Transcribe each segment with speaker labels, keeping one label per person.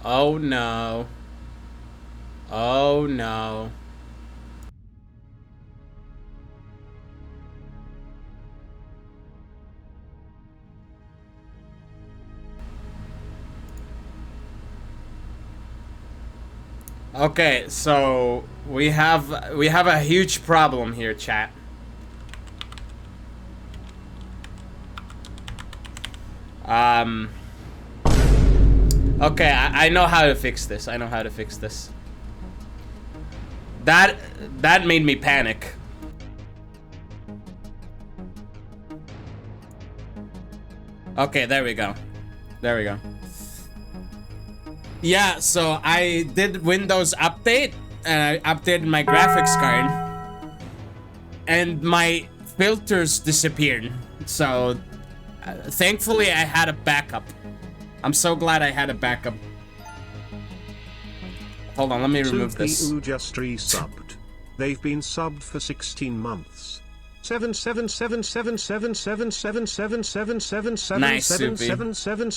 Speaker 1: Oh no. Oh no. Okay, so we have a huge problem here, chat. Um Okay, I know how to fix this. I know how to fix this. That that made me panic. Okay, there we go. There we go. Yeah, so I did Windows update and I updated my graphics card and my filters disappeared. So thankfully I had a backup. I'm so glad I had a backup. Hold on, let me remove this.
Speaker 2: just resubbed. They've been subbed for 16 months.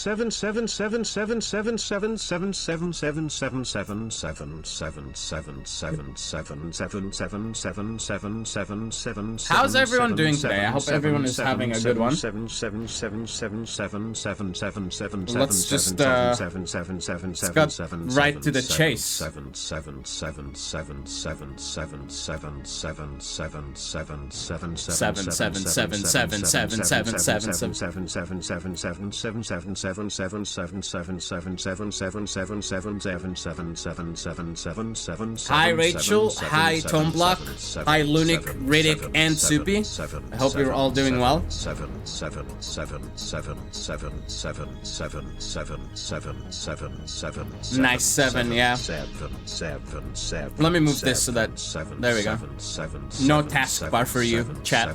Speaker 2: 77777777777777777777777777777777777777777777777777777777777777777777777777777777777777777777777777777777777777777777777777777777777777777777777777777777777777777777777777777777777777777777777777777777777777777777777777777777777777777777777.
Speaker 1: How's everyone doing today? I hope everyone is having a good one. Let's just cut right to the chase. Hi Rachel, hi Tom Block, hi Lunic, Riddick, and Soupy. I hope you're all doing well. Nice 7, yeah. Let me move this so that there we go. No taskbar for you, chat.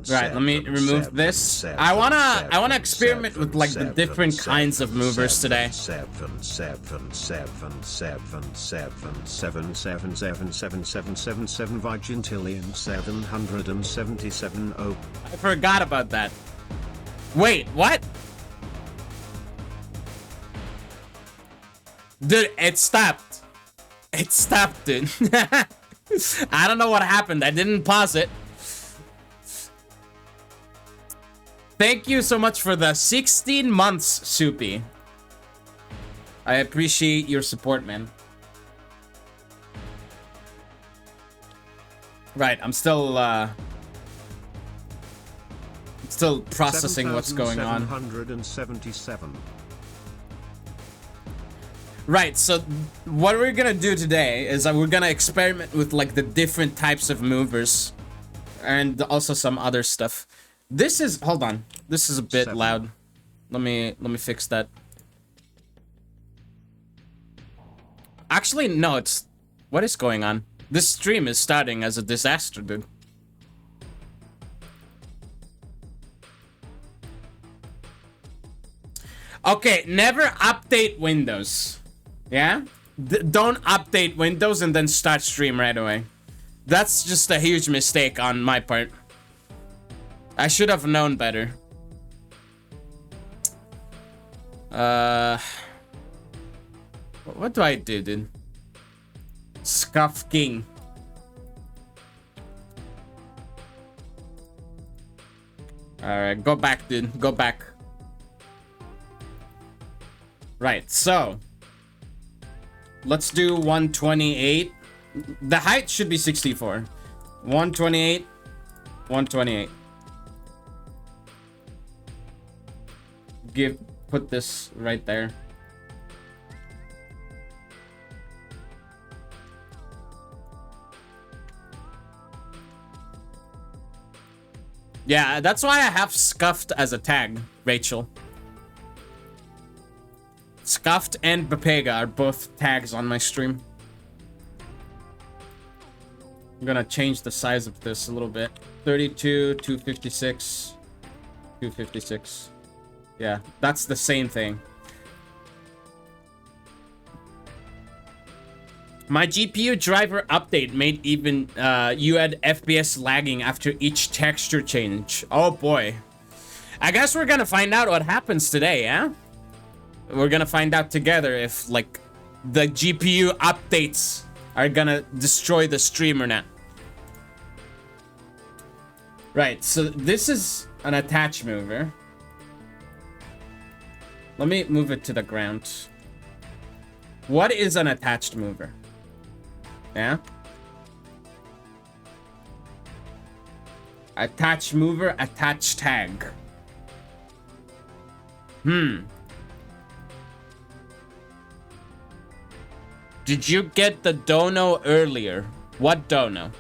Speaker 1: Right, let me remove this. I wanna experiment with like the different kinds of movers today. I forgot about that. Wait, what? Dude, it stopped. It stopped, dude. I don't know what happened. I didn't pause it. Thank you so much for the 16 months, Soupy. I appreciate your support, man. Right, I'm still processing what's going on.
Speaker 2: 777.
Speaker 1: Right, so what we're gonna do today is we're gonna experiment with like the different types of movers and also some other stuff. This is, hold on, this is a bit loud. Let me fix that. Actually, no, it's, what is going on? This stream is starting as a disaster, dude. Okay, never update Windows. Yeah? Don't update Windows and then start stream right away. That's just a huge mistake on my part. I should have known better. What do I do, dude? Scuff King. Alright, go back, dude. Go back. Right, so let's do 128. The height should be 64. 128. 128. Put this right there. Yeah, that's why I have Scuffed as a tag, Rachel. Scuffed and Bepega are both tags on my stream. I'm gonna change the size of this a little bit. 32, 256, 256. Yeah, that's the same thing. My GPU driver update made even UED FPS lagging after each texture change. Oh boy. I guess we're gonna find out what happens today, yeah? We're gonna find out together if, like, the GPU updates are gonna destroy the stream or not. Right, so this is an attach mover. Let me move it to the ground. What is an attached mover? Yeah? Attach mover, attach tag. Did you get the dono earlier? What dono?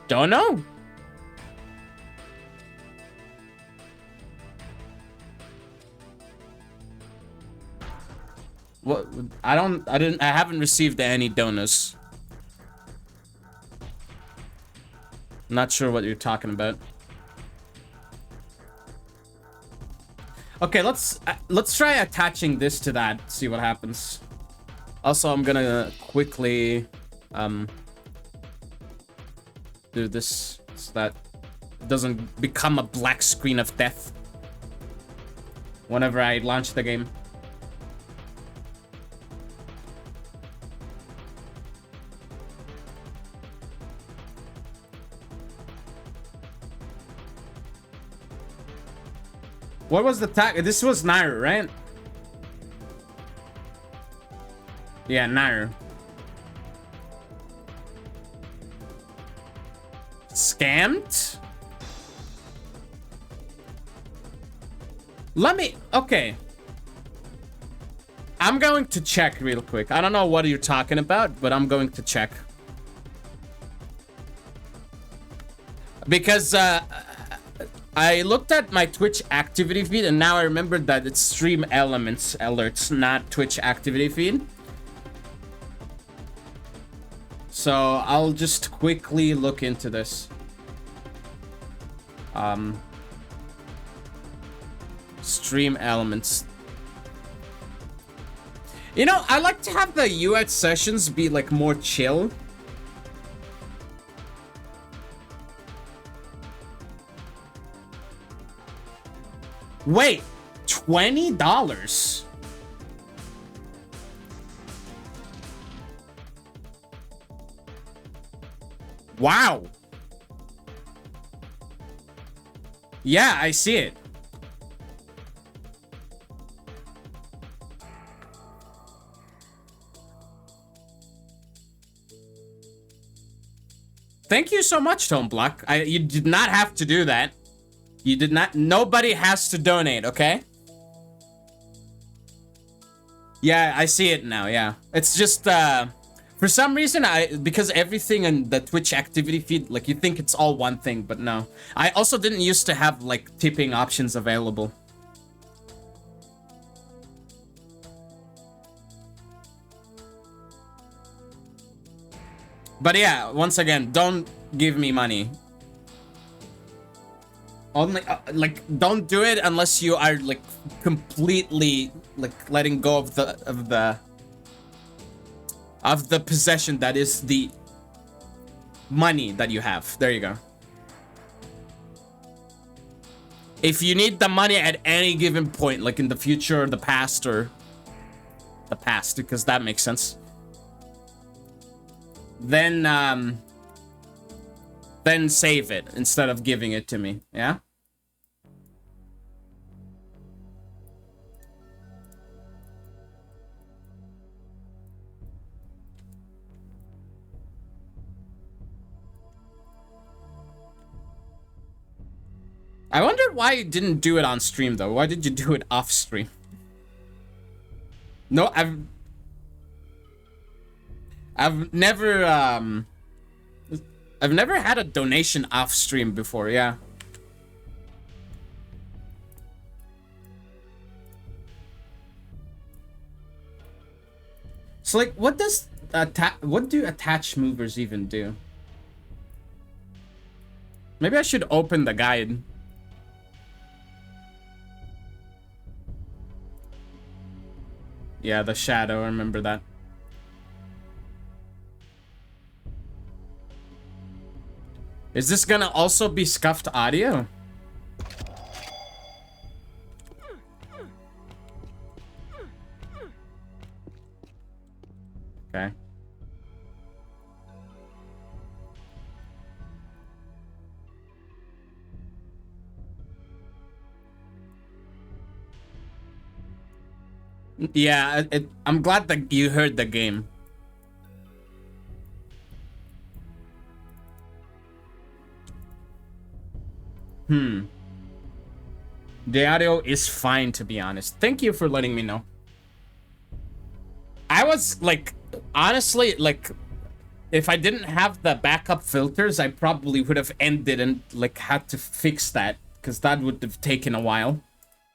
Speaker 1: Dono? What? I haven't received any donos. Not sure what you're talking about. Okay, let's try attaching this to that, see what happens. Also, I'm gonna quickly do this so that it doesn't become a black screen of death whenever I launch the game. What was the tag? This was Nair, right? Yeah, Nair. Scammed? Let me... Okay. I'm going to check real quick. I don't know what you're talking about, but I'm going to check. Because, I looked at my Twitch activity feed, and now I remembered that it's Stream Elements alerts, not Twitch activity feed. So I'll just quickly look into this. Stream Elements. You know, I like to have the UED sessions be like more chill. Wait, $20? Wow. Yeah, I see it. Thank you so much, Tone Block. You did not have to do that. You did not. Nobody has to donate, okay? Yeah, I see it now, yeah. It's just, for some reason, because everything in the Twitch activity feed, like, you think it's all one thing, but no. I also didn't used to have, like, tipping options available. But yeah, once again, don't give me money. Only, like, don't do it unless you are, like, completely, like, letting go of the possession that is the money that you have. There you go. If you need the money at any given point, like in the future or the past, because that makes sense, then save it instead of giving it to me, yeah? I wonder why you didn't do it on stream, though. Why did you do it off stream? No, I've never had a donation off stream before, yeah. So, like, what do attach movers even do? Maybe I should open the guide. Yeah, the shadow, I remember that. Is this gonna also be scuffed audio? Okay. Yeah, I'm glad that you heard the game. The audio is fine, to be honest. Thank you for letting me know. I was like, honestly, like, if I didn't have the backup filters, I probably would have ended and like had to fix that, because that would have taken a while.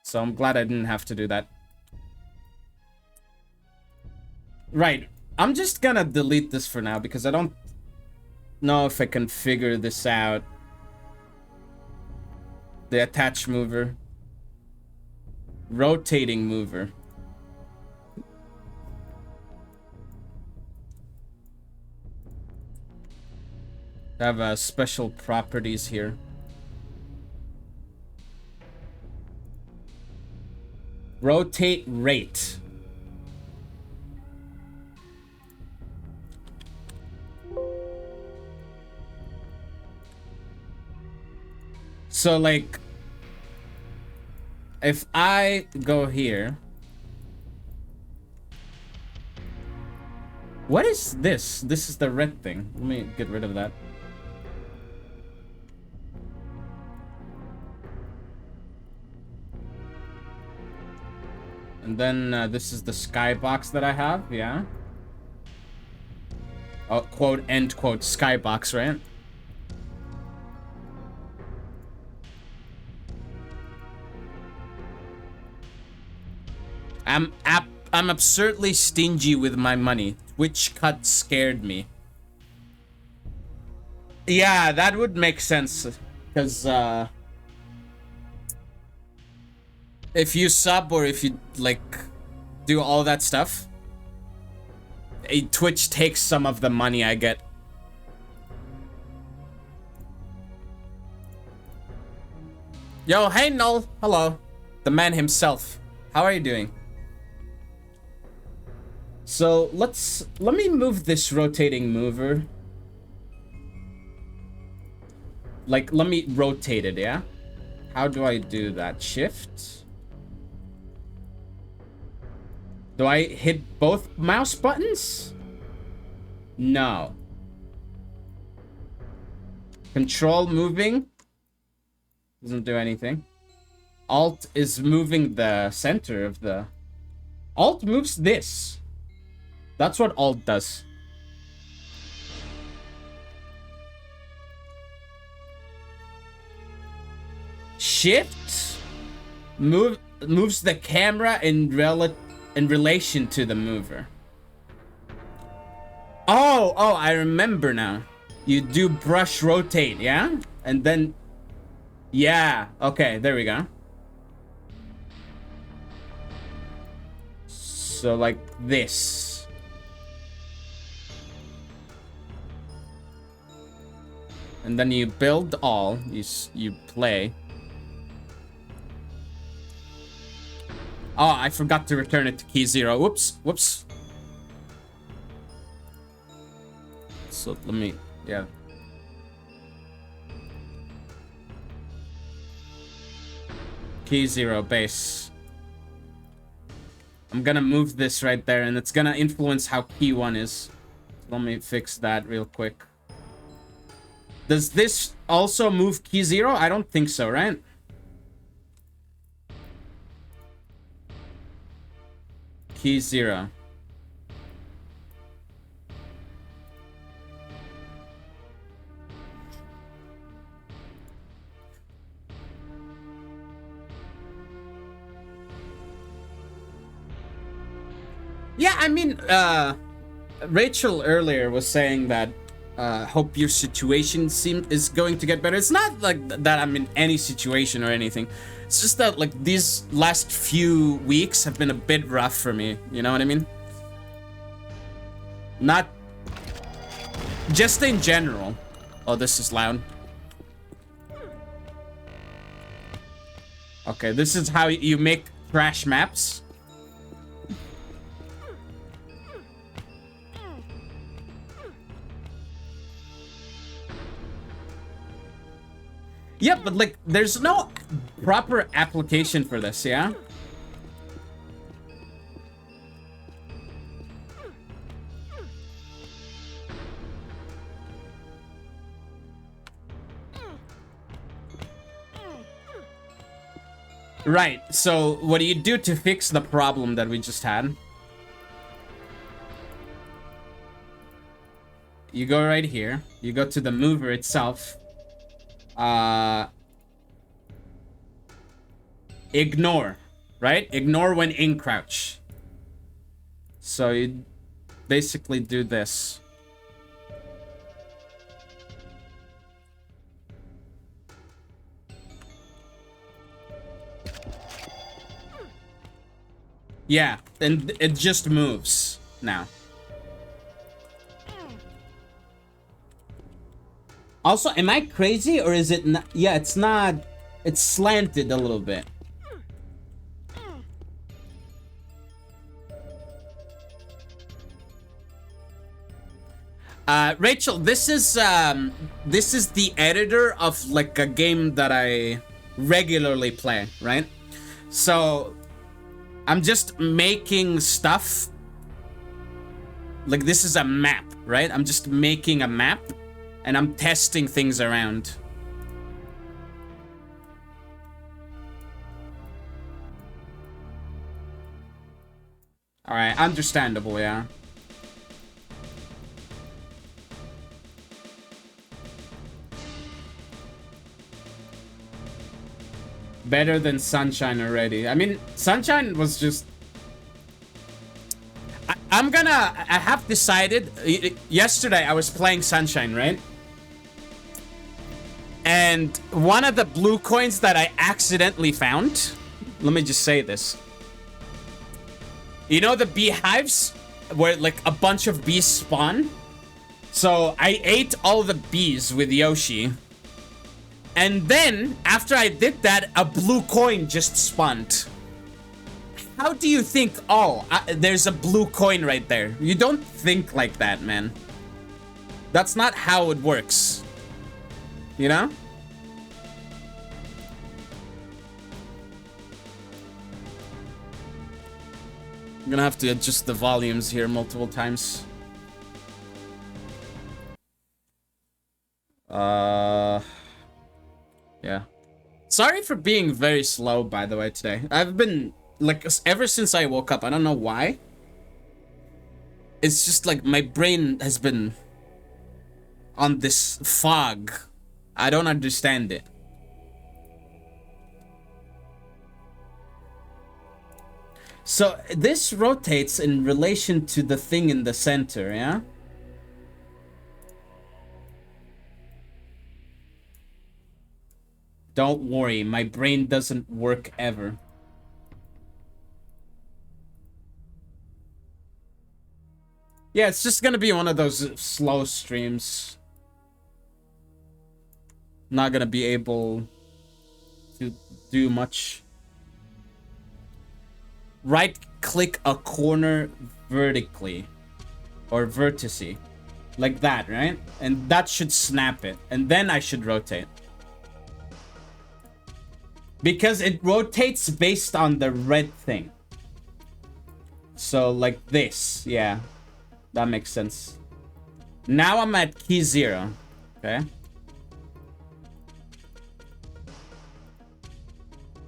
Speaker 1: So I'm glad I didn't have to do that. Right. I'm just gonna delete this for now because I don't know if I can figure this out. The attach mover. Rotating mover. I have special properties here. Rotate rate. So like, if I go here, what is this? This is the red thing. Let me get rid of that. And then this is the skybox that I have, yeah. Oh, quote, end quote, skybox, right? I'm absurdly stingy with my money. Twitch cut scared me. Yeah, that would make sense. Because, if you sub or if you, like, do all that stuff, Twitch takes some of the money I get. Yo, hey, Null. Hello. The man himself. How are you doing? So, let me move this rotating mover. Like, let me rotate it, yeah? How do I do that? Shift? Do I hit both mouse buttons? No. Control moving? Doesn't do anything. Alt is moving the center of the... Alt moves this. That's what Alt does. Shift moves the camera in relation to the mover. Oh, I remember now. You do brush rotate, yeah? And then... Yeah, okay, there we go. So, like this. And then you build all, you play. Oh, I forgot to return it to key 0. Whoops. So let me, yeah. Key 0 base. I'm gonna move this right there, and it's gonna influence how key 1 is. So let me fix that real quick. Does this also move key 0? I don't think so, right? Key 0. Yeah, I mean, Rachel earlier was saying that hope your situation is going to get better. It's not like that I'm in any situation or anything. It's just that like these last few weeks have been a bit rough for me. You know what I mean? Not just in general. Oh, this is loud. Okay, this is how you make trash maps. Yeah, but like, there's no proper application for this, yeah? Right, so what do you do to fix the problem that we just had? You go right here. You go to the mover itself. Ignore, right? Ignore when in crouch. So you basically do this. Yeah, and it just moves now. Also, am I crazy or is it not? Yeah, it's not. It's slanted a little bit. Rachel, this is the editor of like a game that I regularly play, right? So I'm just making stuff. Like this is a map, right? I'm just making a map and I'm testing things around. All right, understandable, yeah. Better than Sunshine already. I mean, Sunshine was just... I have decided... Yesterday, I was playing Sunshine, right? And one of the blue coins that I accidentally found... Let me just say this. You know the beehives? Where, like, a bunch of bees spawn? So, I ate all the bees with Yoshi. And then, after I did that, a blue coin just spawned. How do you think, oh, there's a blue coin right there? You don't think like that, man. That's not how it works. You know? I'm gonna have to adjust the volumes here multiple times. Yeah. Sorry for being very slow, by the way, today. I've been, like, ever since I woke up, I don't know why. It's just like my brain has been on this fog. I don't understand it. So this rotates in relation to the thing in the center, yeah? Don't worry, my brain doesn't work ever. Yeah, it's just gonna be one of those slow streams. Not gonna be able to do much. Right-click a corner vertically. Or vertice. Like that, right? And that should snap it. And then I should rotate. Because it rotates based on the red thing. So, like this. Yeah. That makes sense. Now I'm at key 0. Okay.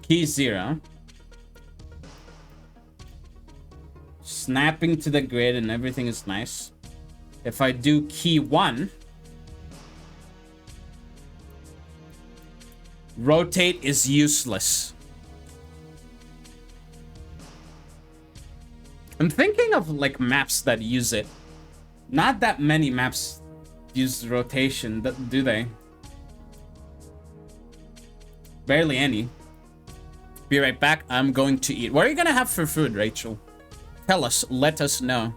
Speaker 1: Key 0. Snapping to the grid and everything is nice. If I do key 1... rotate is useless. I'm thinking of like maps that use it. Not that many maps use rotation, do they? Barely any. Be right back. I'm going to eat. What are you gonna have for food, Rachel? Tell us. Let us know.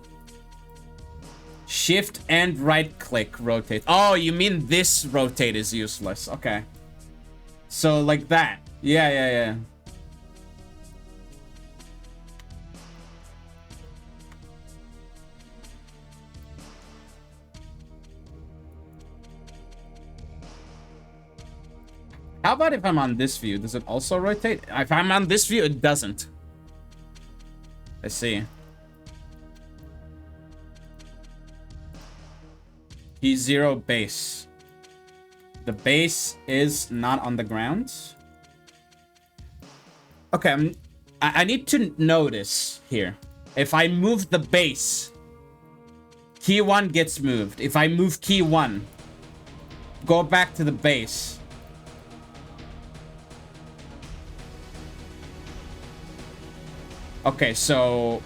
Speaker 1: Shift and right click rotate. Oh, you mean this rotate is useless. Okay. So, like that. Yeah. How about if I'm on this view? Does it also rotate? If I'm on this view, it doesn't. I see. Key 0 base. The base is not on the ground. Okay, I need to notice here. If I move the base, key 1 gets moved. If I move key 1, go back to the base. Okay, so...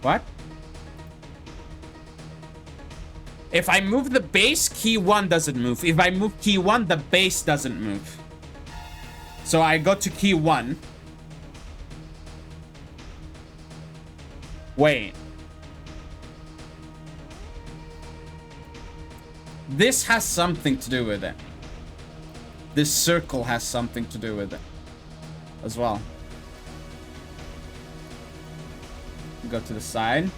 Speaker 1: What? If I move the base, key 1 doesn't move. If I move key 1, the base doesn't move. So I go to key 1. Wait. This has something to do with it. This circle has something to do with it as well. Go to the side.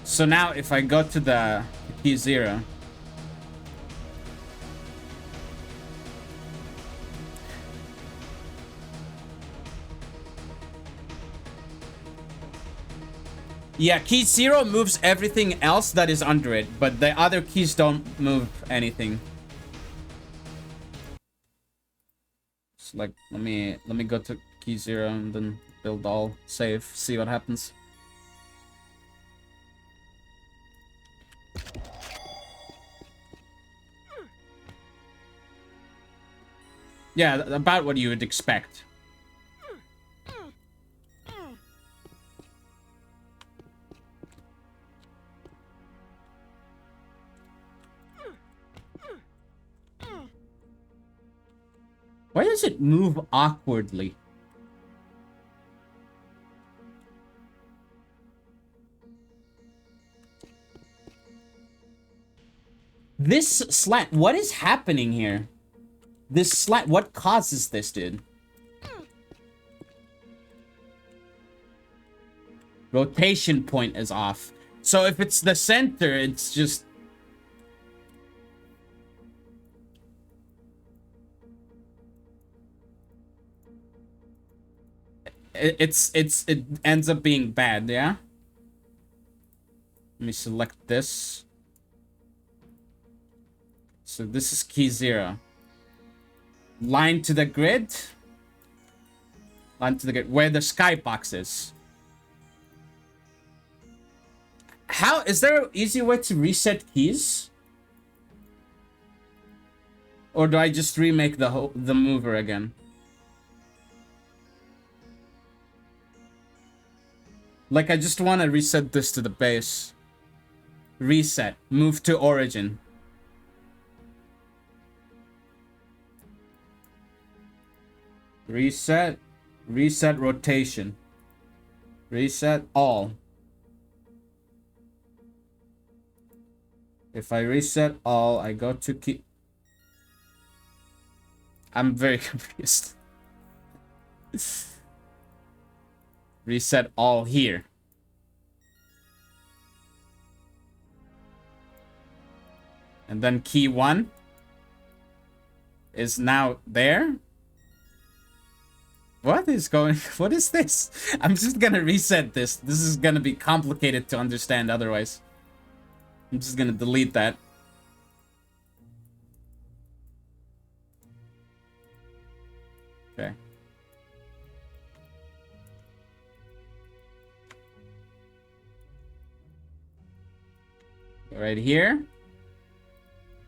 Speaker 1: So now if I go to the key 0. Yeah, key 0 moves everything else that is under it, but the other keys don't move anything. So like, let me go to key 0 and then build all, save, see what happens. Yeah, about what you would expect. Why does it move awkwardly? This slant, what is happening here? This slant, what causes this, dude? Rotation point is off. So if it's the center, it's just... It ends up being bad, yeah? Let me select this. So this is key 0. Line to the grid. Line to the grid. Where the skybox is. How? Is there an easy way to reset keys? Or do I just remake the mover again? Like, I just want to reset this to the base. Reset. Move to origin. Reset. Reset rotation. Reset all. If I reset all, I go to key... I'm very confused. Reset all here. And then key 1 is now there. What is going... What is this? I'm just gonna reset this. This is gonna be complicated to understand otherwise. I'm just gonna delete that. Okay. Right here.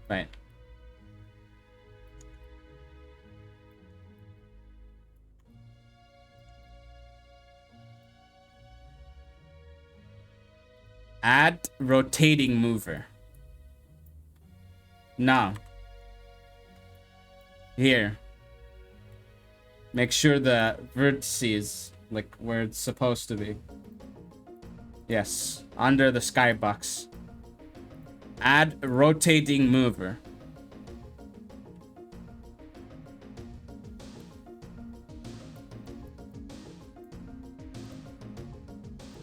Speaker 1: Right. Add rotating mover. Now. Here. Make sure the vertices, like where it's supposed to be. Yes, under the skybox. Add rotating mover.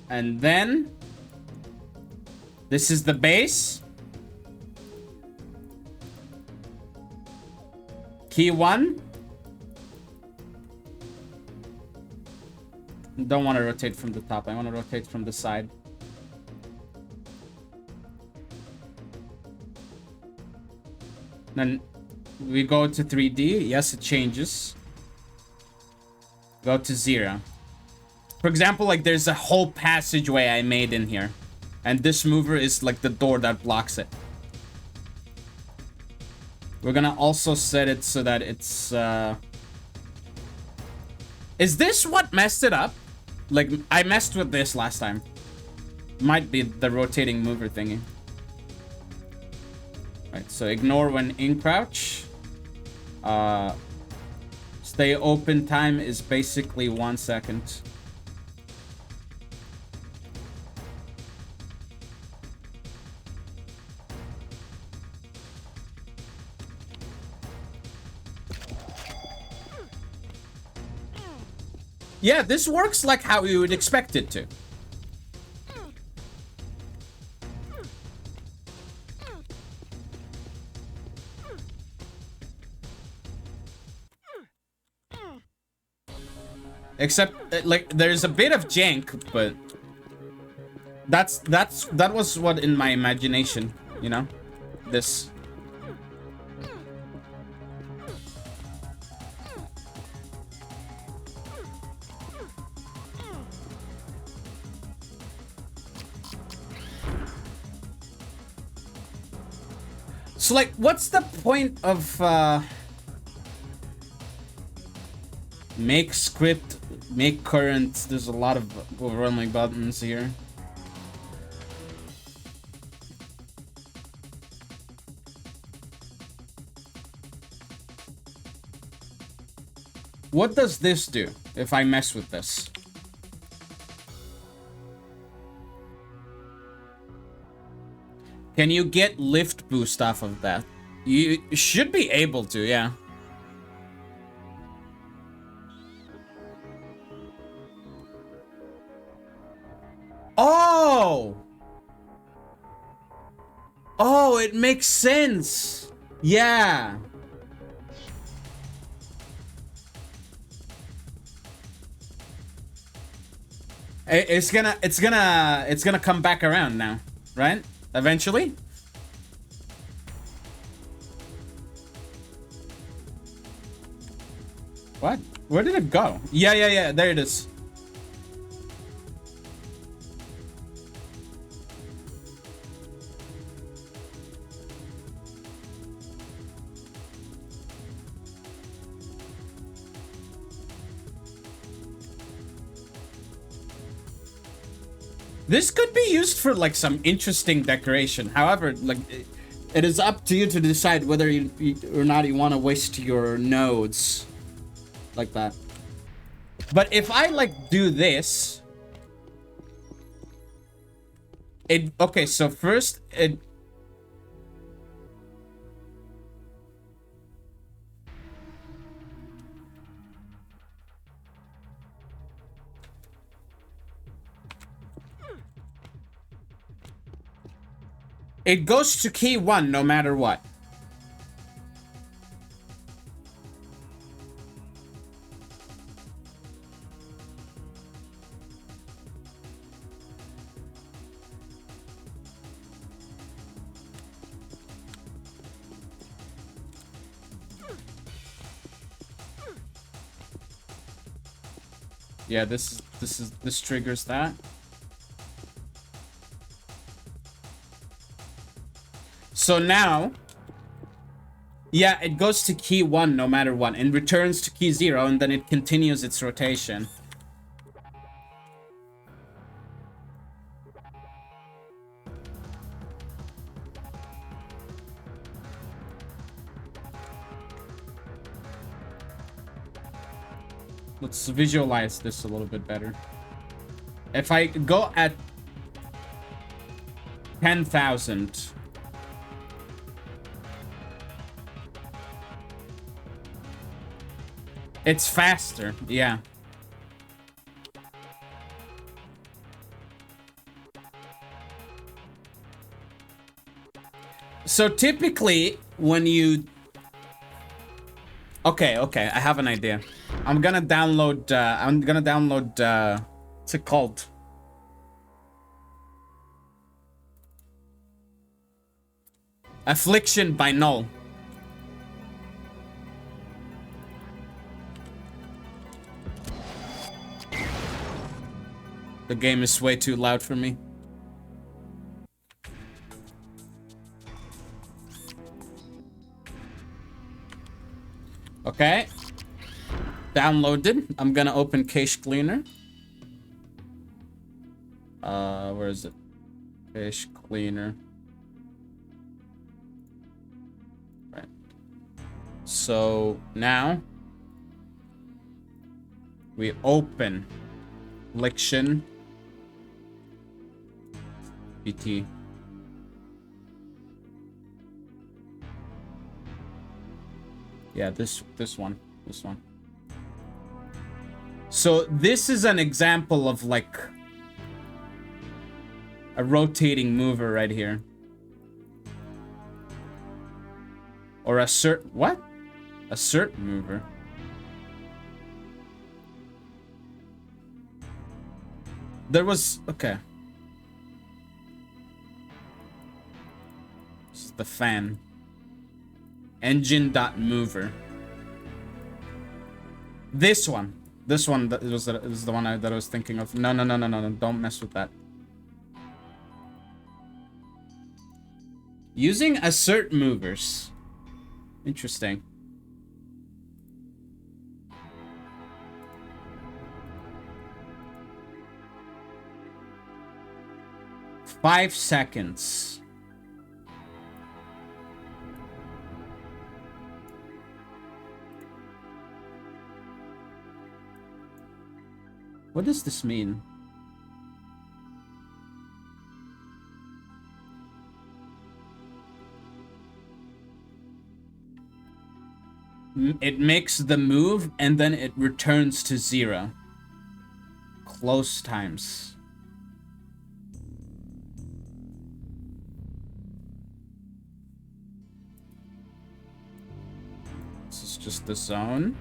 Speaker 1: And then This is the base. Key 1. Don't want to rotate from the top. I want to rotate from the side. Then we go to 3D. Yes, it changes. Go to 0. For example, like there's a whole passageway I made in here. And this mover is like the door that blocks it. We're gonna also set it so that it's... Is this what messed it up? Like, I messed with this last time. Might be the rotating mover thingy. Right, so ignore when in crouch. Stay open time is basically 1 second. Yeah, this works like how you would expect it to. Except, like, there's a bit of jank, but that was what in my imagination, you know? This. So, like, what's the point of, make script, make current? There's a lot of overwhelming buttons here. What does this do if I mess with this? Can you get lift boost off of that? You should be able to, yeah. Oh! Oh, it makes sense. Yeah. It's gonna come back around now, right? Eventually. What? Where did it go? Yeah. There it is. This could be used for like some interesting decoration. However, like it is up to you to decide whether you or not you want to waste your nodes like that. But if I like do this, okay, so first it goes to key 1 no matter what. Yeah, this triggers that. So now, yeah, it goes to key 1 no matter what and returns to key 0 and then it continues its rotation. Let's visualize this a little bit better. If I go at 10,000, it's faster, yeah. So typically when you... Okay, I have an idea. I'm gonna download, what's it called? Affliction by Null. The game is way too loud for me. Okay. Downloaded. I'm gonna open Cache Cleaner. Where is it? Cache Cleaner. Right. So now we open Affliction BT. Yeah, this one. So this is an example of like a rotating mover right here. Or a what? A cert mover. There was... Okay. This is the fan. Engine.mover. This one. This one that was the one that I was thinking of. No. Don't mess with that. Using assert movers. Interesting. Five seconds. What does this mean? It makes the move and then it returns to 0. Close times. This is just the zone.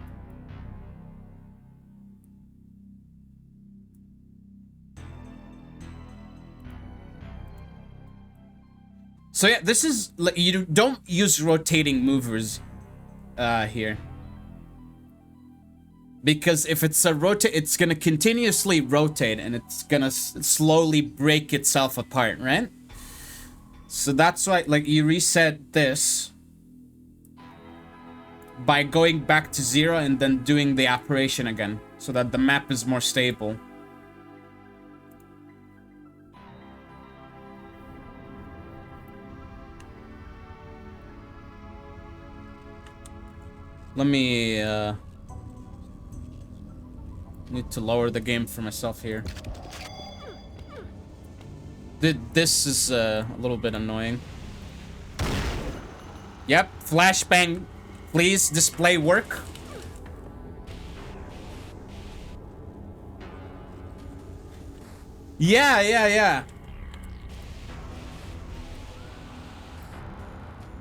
Speaker 1: So yeah, this is... You don't use rotating movers here. Because if it's a rotate, it's gonna continuously rotate and it's gonna slowly break itself apart, right? So that's why, like, you reset this by going back to 0 and then doing the operation again so that the map is more stable. Let me need to lower the game for myself here. This is a little bit annoying. Yep, flashbang. Please display work. Yeah.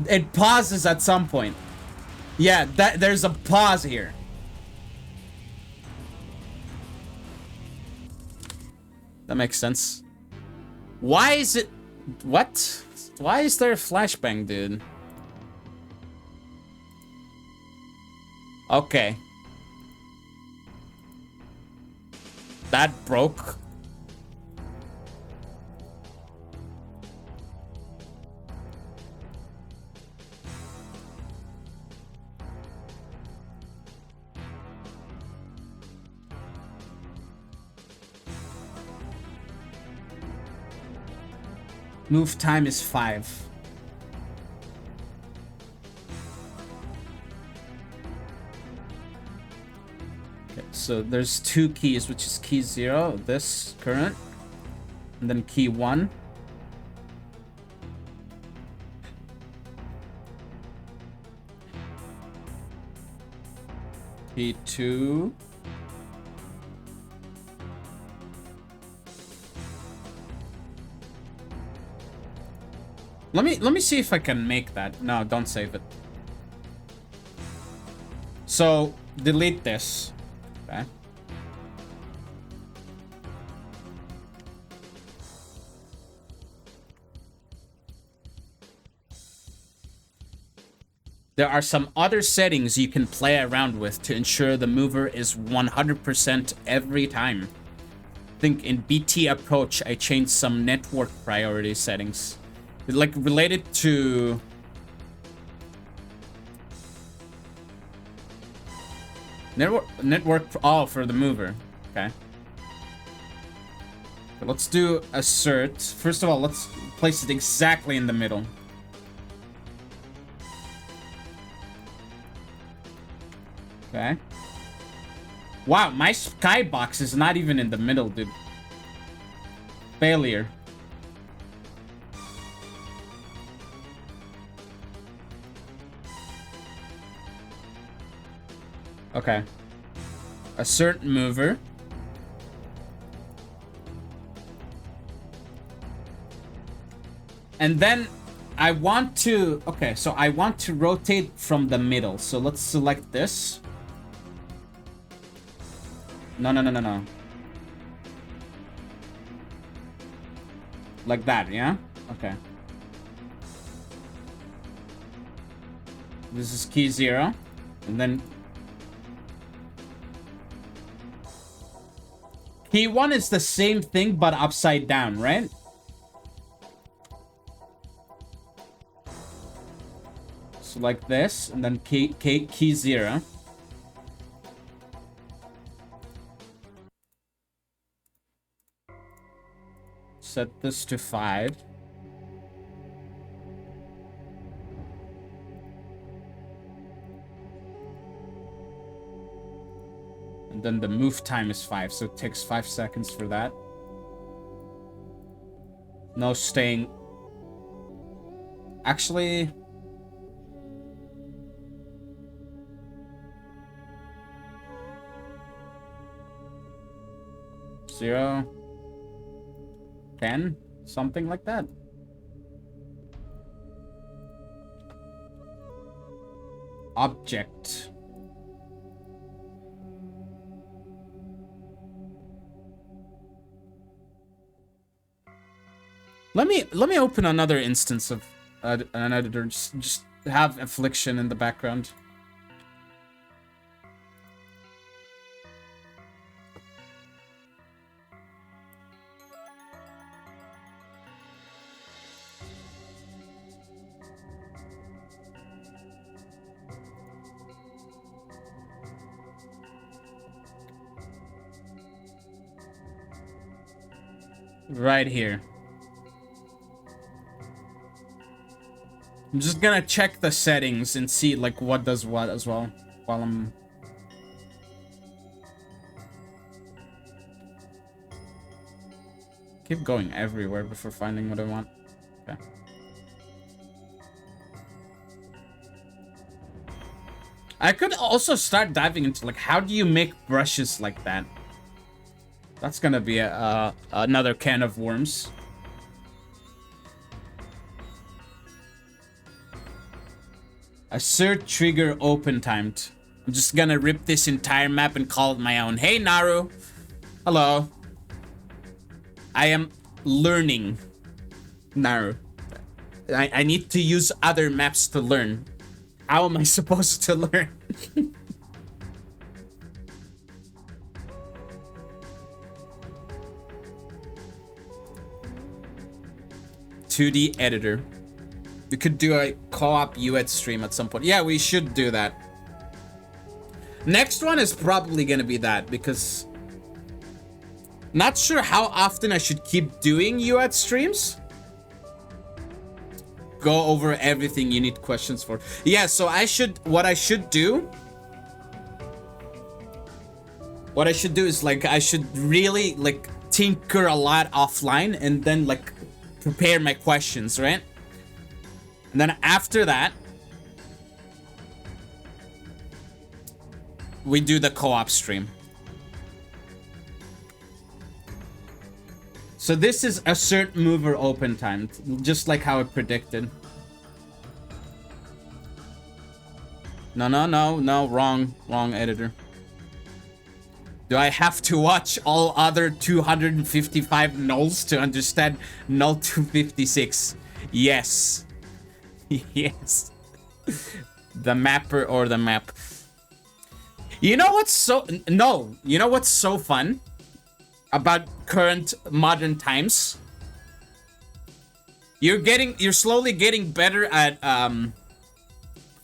Speaker 1: It pauses at some point. Yeah, there's a pause here. That makes sense. Why is it... What? Why is there a flashbang, dude? Okay. That broke. Move time is 5. Okay, so there's 2 keys, which is key 0, this current, and then key 1. Key 2. Let me see if I can make that. No, don't save it. So delete this. Okay. There are some other settings you can play around with to ensure the mover is 100% every time. I think in BT approach, I changed some network priority settings. Like related to... Network, oh, for the mover. Okay. But let's do assert. First of all, let's place it exactly in the middle. Okay. Wow, my skybox is not even in the middle, dude. Failure. Okay. Assert mover. And then I want to... Okay, so I want to rotate from the middle. So let's select this. No. Like that, yeah? Okay. This is key 0. And then... Key 1 is the same thing, but upside down, right? So like this, and then key 0. Set this to 5. And then the move time is 5, so it takes 5 seconds for that. No staying. Actually... Zero. 10, something like that. Object. Let me open another instance of an editor. Just have Affliction in the background. Right here. I'm just gonna check the settings and see like what does what as well while I'm... Keep going everywhere before finding what I want. Okay. I could also start diving into like how do you make brushes like that? That's gonna be another can of worms. Assert trigger open timed. I'm just gonna rip this entire map and call it my own. Hey, Naru. Hello. I am learning. Naru. I need to use other maps to learn. How am I supposed to learn? 2D editor. We could do a co-op UED stream at some point. Yeah, we should do that. Next one is probably gonna be that, because... Not sure how often I should keep doing UED streams. Go over everything you need questions for. Yeah, so what I should do is like, I should really like tinker a lot offline and then like prepare my questions, right? And then after that, we do the co-op stream. So this is assert mover open time, just like how I predicted. No, wrong editor. Do I have to watch all other 255 nulls to understand null 256? Yes. Yes. The mapper or the map. You know what's so... No. You know what's so fun about current modern times? You're slowly getting better at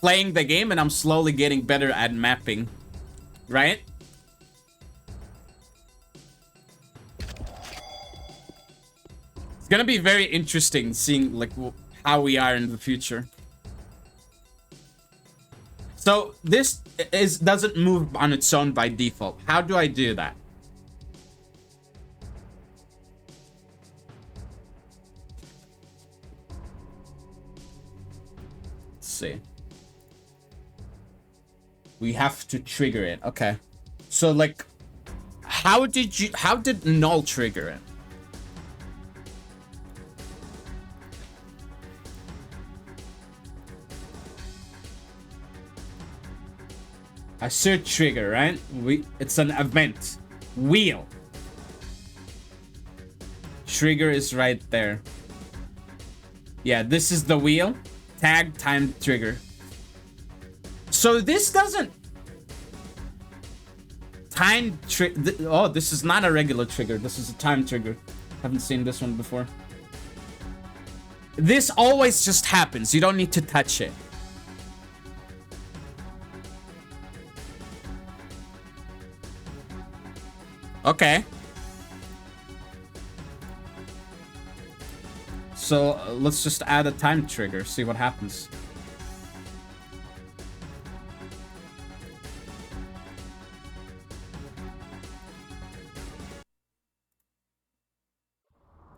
Speaker 1: playing the game, and I'm slowly getting better at mapping. Right? It's gonna be very interesting seeing like how we are in the future. So this doesn't move on its own by default. How do I do that? Let's see. We have to trigger it. Okay. So like, how did null trigger it? Assert trigger, right? It's an event. Wheel. Trigger is right there. Yeah, this is the wheel. Tag time trigger. So this doesn't time trigger. Oh, this is not a regular trigger. This is a time trigger. Haven't seen this one before. This always just happens. You don't need to touch it. Okay. So let's just add a time trigger, see what happens.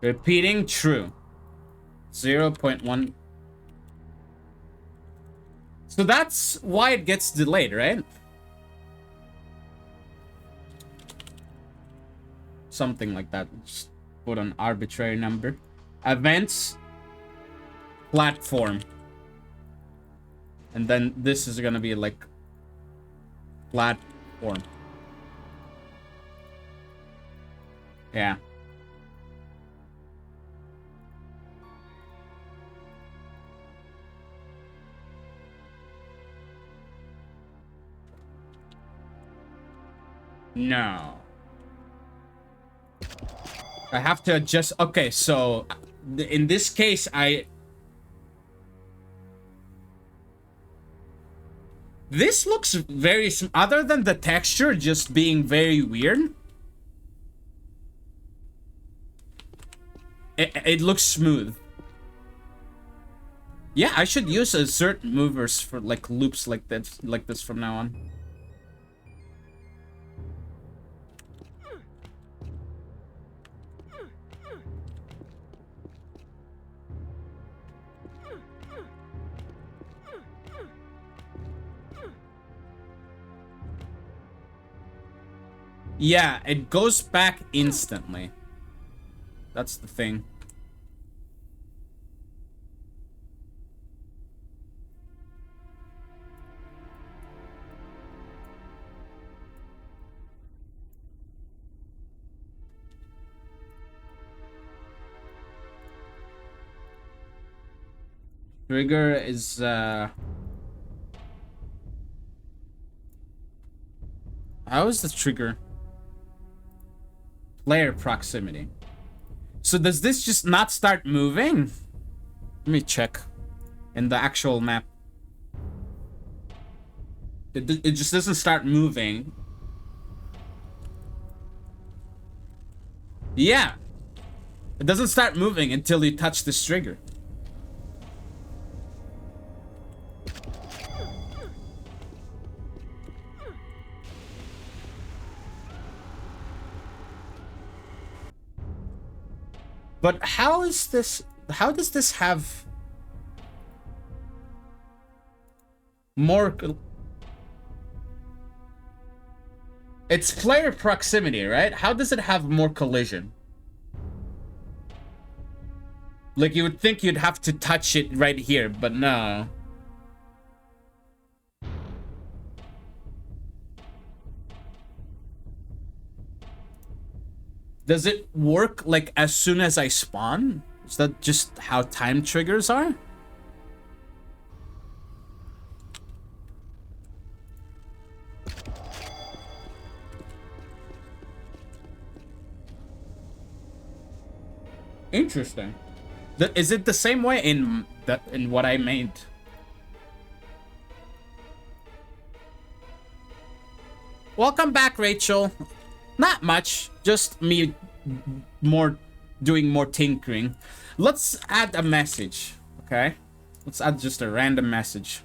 Speaker 1: Repeating true. 0.1. So that's why it gets delayed, right? Something like that. Just put an arbitrary number. Events. Platform. And then this is gonna be like platform. Yeah. No. I have to adjust. Okay, so in this case, this looks very... Other than the texture just being very weird, it looks smooth. Yeah, I should use assert movers for like loops like this from now on. Yeah, it goes back instantly. That's the thing. Trigger is how is the trigger? Player proximity. So does this just not start moving? Let me check in the actual map. It just doesn't start moving. Yeah. It doesn't start moving until you touch this trigger. But how is this... How does this have more... It's player proximity, right? How does it have more collision? Like, you would think you'd have to touch it right here, but no. Does it work, like, as soon as I spawn? Is that just how time triggers are? Interesting. Is it the same way in what I made? Welcome back, Rachel. Not much, just me doing more tinkering. Let's add a message, okay? Let's add just a random message.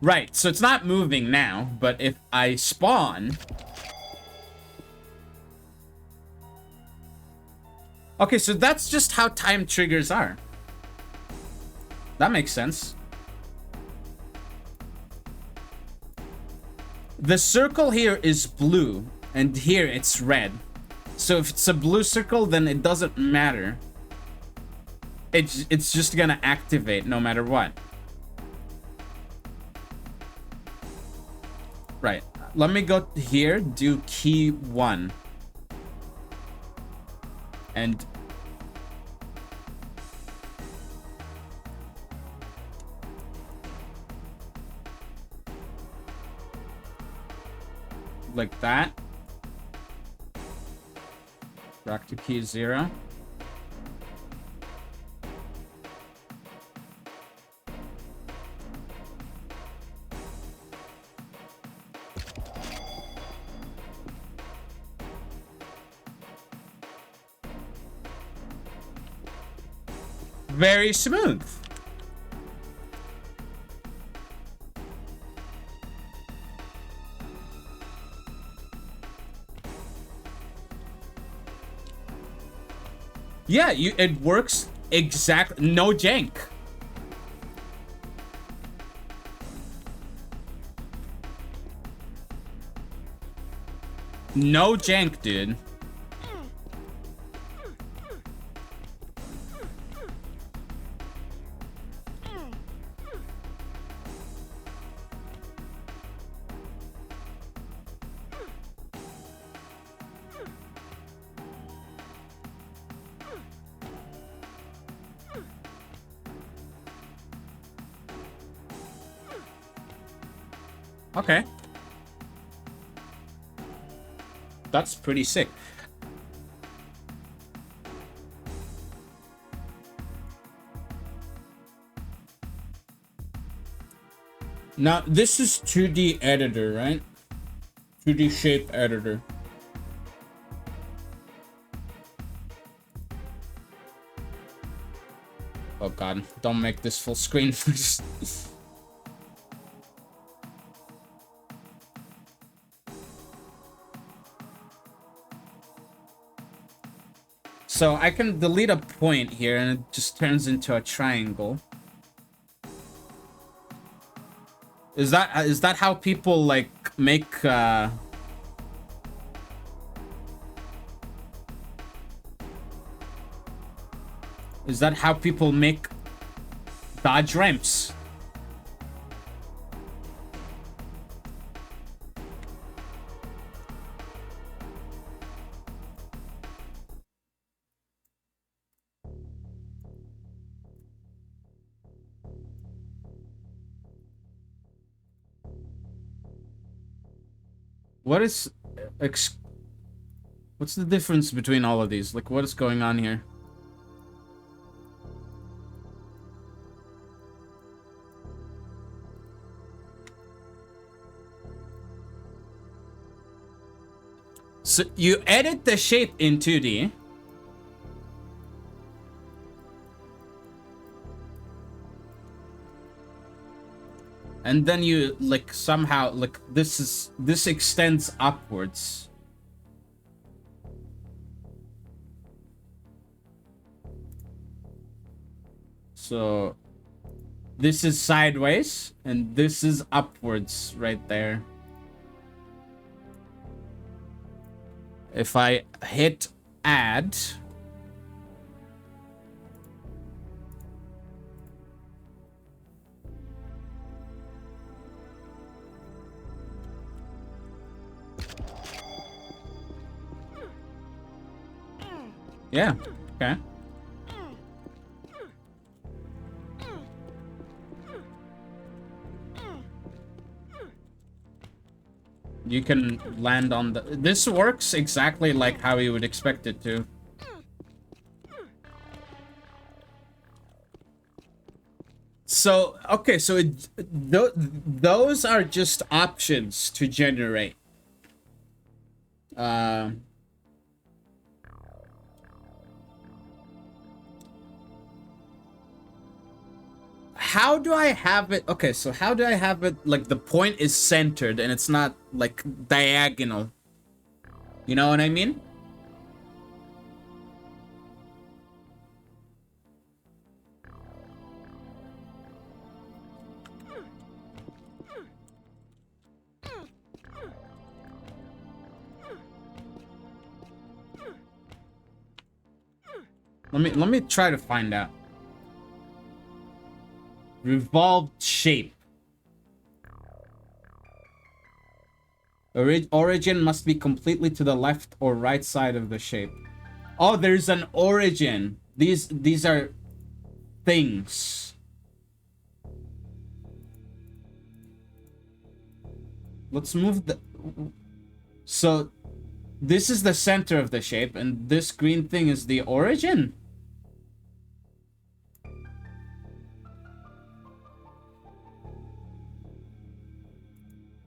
Speaker 1: Right, so it's not moving now, but if I spawn... Okay, so that's just how time triggers are. That makes sense. The circle here is blue, and here it's red. So if it's a blue circle, then it doesn't matter. It's just gonna activate no matter what. Right. Let me go here, do key 1. And like that. Back to key 0. Very smooth. Yeah, it works exactly. No jank. No jank, dude. Okay. That's pretty sick. Now, this is 2D editor, right? 2D shape editor. Oh god, don't make this full screen. So I can delete a point here and it just turns into a triangle. Is that how people like make is that how people make dodge ramps? What's the difference between all of these? Like, what is going on here? So you edit the shape in 2D. And then you like somehow like this extends upwards. So this is sideways and this is upwards right there. If I hit add, yeah, okay. You can land on the... This works exactly like how you would expect it to. So, okay, so those are just options to generate. How do I have it? Okay, so how do I have it, like, the point is centered and it's not, like, diagonal? You know what I mean? Let me try to find out. Revolved shape. Origin must be completely to the left or right side of the shape. Oh, there's an origin. These are things. Let's move the... So, this is the center of the shape, and this green thing is the origin?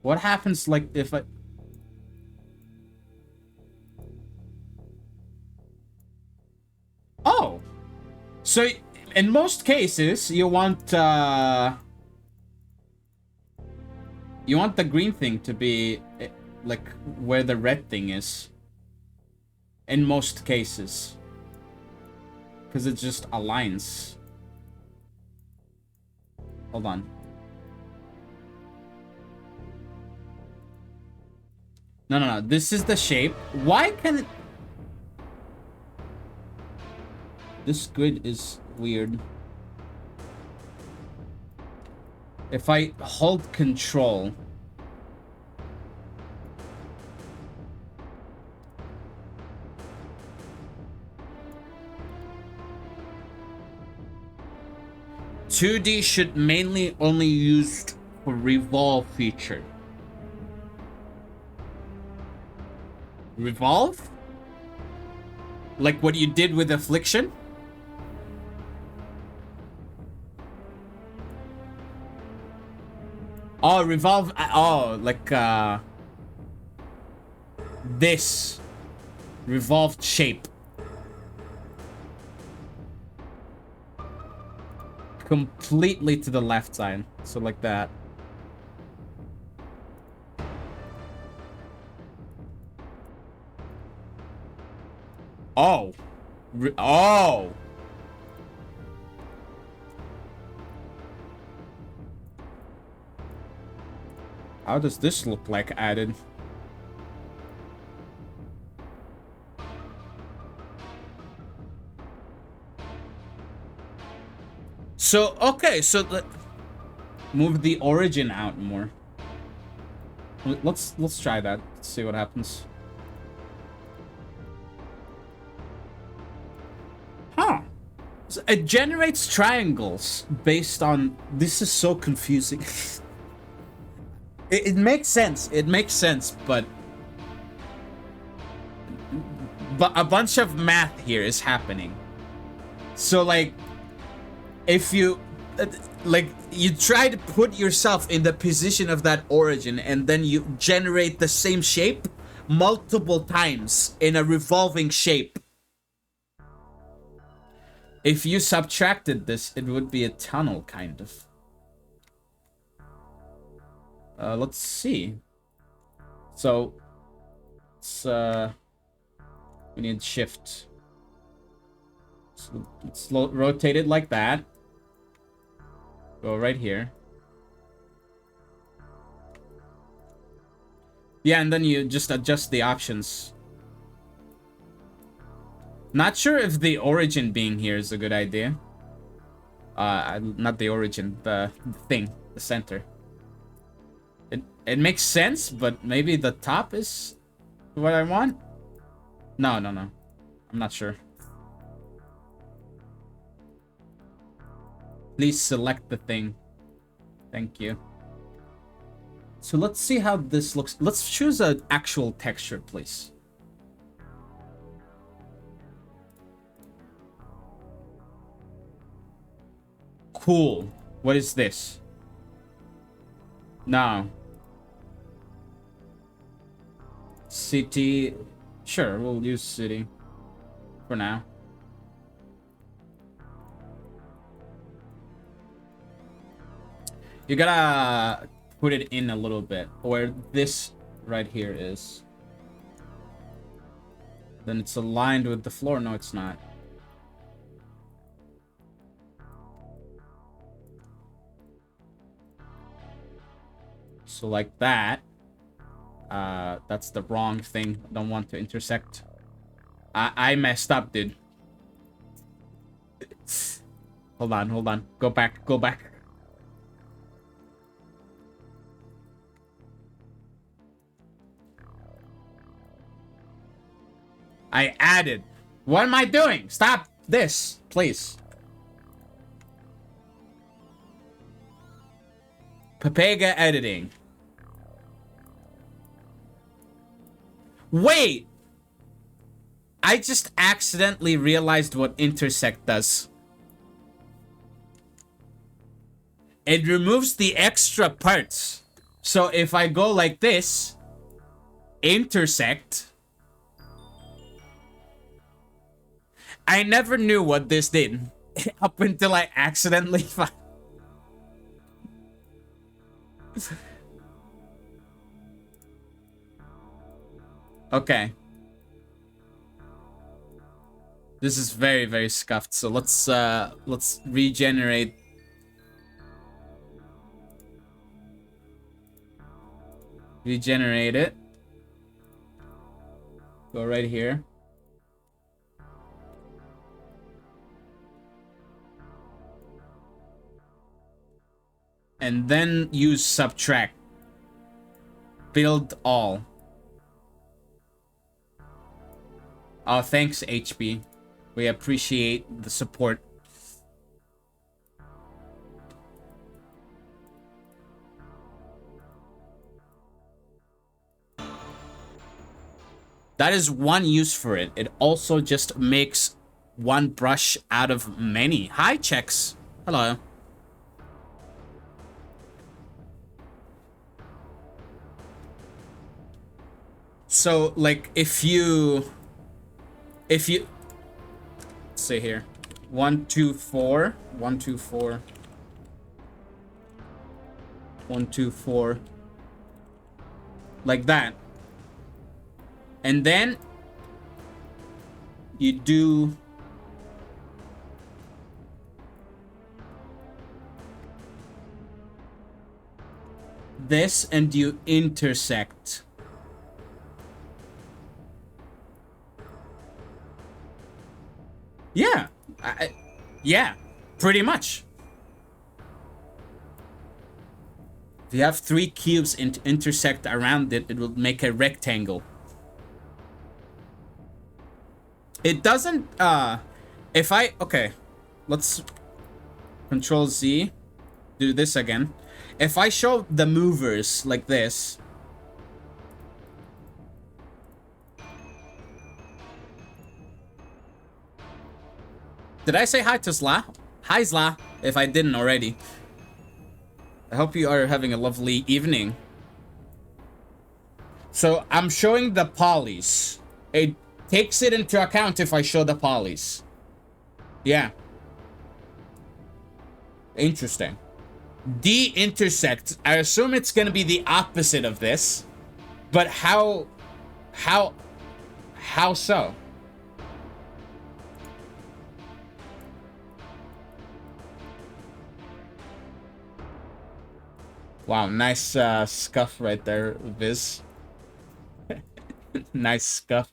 Speaker 1: What happens, like, if I... Oh! So, in most cases, you want the green thing to be, like, where the red thing is. In most cases. Because it just aligns. Hold on. No. This is the shape. Why can it... This grid is weird. If I hold control... (2D) should mainly only used for revolve feature. Revolve? Like what you did with Affliction? Oh, revolve. Oh, like this revolved shape. Completely to the left side. So like that. Oh. Oh. How does this look like added? So, okay, so move the origin out more. Let's try that. Let's see what happens. Huh. So it generates triangles based on... This is so confusing. It makes sense. It makes sense, but a bunch of math here is happening. So, like, if you... like, you try to put yourself in the position of that origin and then you generate the same shape multiple times in a revolving shape. If you subtracted this, it would be a tunnel, kind of. Let's see. So, we need shift. So let's rotate it like that. Go right here. Yeah, and then you just adjust the options. Not sure if the origin being here is a good idea. Not the origin, the thing, the center. It makes sense, but maybe the top is what I want? No. I'm not sure. Please select the thing. Thank you. So let's see how this looks. Let's choose an actual texture, please. Cool. What is this? No. City. Sure, we'll use city for now. You gotta put it in a little bit where this right here is. Then it's aligned with the floor. No, it's not. So like that. That's the wrong thing. I don't want to intersect. I messed up, dude. Hold on. Go back. I added. What am I doing? Stop this, please. Papega editing. Wait! I just accidentally realized what intersect does. It removes the extra parts. So if I go like this, intersect. I never knew what this did up until I accidentally found. Okay. This is very, very scuffed. So let's regenerate. Regenerate it. Go right here. And then use subtract. Build all. Oh, thanks, HB. We appreciate the support. That is one use for it. It also just makes one brush out of many. Hi, Checks. Hello. So, like, if you let's say here 1 2 4 1 2 4 1 2 4 like that, and then you do this and you intersect. Yeah, yeah, pretty much. If you have 3 cubes and intersect around it, it will make a rectangle. It doesn't, okay, let's Control Z, do this again. If I show the movers like this, did I say hi to Zla? Hi, Zla, if I didn't already. I hope you are having a lovely evening. So, I'm showing the polys. It takes it into account if I show the polys. Yeah. Interesting. De-intersect. I assume it's gonna be the opposite of this. But how so? Wow, nice scuff right there, Viz. Nice scuff.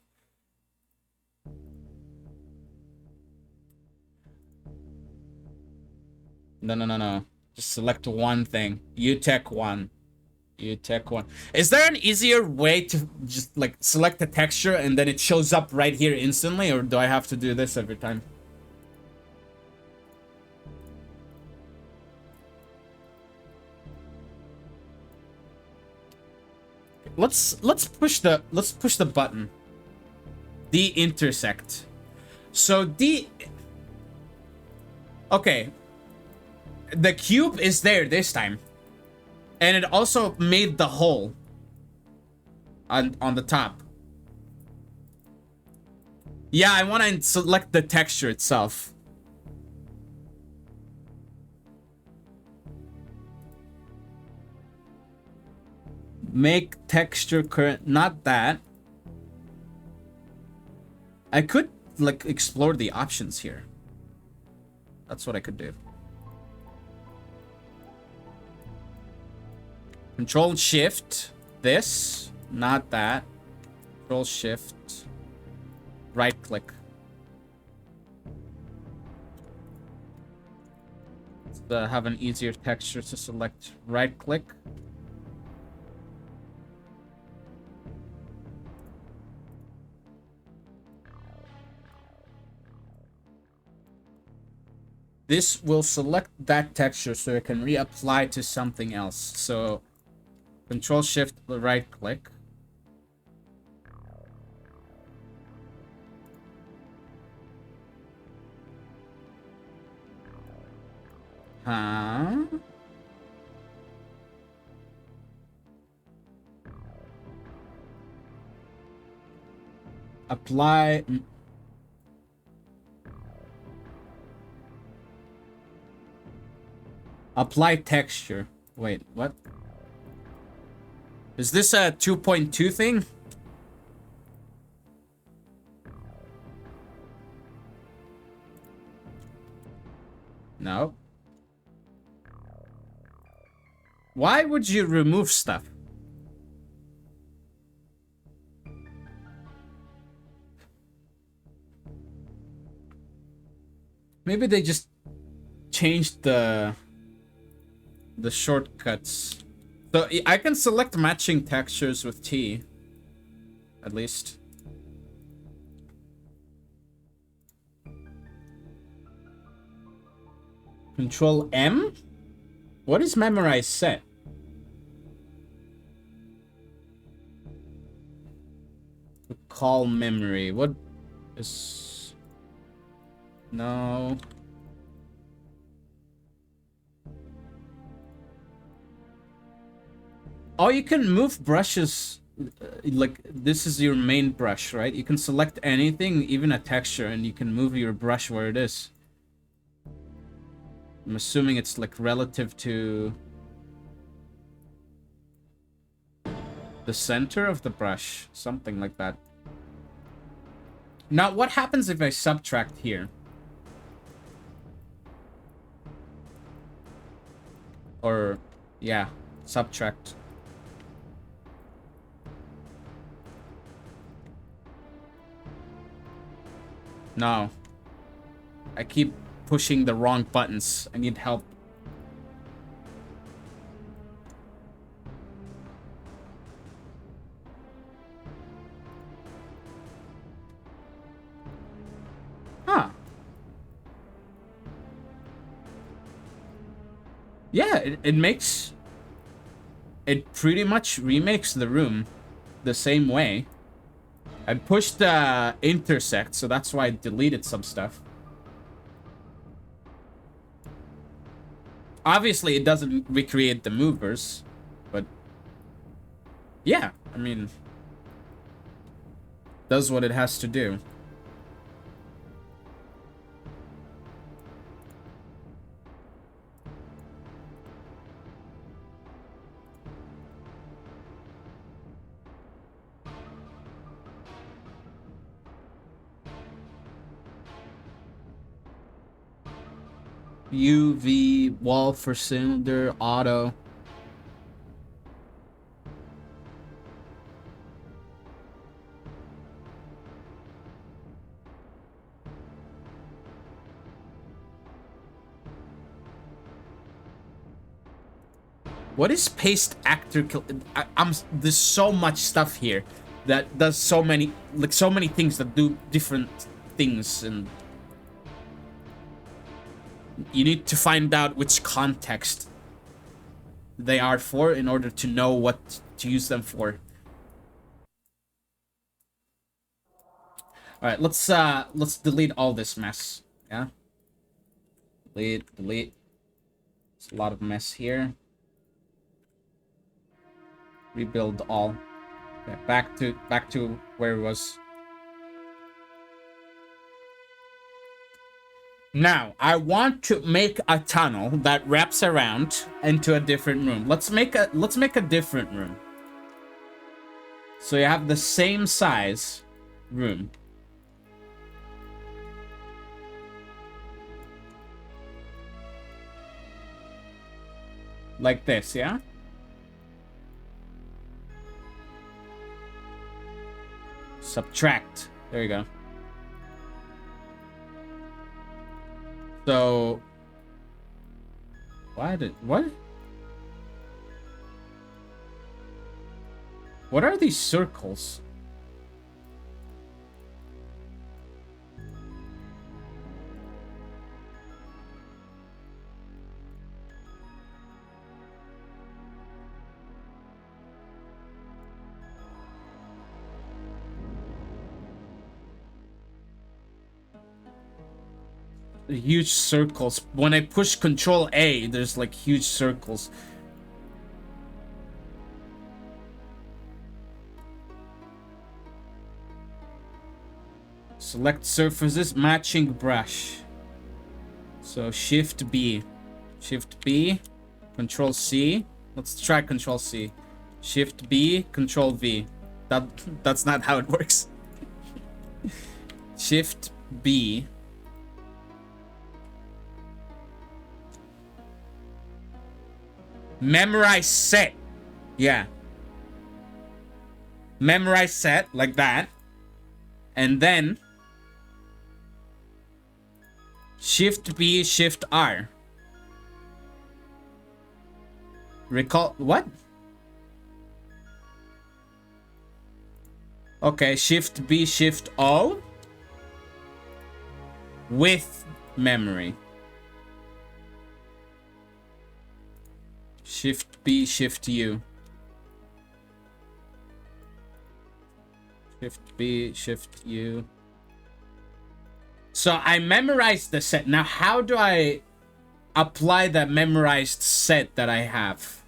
Speaker 1: No. Just select one thing. UTech 1. UTech 1. Is there an easier way to just like select a texture and then it shows up right here instantly, or do I have to do this every time? Let's push the button. De-intersect. So okay. The cube is there this time. And it also made the hole on the top. Yeah, I want to select the texture itself. Make texture current, not that. I could like explore the options here. That's what I could do. Control Shift this, not that. Control Shift, right click. To have an easier texture to select, right click. This will select that texture so it can reapply to something else. So Control Shift right click. Huh? Apply. Apply texture. Wait, what? Is this a 2.2 thing? No. Why would you remove stuff? Maybe they just changed the shortcuts. So I can select matching textures with T, at least. Control M? What is memorize set? Recall memory. What is... No. Oh, you can move brushes. Like, this is your main brush, right? You can select anything, even a texture, and you can move your brush where it is. I'm assuming it's like relative to the center of the brush. Something like that. Now, what happens if I subtract here? Or, yeah, subtract. No. I keep pushing the wrong buttons. I need help. Huh. Yeah, it makes... It pretty much remakes the room the same way. I pushed intersect, so that's why I deleted some stuff. Obviously, it doesn't recreate the movers, but yeah, I mean, does what it has to do. UV, wall for cylinder, auto. What is paste actor kill? There's so much stuff here that does so many, like so many things that do different things, and you need to find out which context they are for in order to know what to use them for. All right, let's delete all this mess. Yeah, delete. There's a lot of mess here. Rebuild all. Okay, back to where it was. Now, I want to make a tunnel that wraps around into a different room. Let's make a different room. So you have the same size room. Like this, yeah? Subtract. There you go. So what? What are these circles? Huge circles. When I push Control A, there's like huge circles. Select surfaces, matching brush. So Shift B. Shift B, Control C. Let's try Control C. Shift B, Control V. That's not how it works. Shift B. Memorize set. Yeah. Memorize set like that. And then Shift B, Shift R. Recall what? Okay, Shift B, Shift O with memory. Shift B, Shift U. Shift B, Shift U. So I memorized the set. Now, how do I apply that memorized set that I have?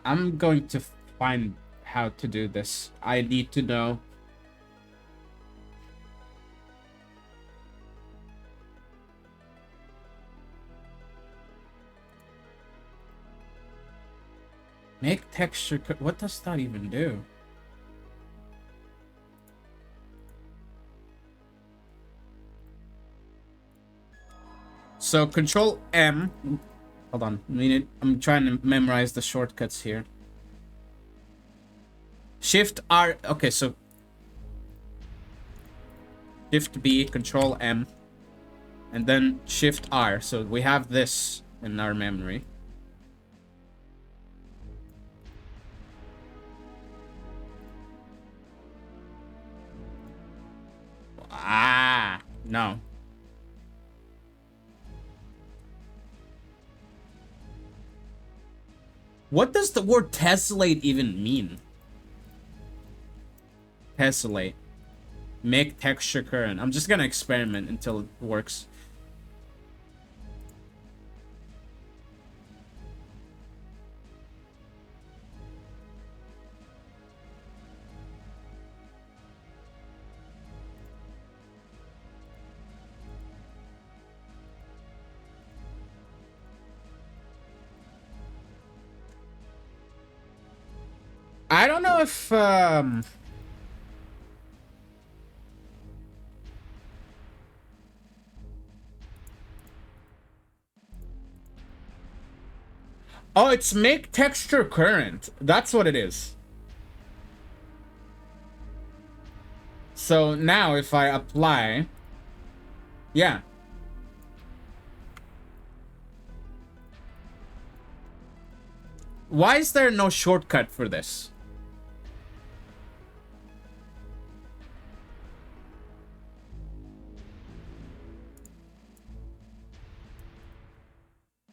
Speaker 1: I'm going to find how to do this. I need to know. Make texture. What does that even do? So Control M. Hold on. I'm trying to memorize the shortcuts here. Shift R. Okay, so Shift B, Control M, and then Shift R. So we have this in our memory. Ah, no. What does the word tessellate even mean? Tessellate. Make texture current. I'm just gonna experiment until it works. I don't know if oh, it's make texture current. That's what it is. So now if I apply, yeah. Why is there no shortcut for this?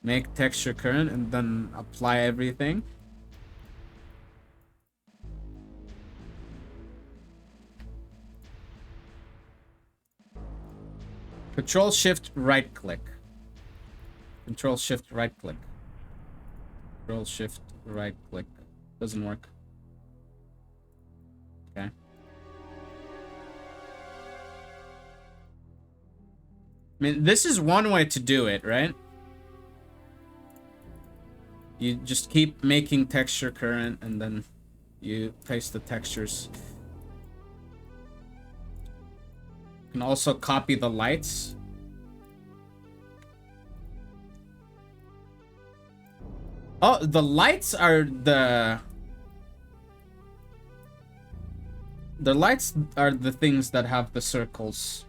Speaker 1: Make texture current and then apply everything. Control Shift right click. Control Shift right click. Control Shift right click. Doesn't work. Okay. I mean, this is one way to do it, right? You just keep making texture current and then you paste the textures. You can also copy the lights. Oh, the lights are the lights are the things that have the circles.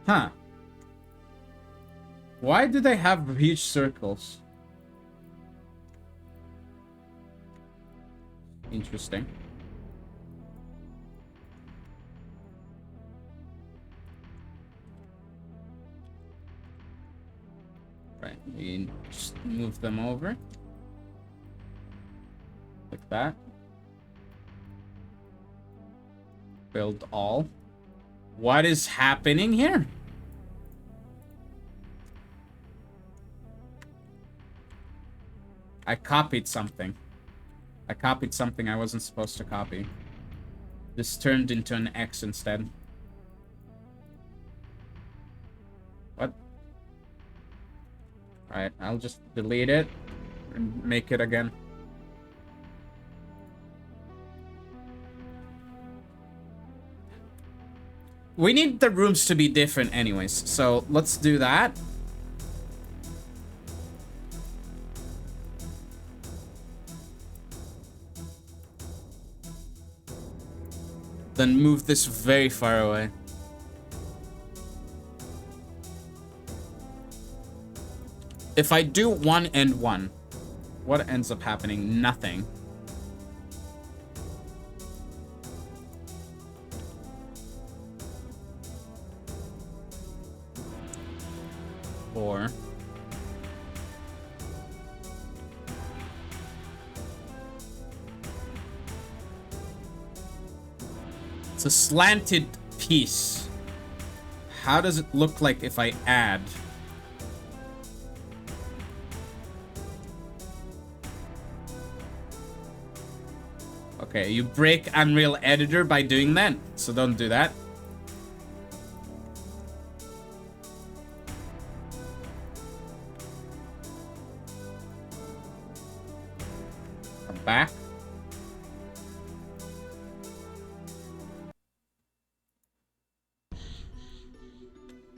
Speaker 1: Huh. Why do they have huge circles? Interesting. Right, we just move them over. Like that. Build all. What is happening here? I copied something. I copied something I wasn't supposed to copy. This turned into an X instead. What? Alright, I'll just delete it and make it again. We need the rooms to be different anyways, so let's do that. Then move this very far away. If I do 1 and 1, what ends up happening? Nothing. Or it's a slanted piece. How does it look like if I add? Okay, you break Unreal Editor by doing that, so don't do that. Come back.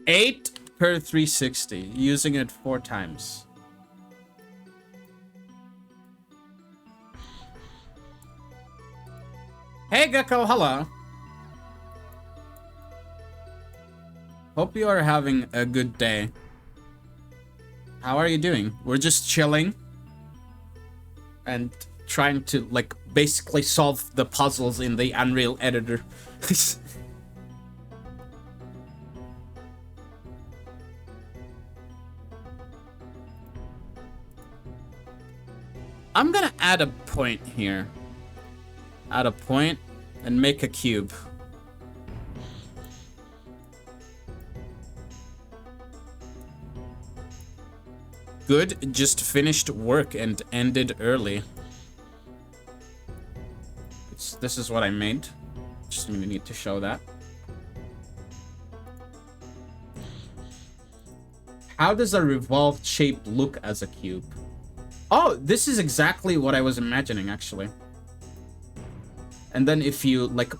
Speaker 1: Eight per 360, using it 4 times. Hey Gecko, hello. Hope you are having a good day. How are you doing? We're just chilling and trying to like basically solve the puzzles in the Unreal Editor. I'm gonna add a point here. Add a point and make a cube. Good, just finished work and ended early. This is what I made. Just need to show that. How does a revolved shape look as a cube?
Speaker 3: Oh, this is exactly what I was imagining, actually. And then if you, like...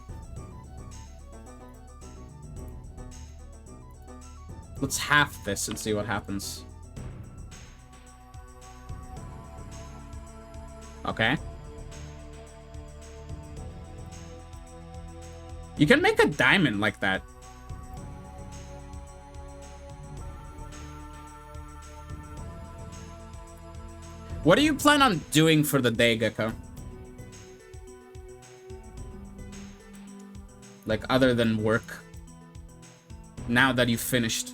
Speaker 3: Let's half this and see what happens. Okay. You can make a diamond like that. What do you plan on doing for the day, Gecko? Like, other than work? Now that you've finished.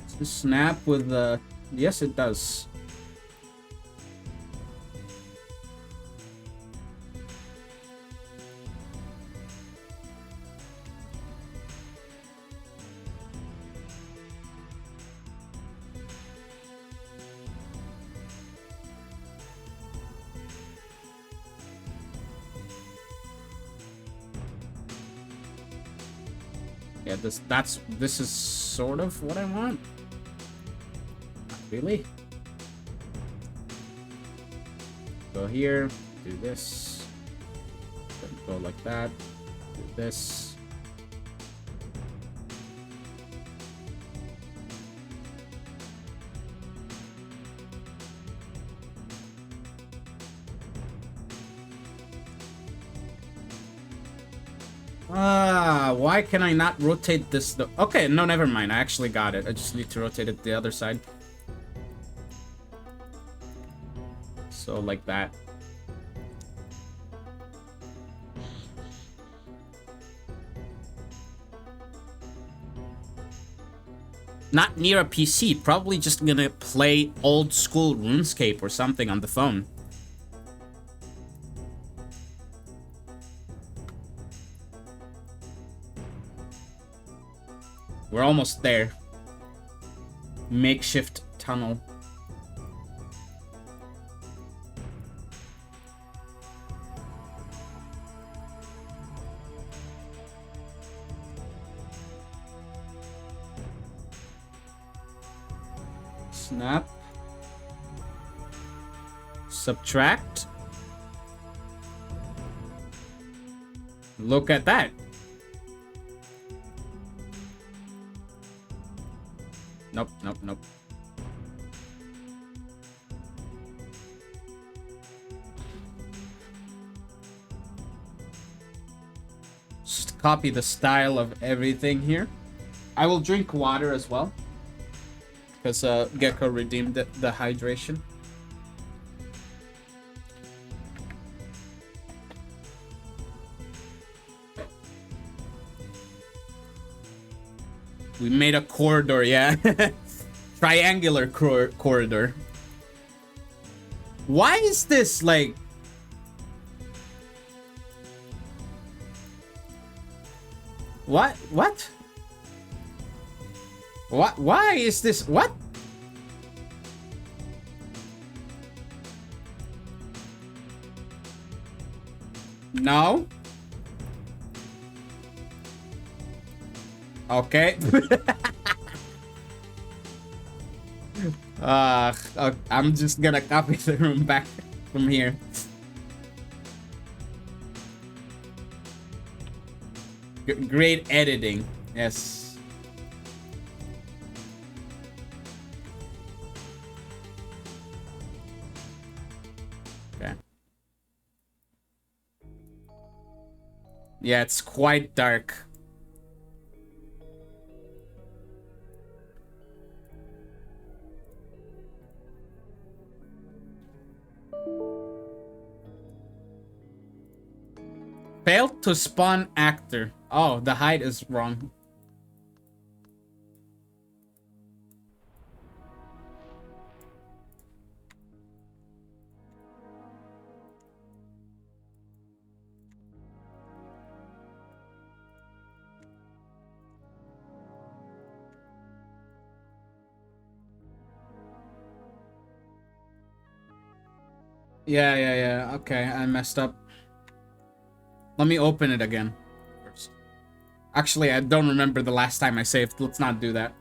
Speaker 3: Does this snap with the... Yes, it does. Yeah, this is sort of what I want. Not really. Go here, do this. Then go like that. Do this. Why can I not rotate this? Okay, no, never mind. I actually got it. I just need to rotate it the other side. So, like that. Not near a PC. Probably just gonna play old school RuneScape or something on the phone. We're almost there. Makeshift tunnel. Snap. Subtract. Look at that. Nope, nope, nope. Just copy the style of everything here. I will drink water as well. Because Gecko redeemed the hydration. We made a corridor, yeah. Triangular corridor. Why is this like... What? What? What? Why is this? What? No. Okay. I'm just gonna copy the room back from here. Great editing. Yes. Okay. Yeah, it's quite dark. Failed to spawn actor. Oh, the height is wrong. Yeah. Okay, I messed up. Let me open it again first. Actually, I don't remember the last time I saved. Let's not do that.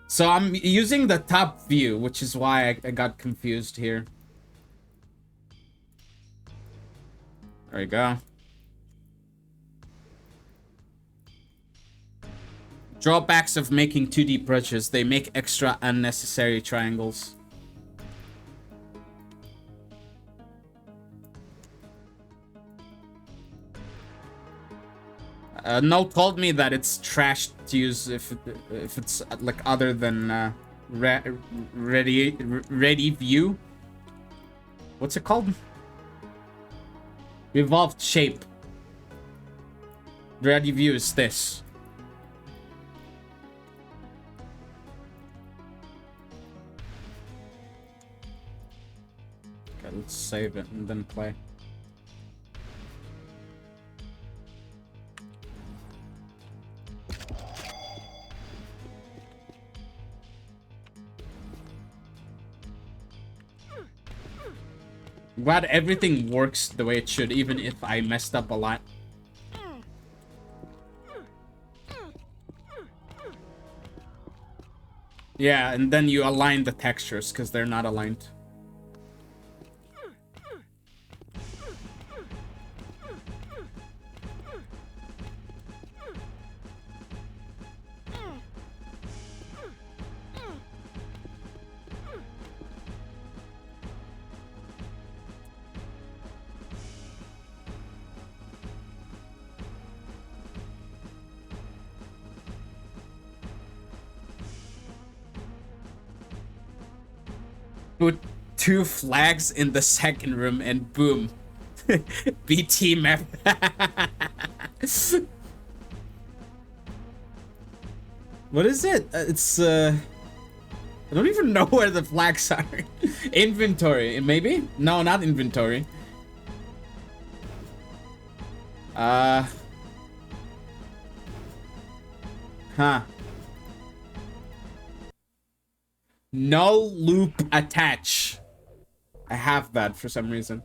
Speaker 3: So I'm using the top view, which is why I got confused here. There we go. Drawbacks of making 2D bridges. They make extra unnecessary triangles. No told me that it's trash to use if it's like other than ready view. What's it called? Revolved shape. Ready view is this. Okay, let's save it and then play. Glad everything works the way it should, even if I messed up a lot. Yeah, and then you align the textures because they're not aligned. Put 2 flags in the second room and boom. BT map. What is it? It's I don't even know where the flags are. Inventory, maybe? No, not inventory. Huh. No loop attach. I have that for some reason.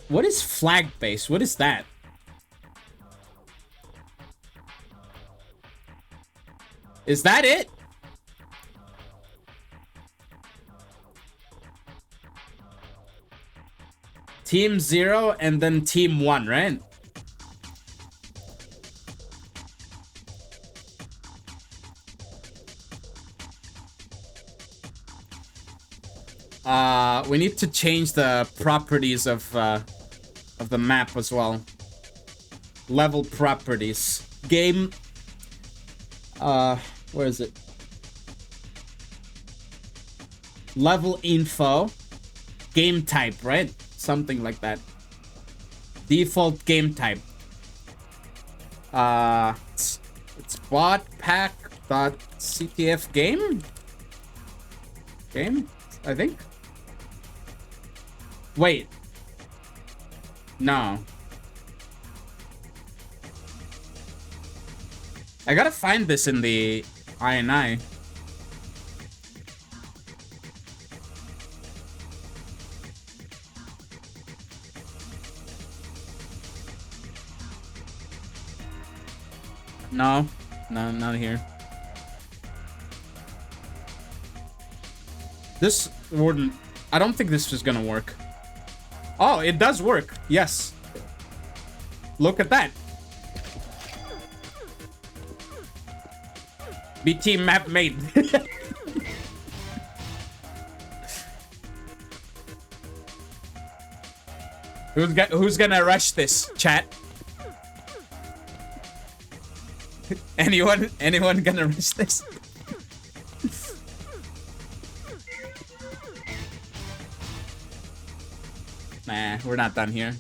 Speaker 3: What is flag base? What is that? Is that it? Team 0 and then team 1, right? We need to change the properties of the map as well. Level properties. Game. Where is it? Level info. Game type, right? Something like that. Default game type. It's bot pack dot ctf game, I think. Wait. No. I gotta find this in the INI. No, not here. This wouldn't. I don't think this is gonna work. Oh, it does work. Yes. Look at that. BT map made. Who's gonna rush this, chat? Anyone gonna rush this? Nah, we're not done here.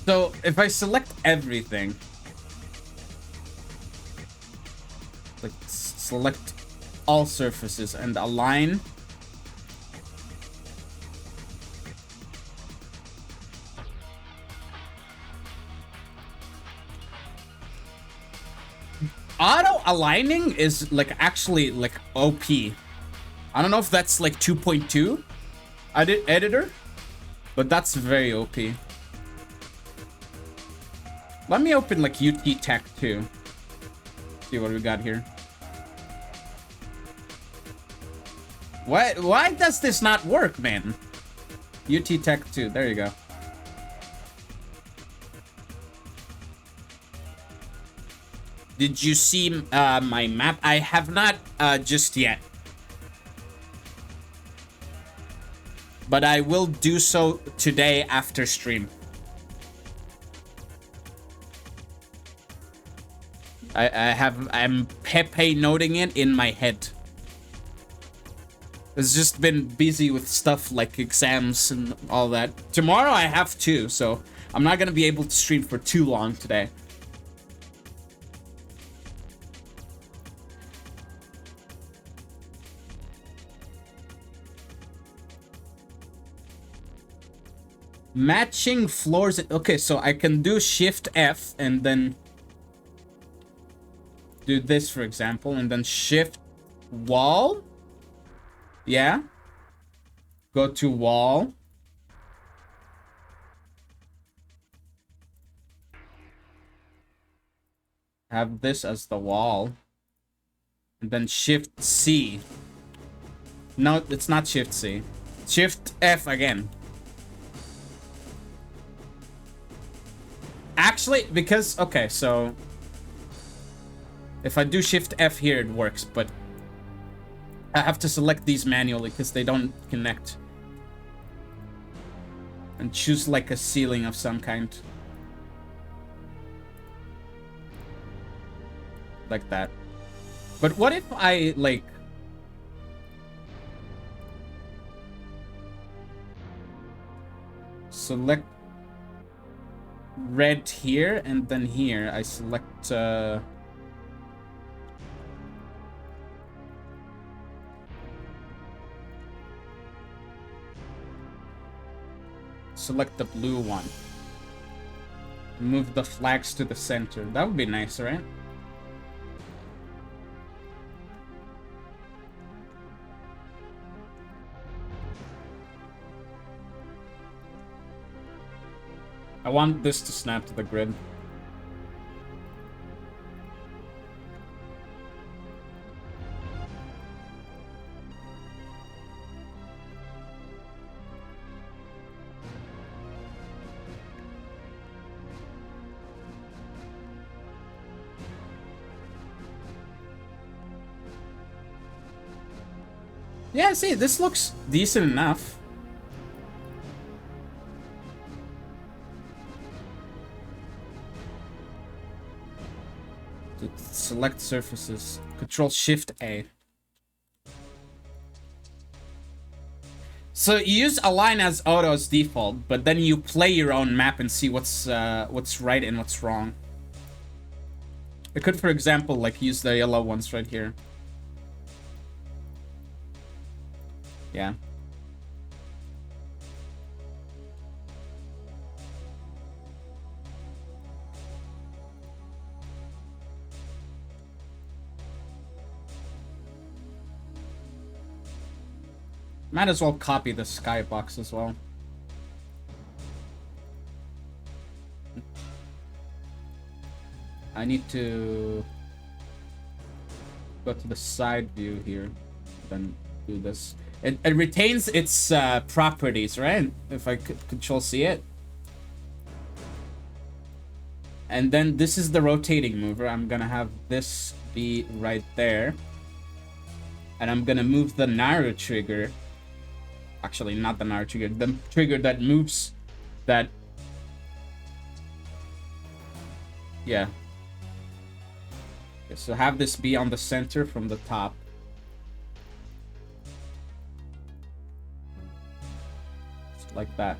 Speaker 3: So, if I select everything, like select all surfaces and align, auto aligning is like actually like OP. I don't know if that's like 2.2 editor, but that's very OP. Let me open like UT Tech too. See what we got here. Why does this not work, man? UT Tech 2, there you go. Did you see my map? I have not just yet. But I will do so today after stream. I'm Pepe noting it in my head. It's just been busy with stuff like exams and all that. Tomorrow I have 2, so I'm not gonna be able to stream for too long today. Matching floors. Okay, so I can do Shift F and then do this, for example, and then Shift Wall. Yeah. Go to Wall. Have this as the wall. And then Shift C. No, it's not Shift C. Shift F again. Actually, because, okay, so if I do Shift F here, it works, but I have to select these manually because they don't connect. And choose like a ceiling of some kind. Like that. But what if I, like... select red here, and then here I select... select the blue one. Move the flags to the center. That would be nice, right? I want this to snap to the grid. Yeah, see, this looks decent enough. Select surfaces. Control Shift A. So you use align as auto as default, but then you play your own map and see what's right and what's wrong. I could, for example, like use the yellow ones right here. Yeah. Might as well copy the skybox as well. I need to go to the side view here, then do this. It retains its properties, right? If I could Control C it. And then this is the rotating mover. I'm gonna have this be right there. And I'm gonna move the narrow trigger. Actually, not the narrow trigger. The trigger that moves that. Yeah. Okay, so have this be on the center from the top. Like that.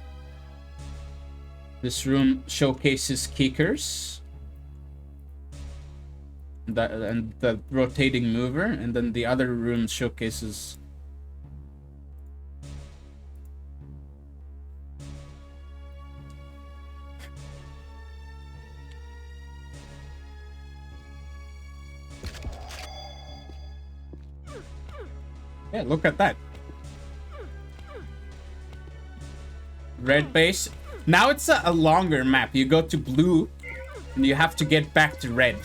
Speaker 3: This room showcases kickers. And the rotating mover. And then the other room showcases... Yeah, look at that. Red base. Now it's a longer map. You go to blue, and you have to get back to red.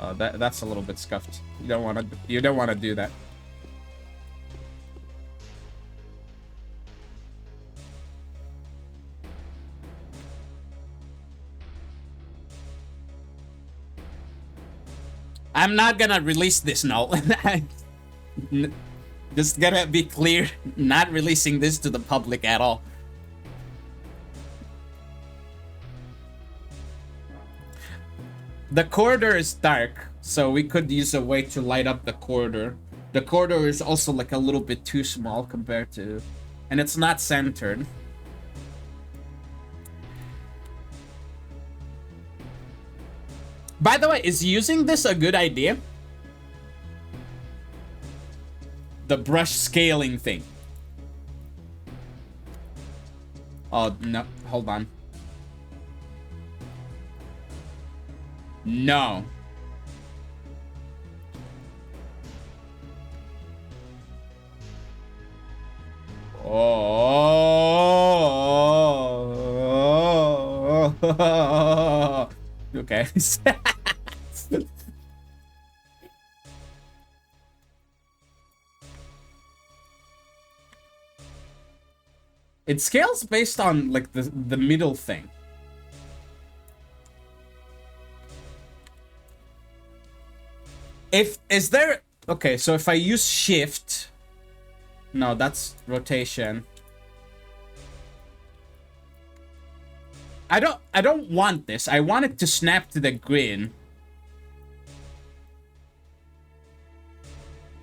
Speaker 3: Oh, that's a little bit scuffed. You don't want to do that. I'm not gonna release this now. Just gonna be clear, not releasing this to the public at all. The corridor is dark, so we could use a way to light up the corridor. The corridor is also like a little bit too small compared to... And it's not centered. By the way, is using this a good idea? The brush scaling thing. Oh, no. Hold on. No. Oh. Okay. It scales based on like the middle thing. Is there... Okay, so if I use shift... No, that's rotation. I don't want this. I want it to snap to the grid.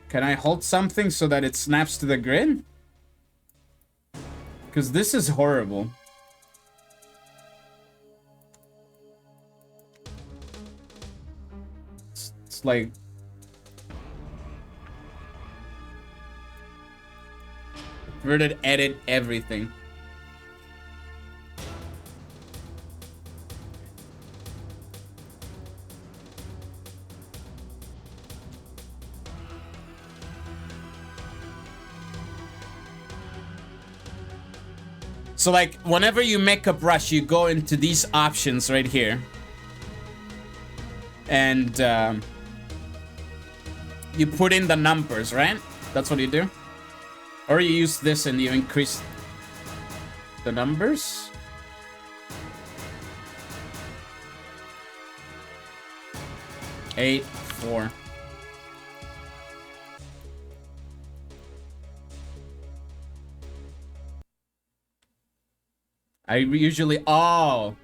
Speaker 3: Can I hold something so that it snaps to the grid? Because this is horrible. It's like... We're to edit everything. So like whenever you make a brush, you go into these options right here. And you put in the numbers, right? That's what you do. Or you use this and you increase the numbers. Eight, 4. I usually... Oh!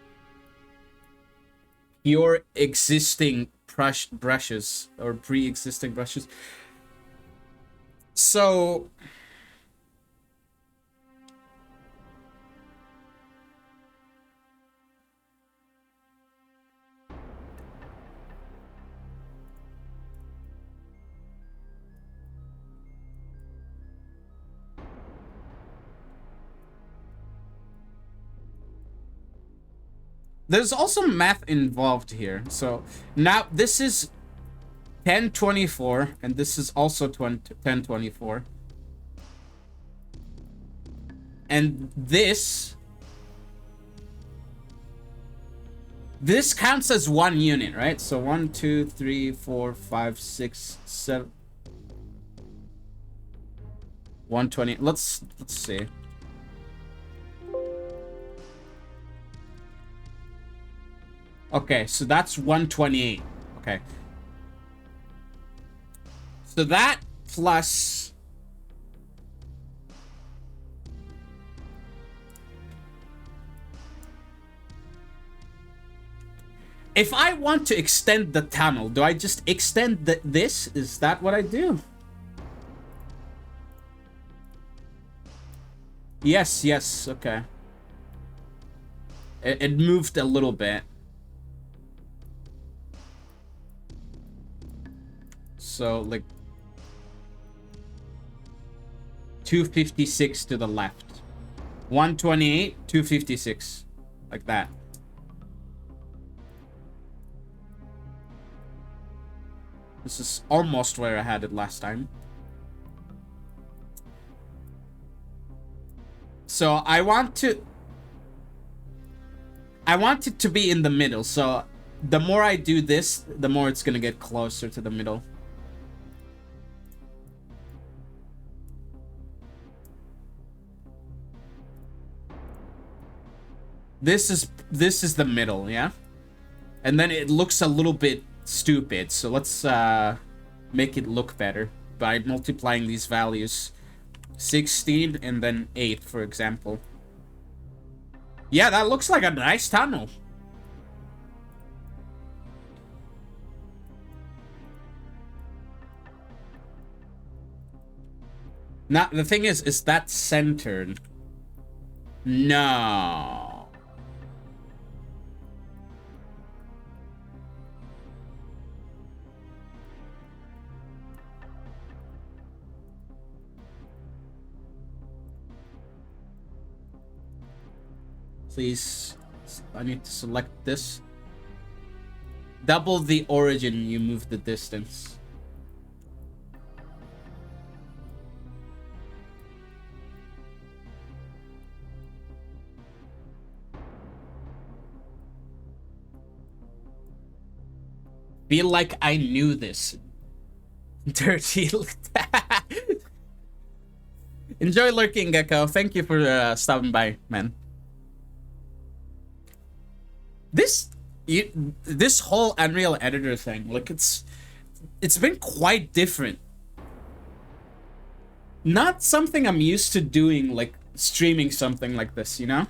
Speaker 3: Your existing brushes. Or pre-existing brushes. So... There's also math involved here. So now this is 1024 and this is also 1024. And this counts as 1 unit, right? So 1, 2, 3, 4, 5, 6, 7. 120. Let's see. Okay, so that's 128. Okay. So that plus... If I want to extend the tunnel, do I just extend this? Is that what I do? Yes, yes, okay. It moved a little bit. So, like... 256 to the left. 128, 256. Like that. This is almost where I had it last time. So I want it to be in the middle. So the more I do this, the more it's gonna get closer to the middle. This is the middle, yeah? And then it looks a little bit stupid. So let's make it look better by multiplying these values. 16 and then 8, for example. Yeah, that looks like a nice tunnel. Now, the thing is that centered? No. Please, I need to select this. Double the origin, you move the distance. Feel like I knew this. Dirty. Enjoy lurking, Gecko. Thank you for stopping by, man. This whole Unreal Editor thing, like it's been quite different. Not something I'm used to doing, like streaming something like this, you know?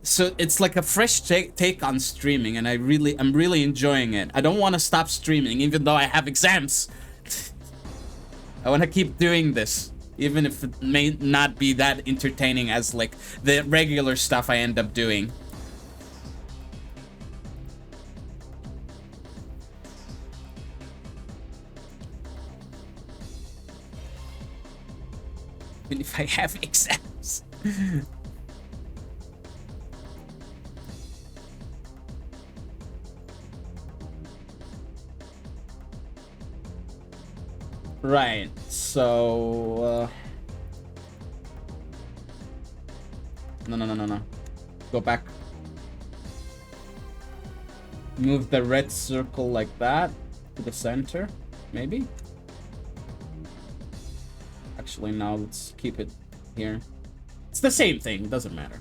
Speaker 3: So it's like a fresh take on streaming, and I'm really enjoying it. I don't want to stop streaming, even though I have exams. I want to keep doing this, even if it may not be that entertaining as like the regular stuff I end up doing. Even if I have exams. Right, so no. Go back. Move the red circle like that to the center, maybe. Actually, now let's keep it here. It's the same thing, doesn't matter.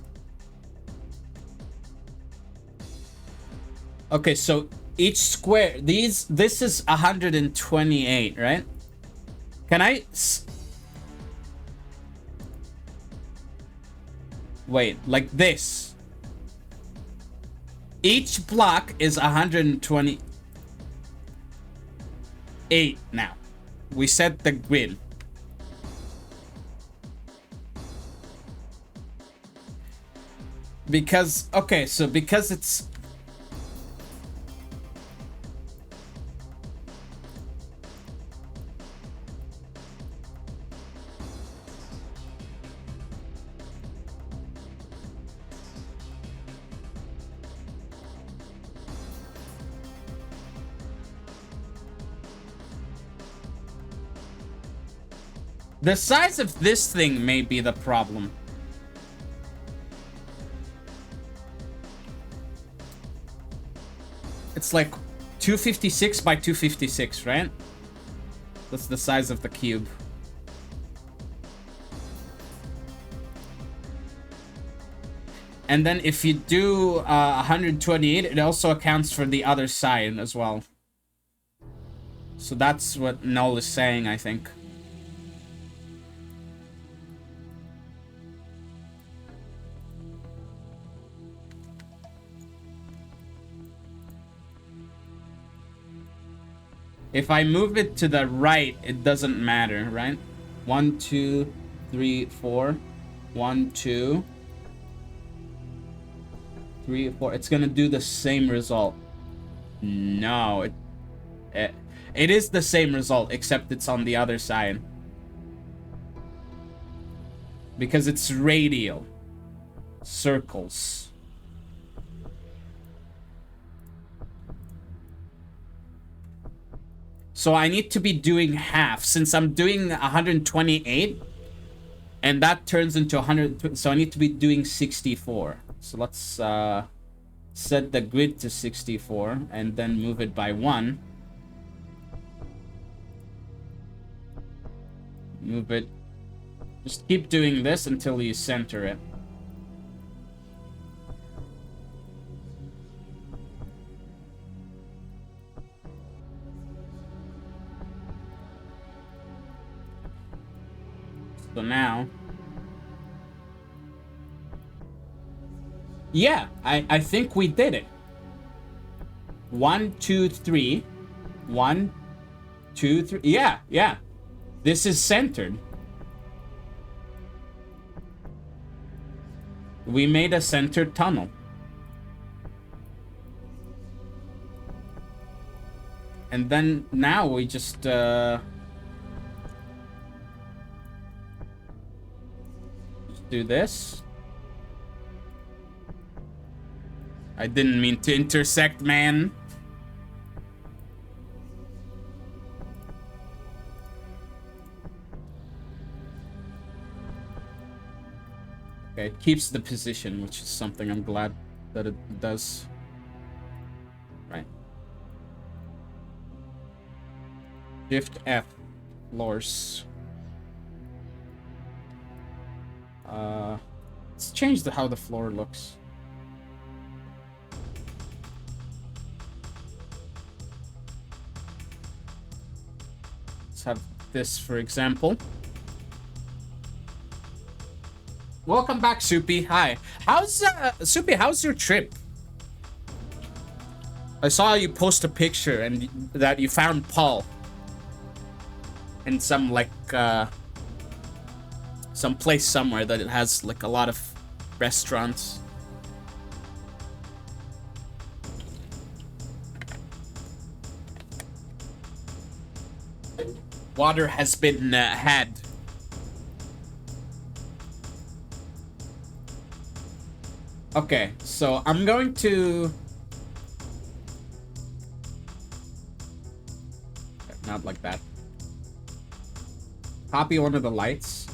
Speaker 3: Okay, so each square, this is 128, right? Can I wait, like this? Each block is 128 now. We set the grid. Because, okay, so because it's... The size of this thing may be the problem. It's like 256 by 256, right? That's the size of the cube. And then if you do 128, it also accounts for the other side as well. So that's what Null is saying, I think. If I move it to the right, it doesn't matter, right? 1, 2, 3, 4. 1, 2, 3, 4. It's gonna do the same result. No, it is the same result, except it's on the other side. Because it's radial. Circles. So I need to be doing half since I'm doing 128 and that turns into 100. So I need to be doing 64. So let's set the grid to 64 and then move it by 1. Move it. Just keep doing this until you center it. So now, yeah, I think we did it. 1, 2, 3. 1, 2, 3. Yeah. This is centered. We made a centered tunnel. And then now we just do this. I didn't mean to intersect, man. Okay, it keeps the position, which is something I'm glad that it does. Right. Shift F, floors. Let's change how the floor looks. Let's have this, for example. Welcome back, Soupy. Hi. How's Soupy, how's your trip? I saw you post a picture and that you found Paul in some like some place somewhere that it has like a lot of restaurants. Water has been had. Okay, so I'm going to... Not like that. Copy one of the lights.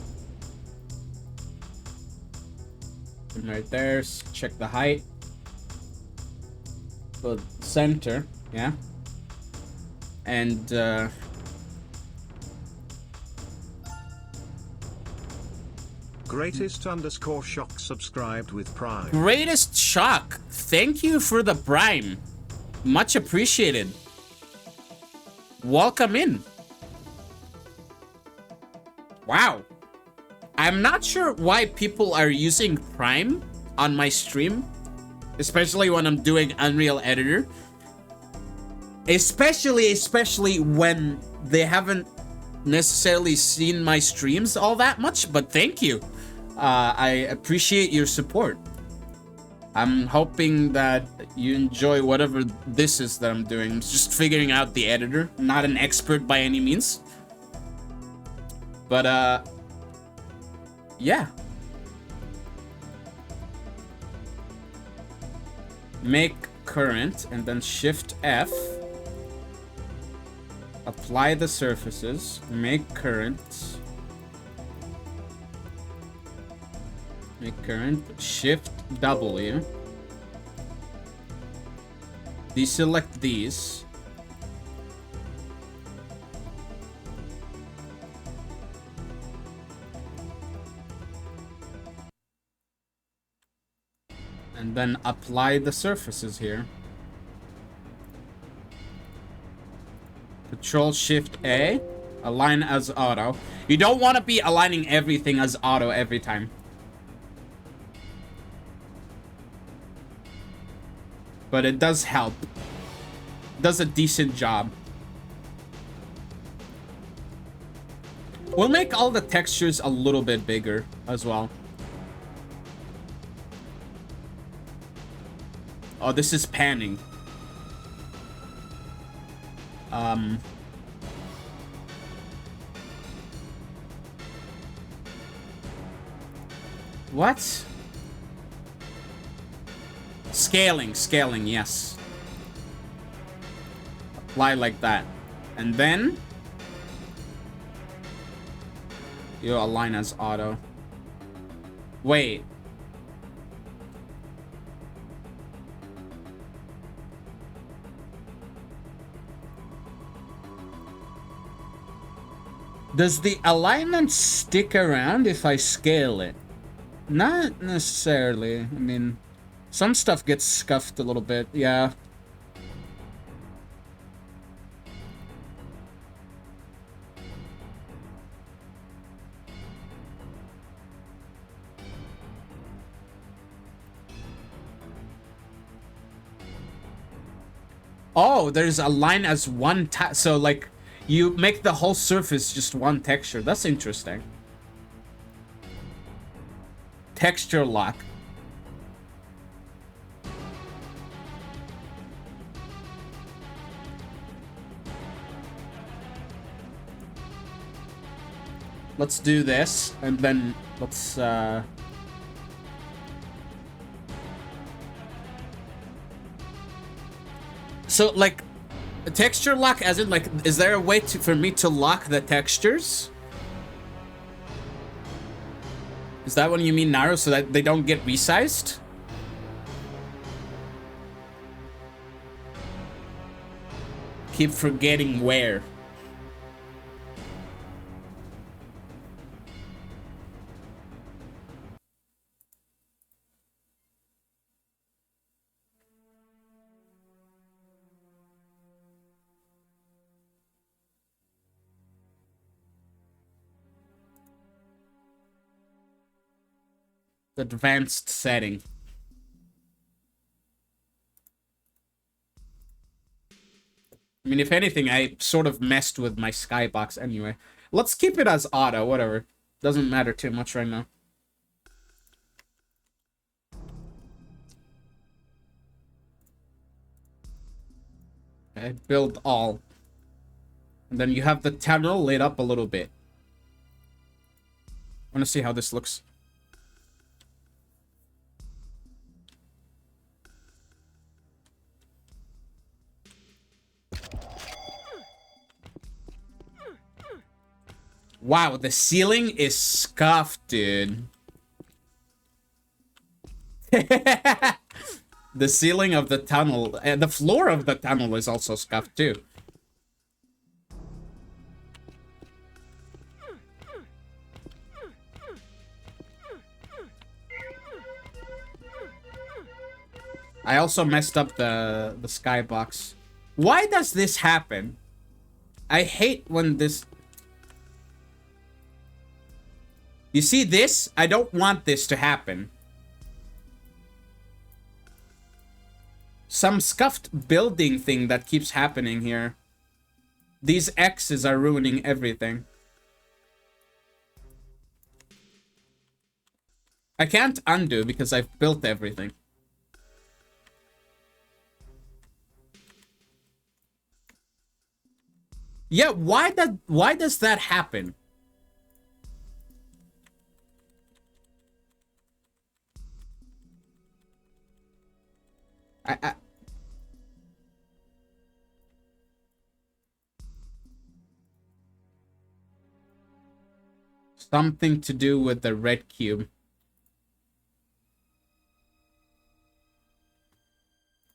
Speaker 3: And right there, check the height. Put center, yeah. And
Speaker 2: Greatest_shock subscribed with Prime.
Speaker 3: Greatest Shock, thank you for the Prime. Much appreciated. Welcome in. Wow. I'm not sure why people are using Prime on my stream, especially when I'm doing Unreal Editor. Especially when they haven't necessarily seen my streams all that much, but thank you. I appreciate your support. I'm hoping that you enjoy whatever this is that I'm doing. I'm just figuring out the editor. I'm not an expert by any means. But, yeah. Make current and then Shift F. Apply the surfaces. Make current. Make current. Shift W. Deselect these. And then apply the surfaces here. Control Shift A. Align as auto. You don't want to be aligning everything as auto every time. But it does help. It does a decent job. We'll make all the textures a little bit bigger as well. Oh, this is panning. What? Scaling, yes. Apply like that. And then you align as auto. Wait. Does the alignment stick around if I scale it? Not necessarily. I mean, some stuff gets scuffed a little bit, yeah. Oh, there's a line as one so like you make the whole surface just one texture. That's interesting. Texture lock. Let's do this and then let's so like a texture lock as in like is there a way for me to lock the textures? Is that what you mean, narrow, so that they don't get resized? Keep forgetting where. Advanced setting. I mean, if anything, I sort of messed with my skybox anyway. Let's keep it as auto, whatever. Doesn't matter too much right now. Okay, build all. And then you have the tunnel lit up a little bit. I want to see how this looks. Wow, the ceiling is scuffed, dude. The ceiling of the tunnel, and the floor of the tunnel is also scuffed too. I also messed up the skybox. Why does this happen? I hate when this... You see this? I don't want this to happen. Some scuffed building thing that keeps happening here. These X's are ruining everything. I can't undo because I've built everything. Yeah, why does that happen? Something to do with the red cube.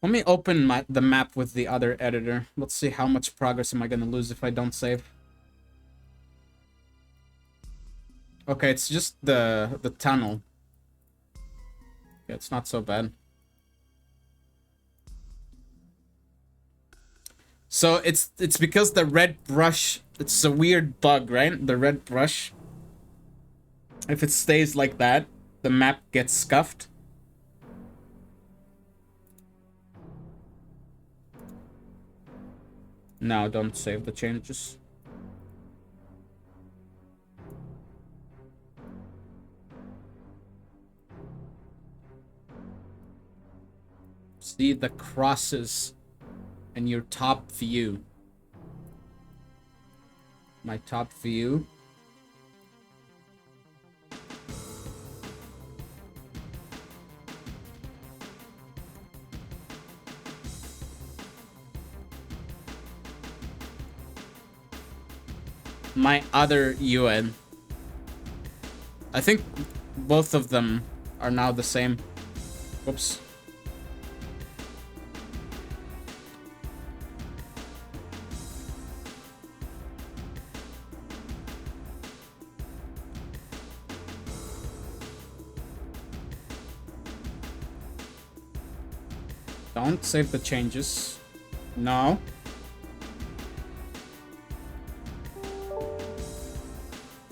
Speaker 3: Let me open the map with the other editor. Let's see how much progress am I gonna lose if I don't save. Okay, it's just the tunnel. Yeah, it's not so bad. So it's because the red brush, it's a weird bug, right? The red brush. If it stays like that, the map gets scuffed. No, don't save the changes. See the crosses in your top view. My top view. my other UED. I think both of them are now the same. Oops. Don't save the changes. No.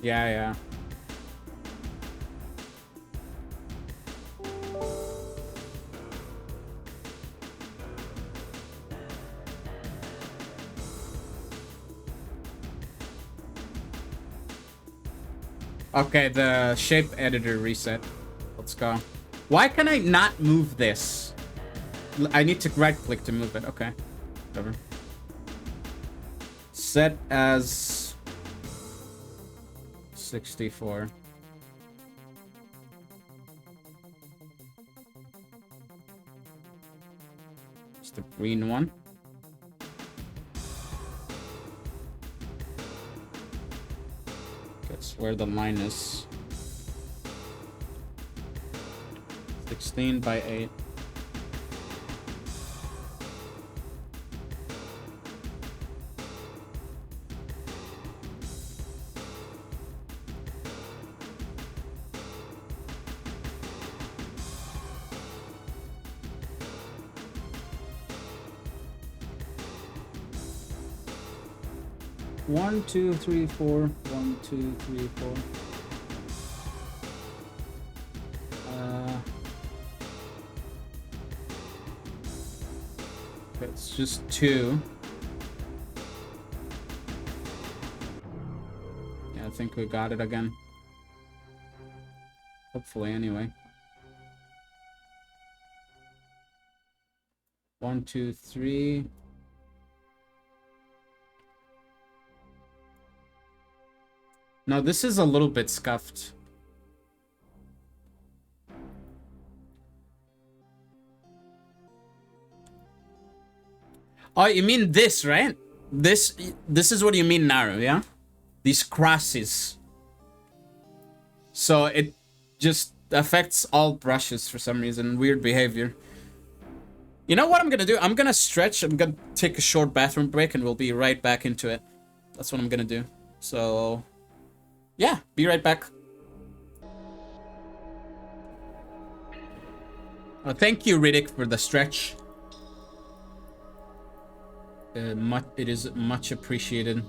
Speaker 3: Yeah. Okay, the shape editor reset. Let's go. Why can I not move this? I need to right click to move it. Okay. Whatever. Set as 64. It's the green one. That's where the line is. 16 by 8. One, two, three, four. 1, 2, 3, 4. It's just 2. Yeah, I think we got it again. Hopefully, anyway. 1, 2, 3. No, this is a little bit scuffed. Oh, you mean this, right? This is what you mean narrow, yeah? These crosses. So it just affects all brushes for some reason. Weird behavior. You know what I'm gonna do? I'm gonna stretch. I'm gonna take a short bathroom break and we'll be right back into it. That's what I'm gonna do. So, yeah, be right back. Thank you, Riddick, for the stretch. It is much appreciated.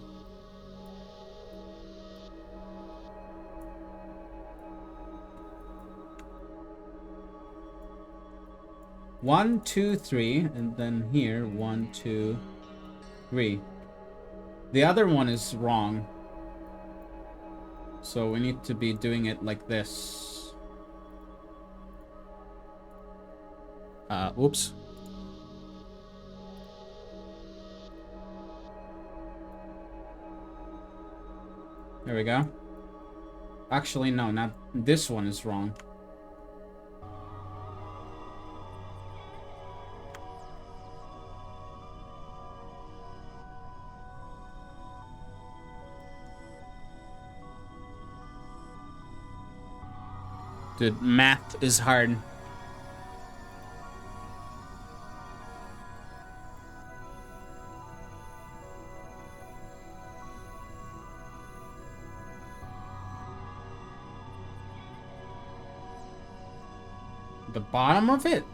Speaker 3: One, two, three, and then here 1, 2, 3. The other one is wrong, so we need to be doing it like this. Oops. There we go. Actually, no, not this one is wrong. Dude, math is hard. The bottom of it?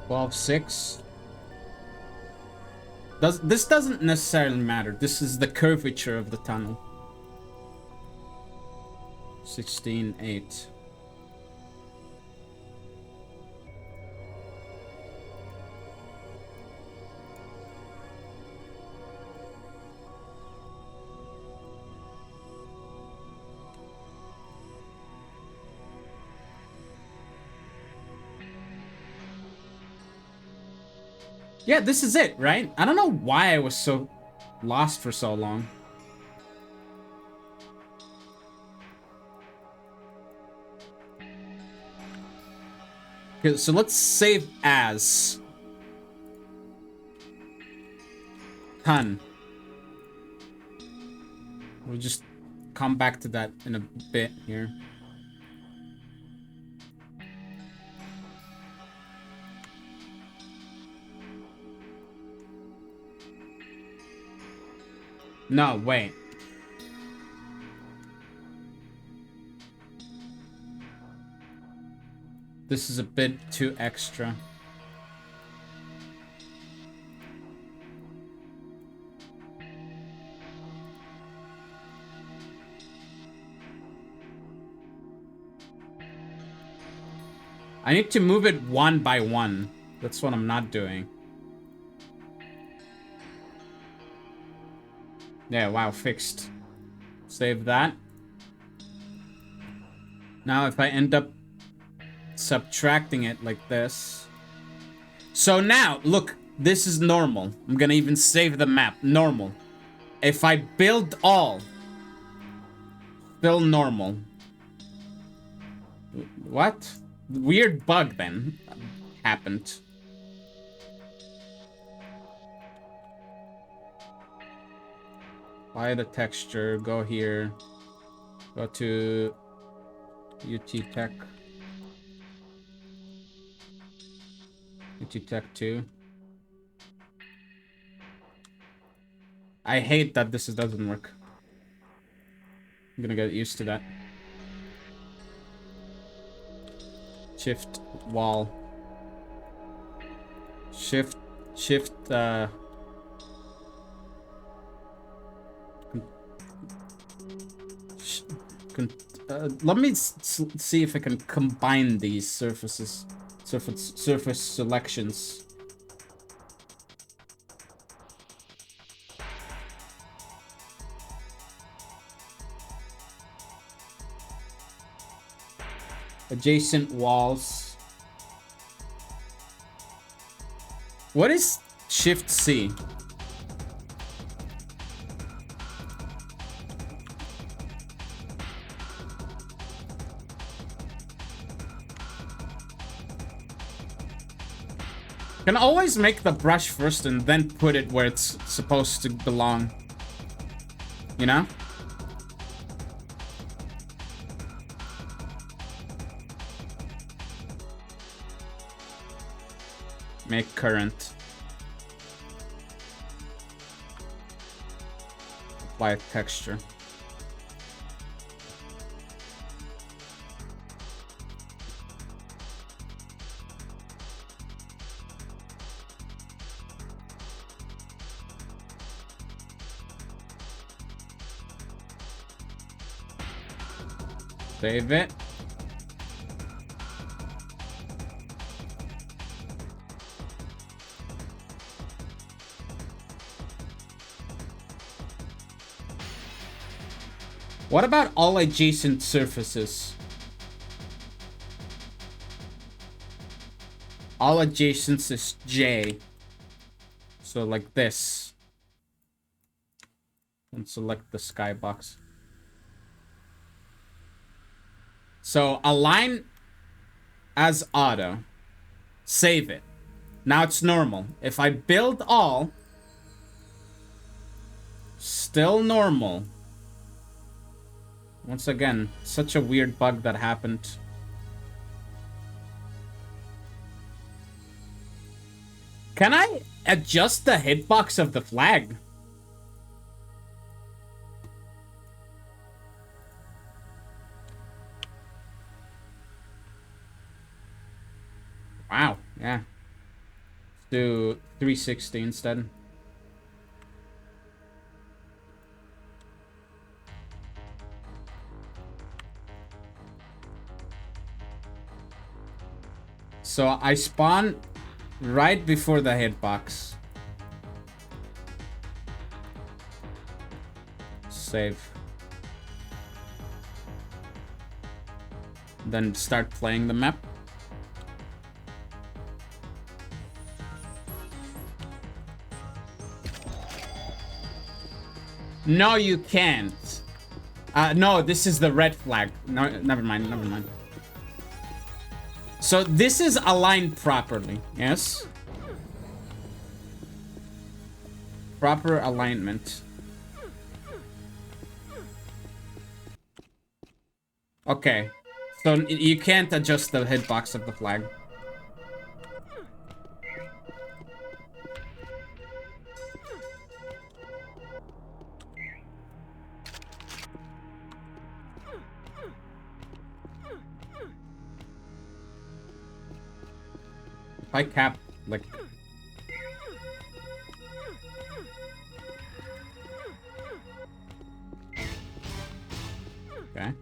Speaker 3: Well, 6. This doesn't necessarily matter. This is the curvature of the tunnel. 16, 8. Yeah, this is it, right? I don't know why I was so lost for so long. Okay, so let's save as ton. We'll just come back to that in a bit here. No, wait. This is a bit too extra. I need to move it one by one. That's what I'm not doing. Yeah, wow, fixed. Save that. Now if I end up subtracting it like this. So now, look, this is normal. I'm gonna even save the map. Normal. If I build all, still normal. What? Weird bug then happened. Apply the texture, go here, go to UT Tech. UT Tech 2. I hate that this doesn't work. I'm gonna get used to that. Shift wall. Shift let me see if I can combine these surface selections. Adjacent walls. What is Shift C? Can always make the brush first and then put it where it's supposed to belong. You know? Make current. Apply texture. Save it. What about all adjacent surfaces? All adjacents is J. So like this. And select the skybox. So align as auto. Save it. Now it's normal. If I build all, still normal. Once again, such a weird bug that happened. Can I adjust the hitbox of the flag? Wow, yeah. Let's do 360 instead. So I spawn right before the hitbox. Save. Then start playing the map. No, you can't. No, this is the red flag. No, never mind, never mind. So this is aligned properly, yes? Proper alignment. Okay. So you can't adjust the hitbox of the flag. If I cap, like... Okay.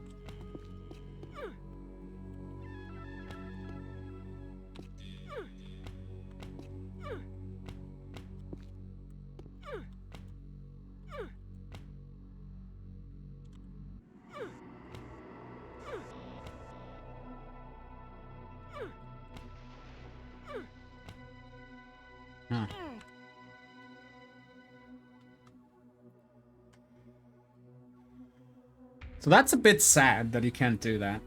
Speaker 3: Huh. So that's a bit sad that you can't do that.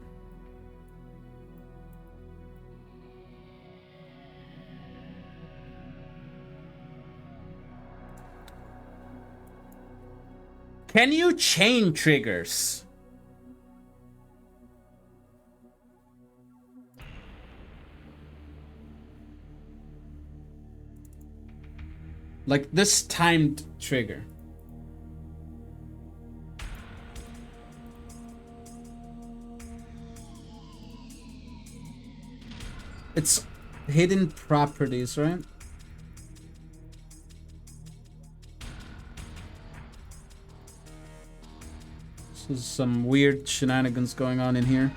Speaker 3: Can you chain triggers? Like this timed trigger. It's hidden properties, right? This is some weird shenanigans going on in here.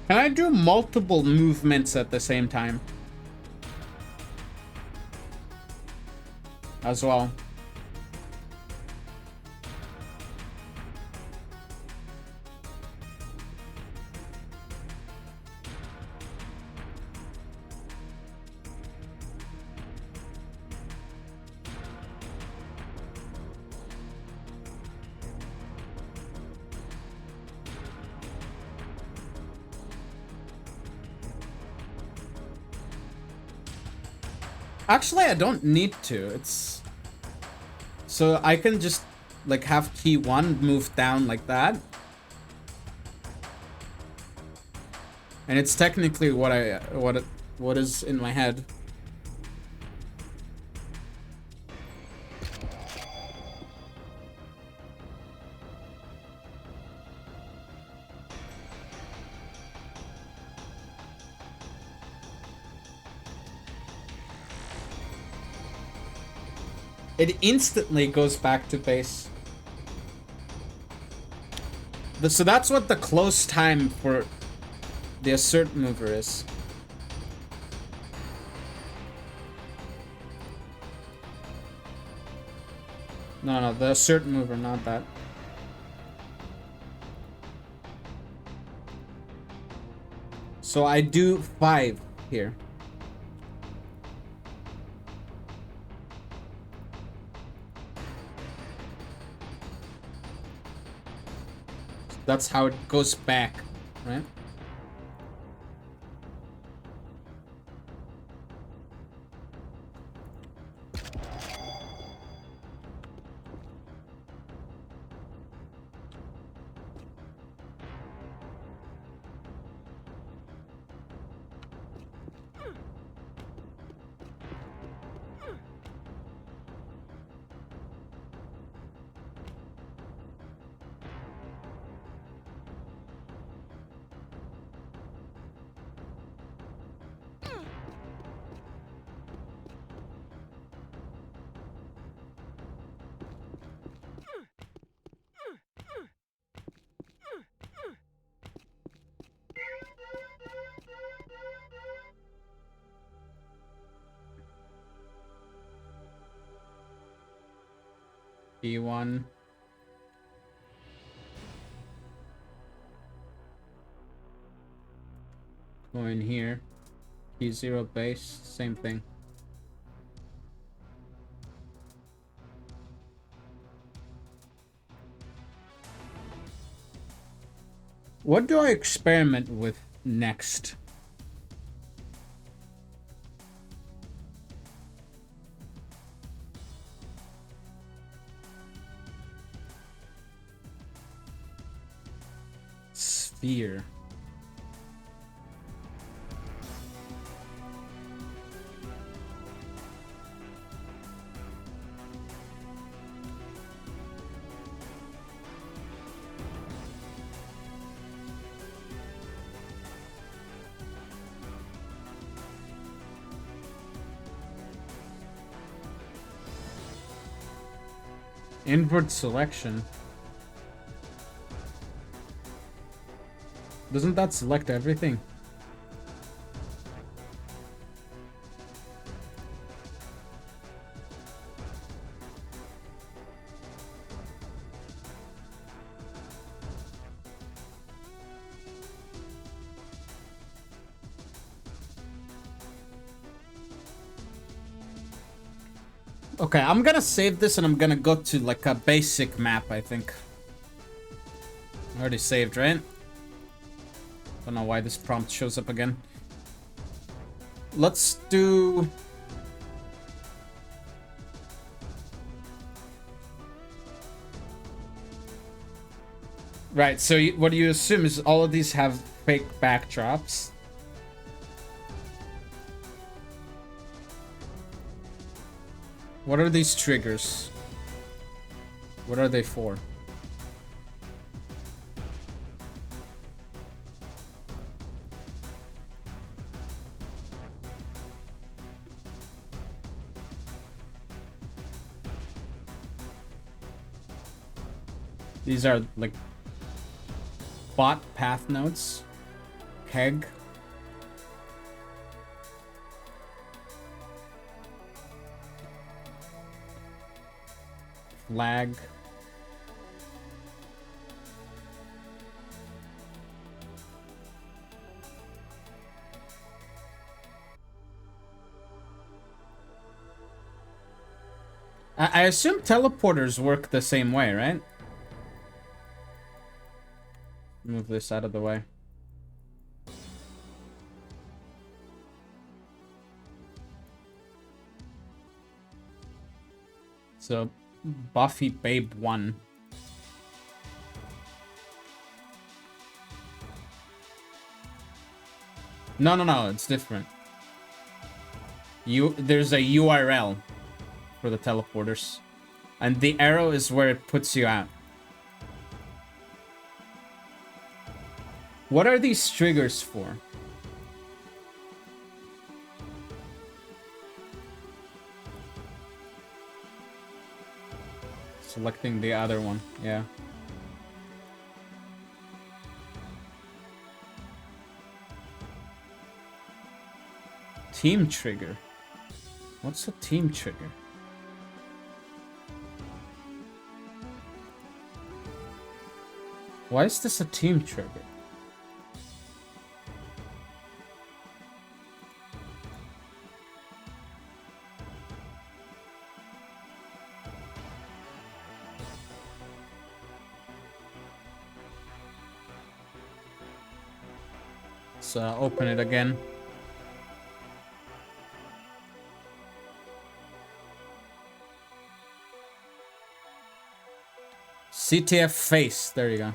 Speaker 3: Can I do multiple movements at the same time? As well. Actually, I don't need to. It's... So I can just, like, have key 1 move down like that. And it's technically what is in my head. It instantly goes back to base. So that's what the close time for the assert mover is. No, the assert mover, not that. So I do 5 here. That's how it goes back, right? P1. Go in here. P0 base, same thing. What do I experiment with next? Sphere. Invert selection. Doesn't that select everything? Okay, I'm gonna save this and I'm gonna go to like a basic map, I think. Already saved, right? Don't know why this prompt shows up again. Let's do... Right, so what you assume is all of these have fake backdrops. What are these triggers? What are they for? These are like bot path nodes, keg. Flag. I assume teleporters work the same way, right? Move this out of the way. So, Buffy Babe 1. No, it's different. There's a URL for the teleporters. And the arrow is where it puts you out. What are these triggers for? Selecting the other one, yeah. Team trigger. What's a team trigger? Why is this a team trigger? Let's open it again. CTF face. There you go.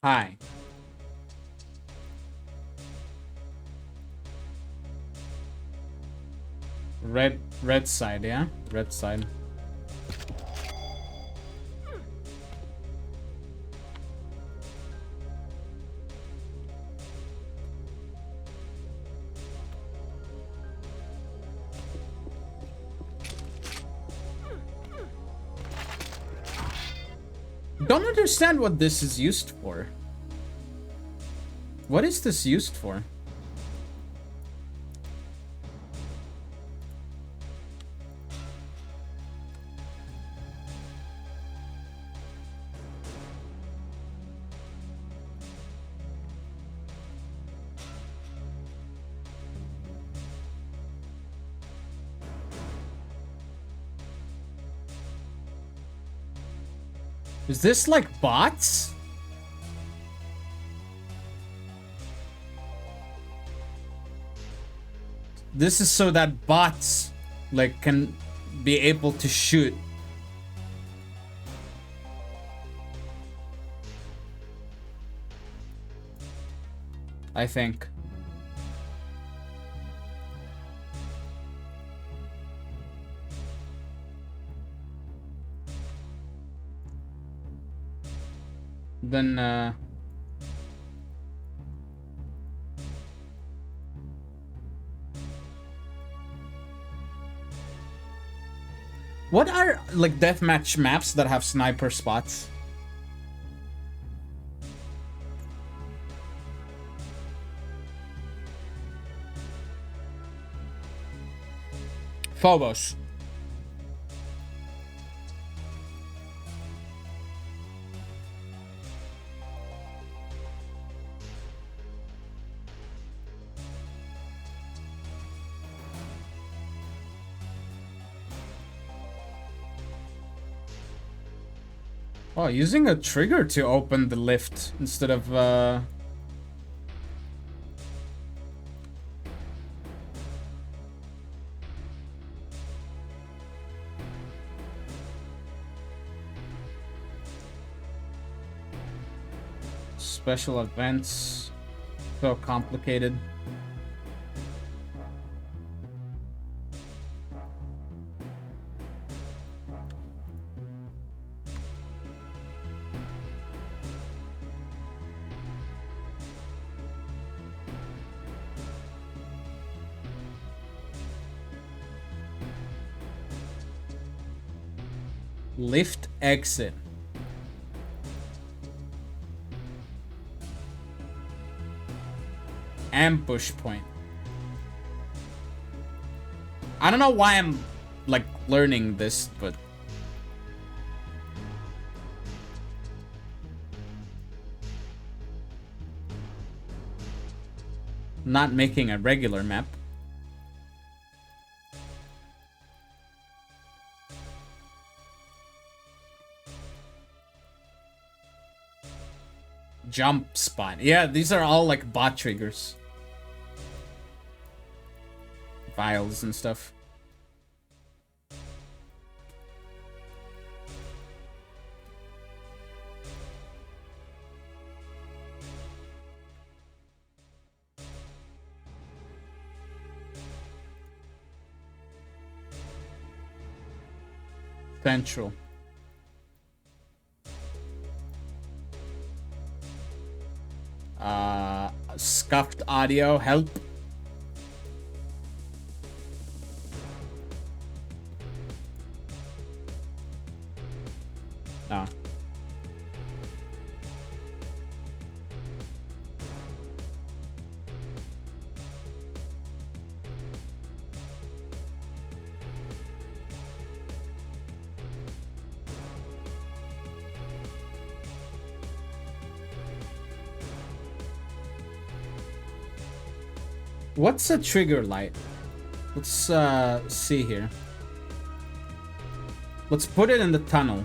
Speaker 3: Hi. Red side, yeah? Red side. Don't understand what this is used for. What is this used for? Is this like bots? This is so that bots like can be able to shoot. I think. Then what are like deathmatch maps that have sniper spots? Phobos. Oh, using a trigger to open the lift instead of special events. So complicated. Lift exit. Ambush point. I don't know why I'm like learning this, but not making a regular map. Jump spot. Yeah, these are all like bot triggers. Files and stuff. Central. Scuffed audio, help. Oh. What's a trigger light? Let's see here. Let's put it in the tunnel.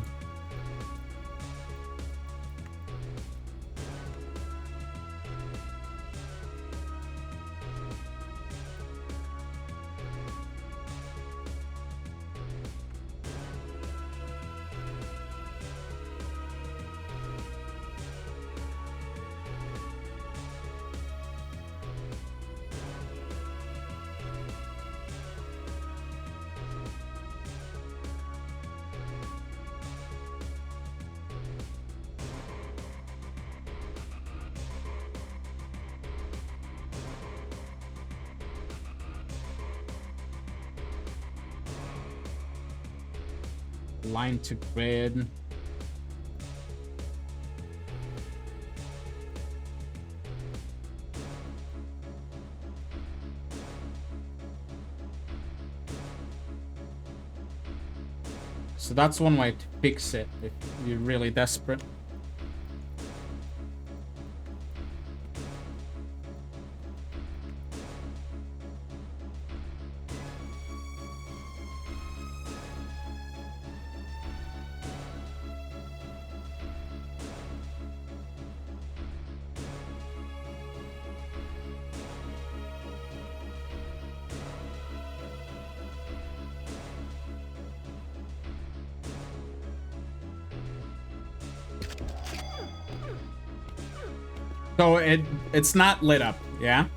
Speaker 3: Line to grid. So that's one way to fix it if you're really desperate. So it's not lit up, yeah?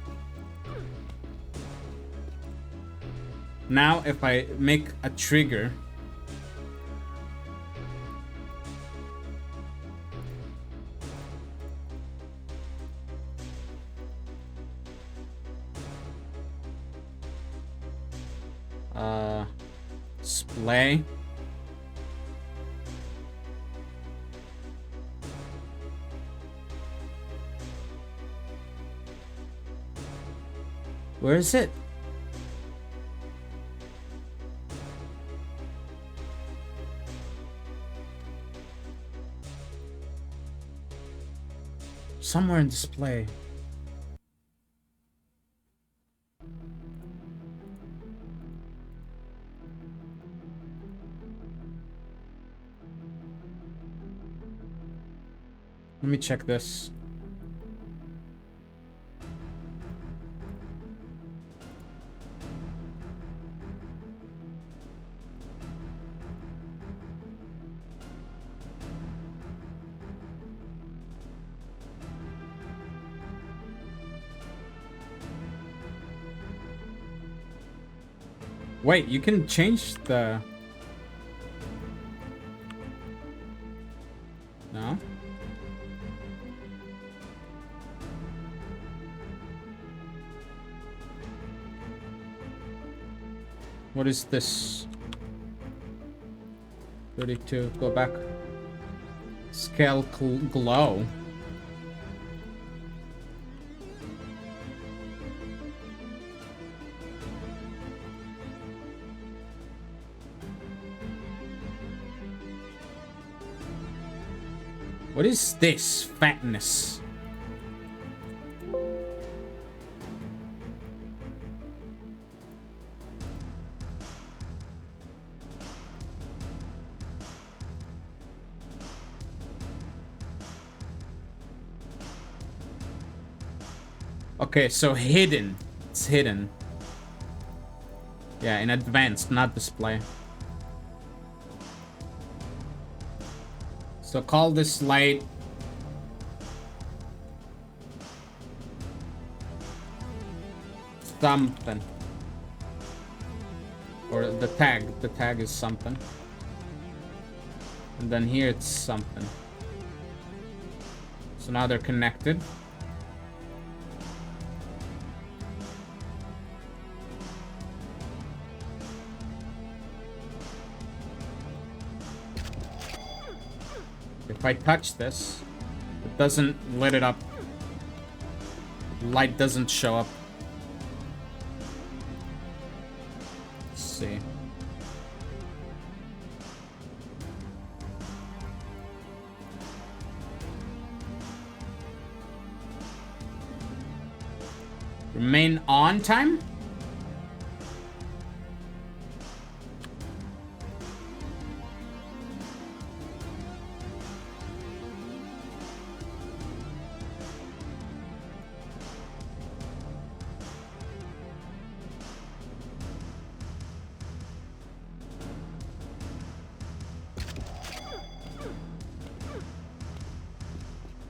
Speaker 3: Now if I make a trigger, display. Where is it? Somewhere in display. Let me check this. Wait, you can change the... No? What is this? 32, go back. Scale glow. What is this? Fatness. Okay, so hidden. It's hidden. Yeah, in advanced, not display. So call this light something. Or the tag. The tag is something. And then here it's something. So now they're connected. If I touch this, it doesn't lit it up. Light doesn't show up. Let's see. Remain on time?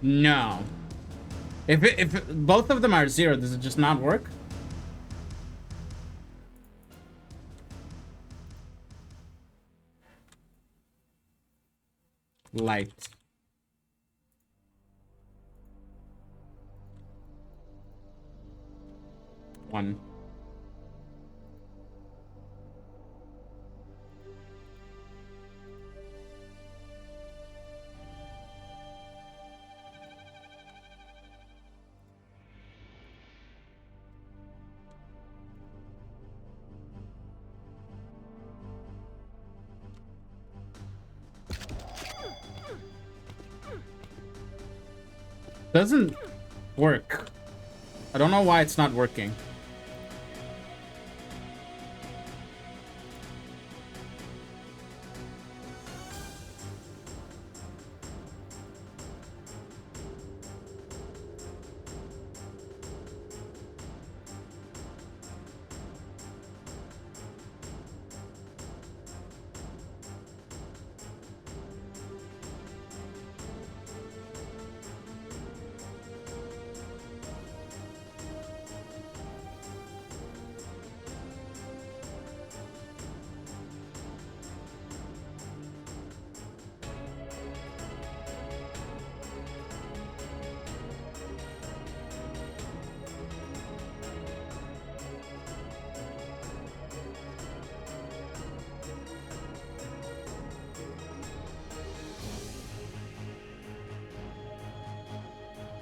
Speaker 3: No. If both of them are 0, does it just not work? Light. One. Doesn't work. I don't know why it's not working.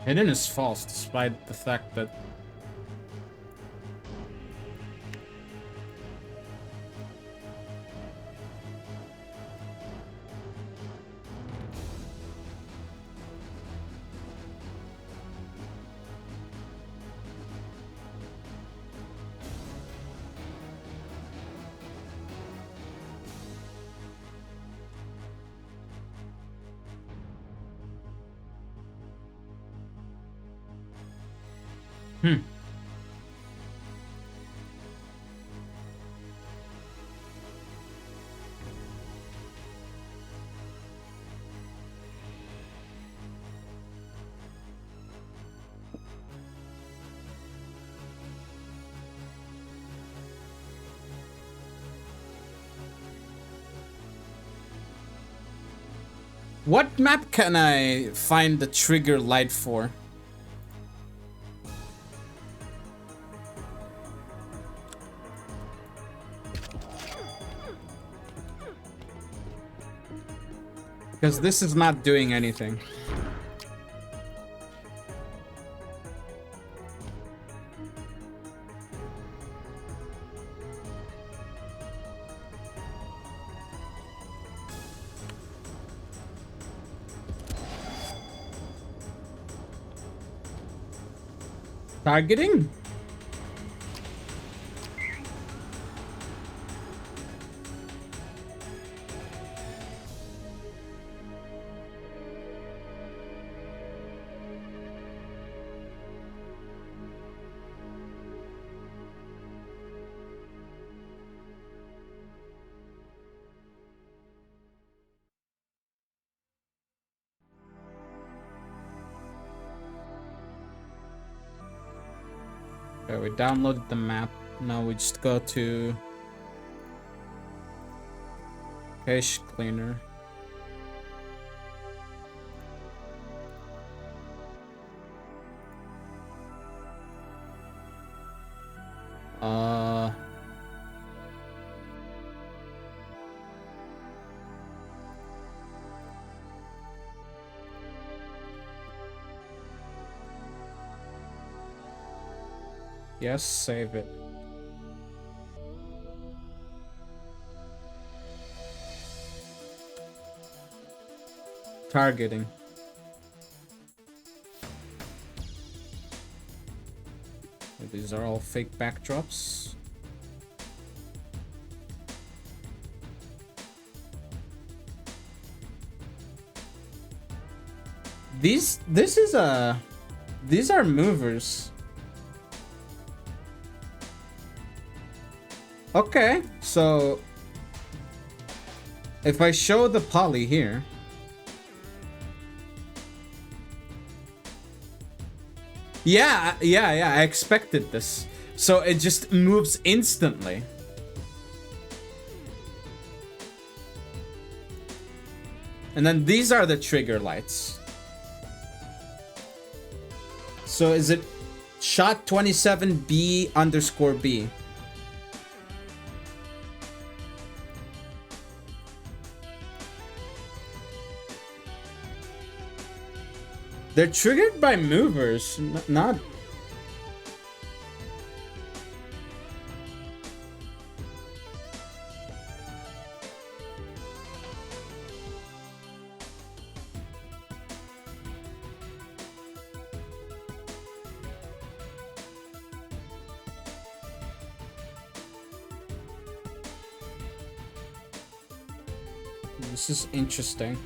Speaker 3: Hidden is false, despite the fact that... What map can I find the trigger light for? Because this is not doing anything. Targeting? Okay, we downloaded the map. Now we just go to cache cleaner. Yes, save it. Targeting. These are all fake backdrops. These are movers. Okay, so if I show the poly here, yeah, I expected this. So it just moves instantly. And then these are the trigger lights. So is it shot 27B_B? They're triggered by movers, not... This is interesting.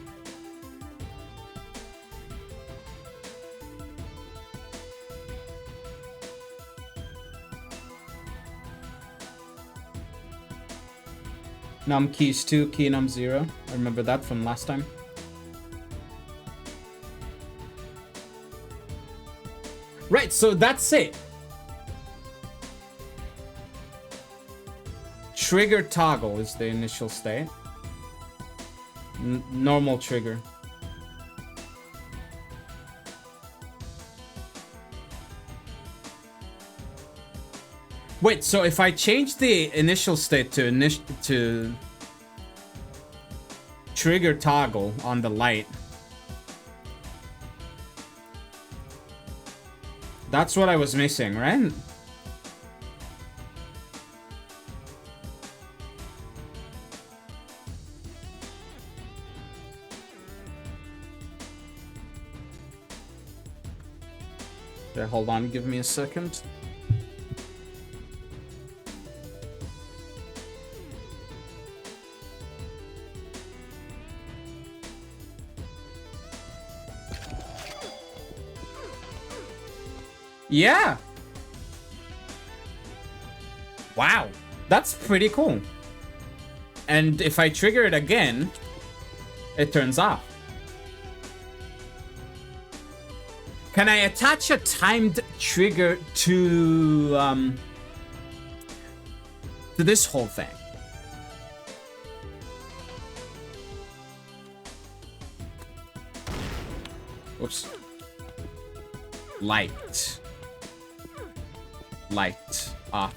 Speaker 3: Num keys 2, key num 0. I remember that from last time. Right, so that's it. Trigger toggle is the initial state. Normal trigger. Wait, so if I change the initial state to trigger toggle on the light, that's what I was missing, right? Okay, hold on, give me a second. Yeah. Wow. That's pretty cool. And if I trigger it again, it turns off. Can I attach a timed trigger to this whole thing? Oops. Light off.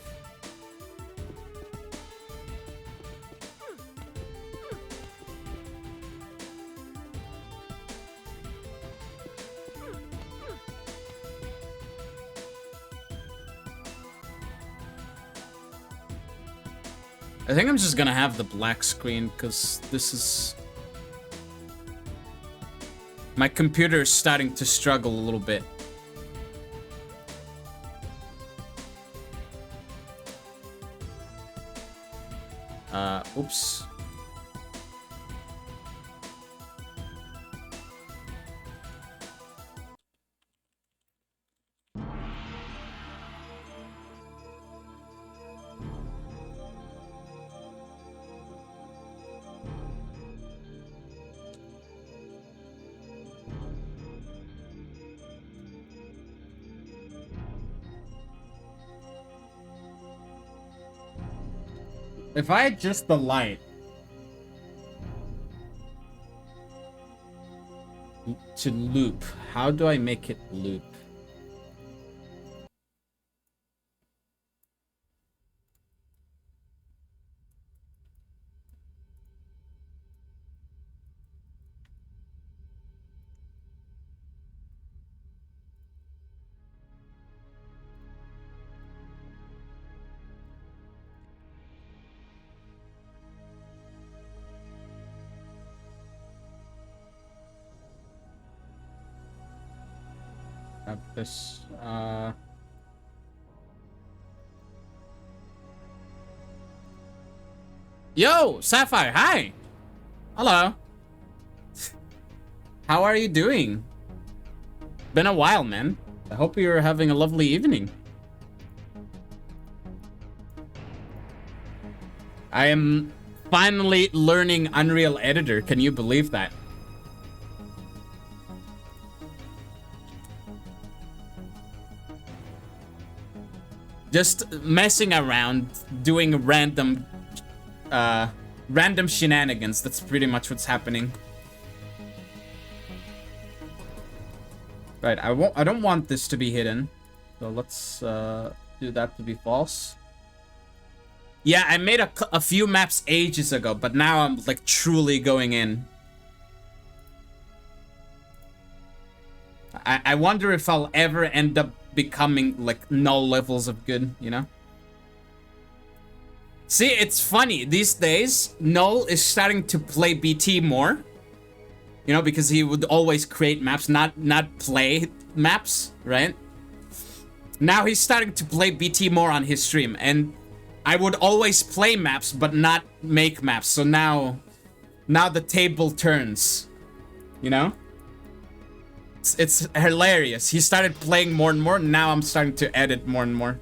Speaker 3: I think I'm just gonna have the black screen because this is... My computer is starting to struggle a little bit. Oops. If I adjust the light to loop, how do I make it loop? This, Yo, Sapphire, hi! Hello. How are you doing? Been a while, man. I hope you're having a lovely evening. I am finally learning Unreal Editor. Can you believe that? Just messing around, doing random shenanigans. That's pretty much what's happening. Right, I don't want this to be hidden. So let's do that to be false. Yeah, I made a few maps ages ago, but now I'm like truly going in. I wonder if I'll ever end up becoming like null levels of good, you know? See, it's funny. These days, Null is starting to play BT more. You know, because he would always create maps, not play maps, right? Now he's starting to play BT more on his stream, and I would always play maps, but not make maps. So now Now the table turns. You know? It's hilarious. He started playing more and more. Now I'm starting to edit more and more.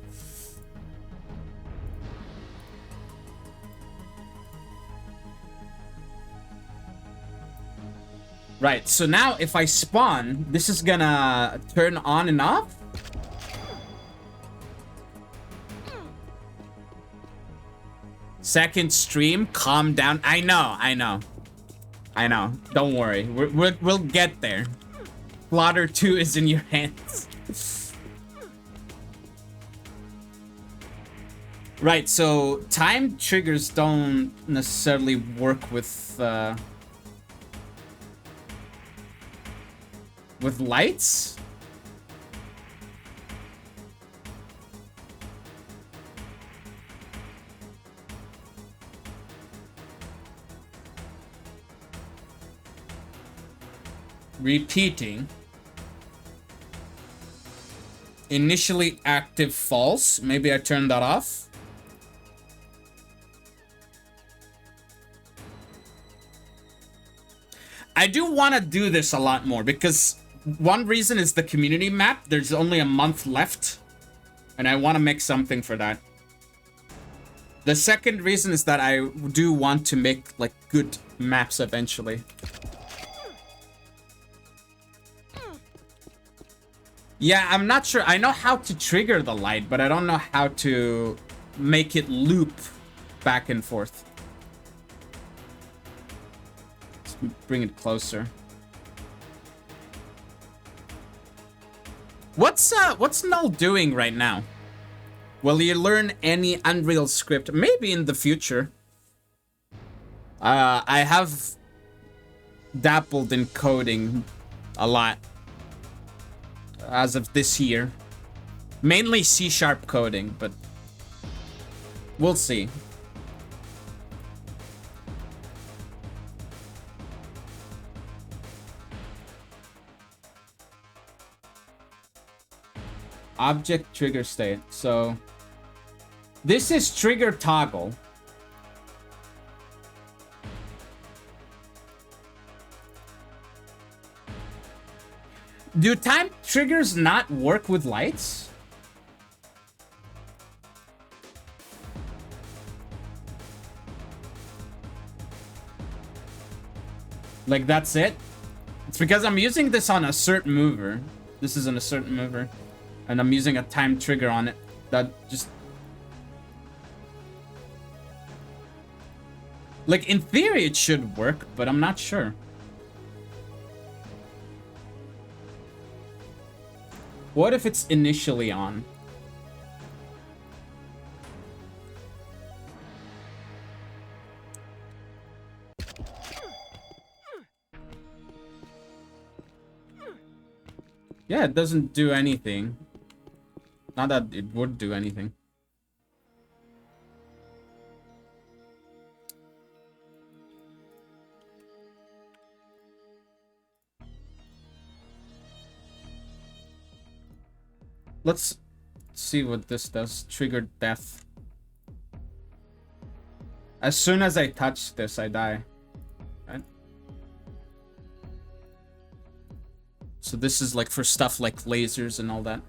Speaker 3: Right, so now if I spawn, this is gonna turn on and off. Second stream, calm down. I know. Don't worry, we'll get there. Plotter 2 is in your hands. Right, so time triggers don't necessarily work with lights. Repeating. Initially active false. Maybe I turned that off. I do want to do this a lot more because one reason is the community map. There's only a month left and I want to make something for that. The second reason is that I do want to make like good maps eventually. Yeah, I'm not sure. I know how to trigger the light, but I don't know how to make it loop back and forth. Let's bring it closer. What's Null doing right now? Will you learn any Unreal script? Maybe in the future. I have dabbled in coding a lot. As of this year. Mainly C# coding, but we'll see. Object trigger state. So this is trigger toggle. Do time triggers not work with lights? Like that's it? It's because I'm using this on a certain mover. This is on a certain mover. And I'm using a time trigger on it. That just... Like in theory it should work, but I'm not sure. What if it's initially on? Yeah, it doesn't do anything. Not that it would do anything. Let's see what this does. Trigger death. As soon as I touch this, I die. Right? So this is like for stuff like lasers and all that.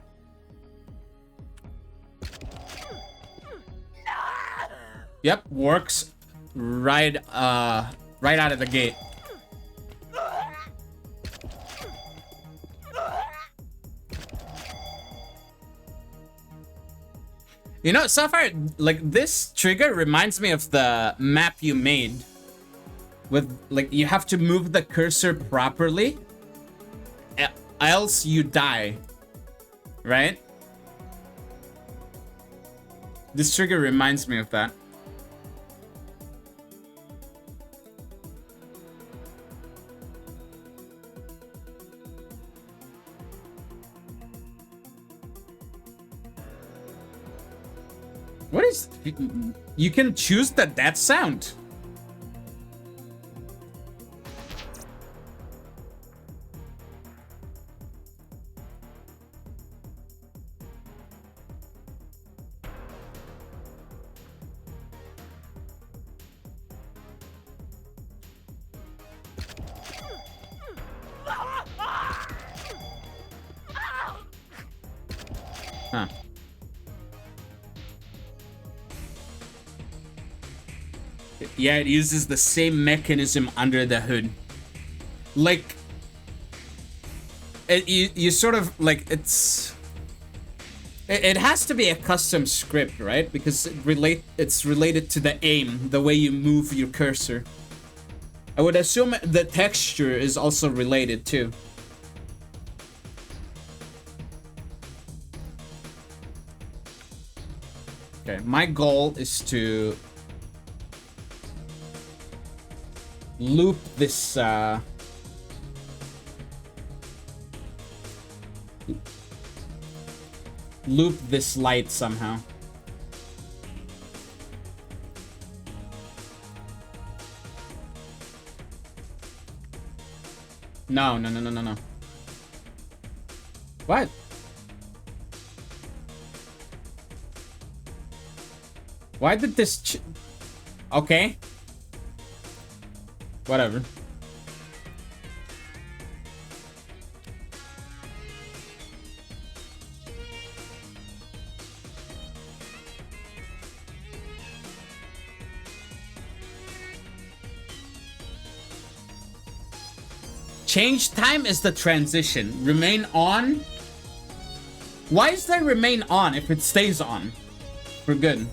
Speaker 3: Yep, works right right out of the gate. You know, so far, like, this trigger reminds me of the map you made. With, like, you have to move the cursor properly, else you die. Right? This trigger reminds me of that. What is... You can choose the death sound. Huh. Yeah, it uses the same mechanism under the hood. Like, you sort of, like, it has to be a custom script, right? Because it's related to the aim, the way you move your cursor. I would assume the texture is also related too. Okay, my goal is to loop this light somehow. No. What? Why did this okay. Whatever. Change time is the transition. Remain on. Why is there remain on if it stays on? For good.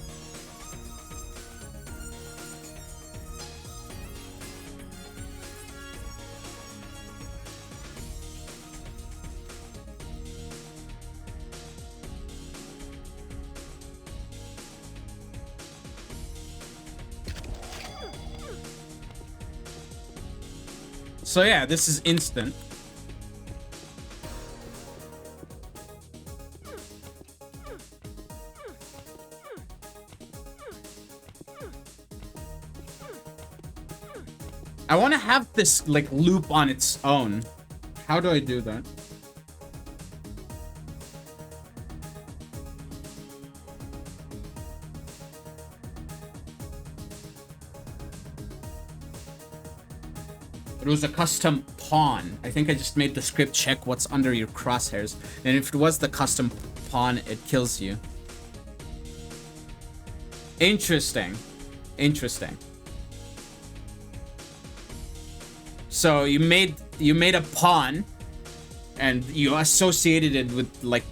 Speaker 3: So yeah, this is instant. I want to have this like loop on its own. How do I do that? It was a custom pawn. I think I just made the script check what's under your crosshairs. And if it was the custom pawn, it kills you. Interesting. Interesting. So you made a pawn and you associated it with like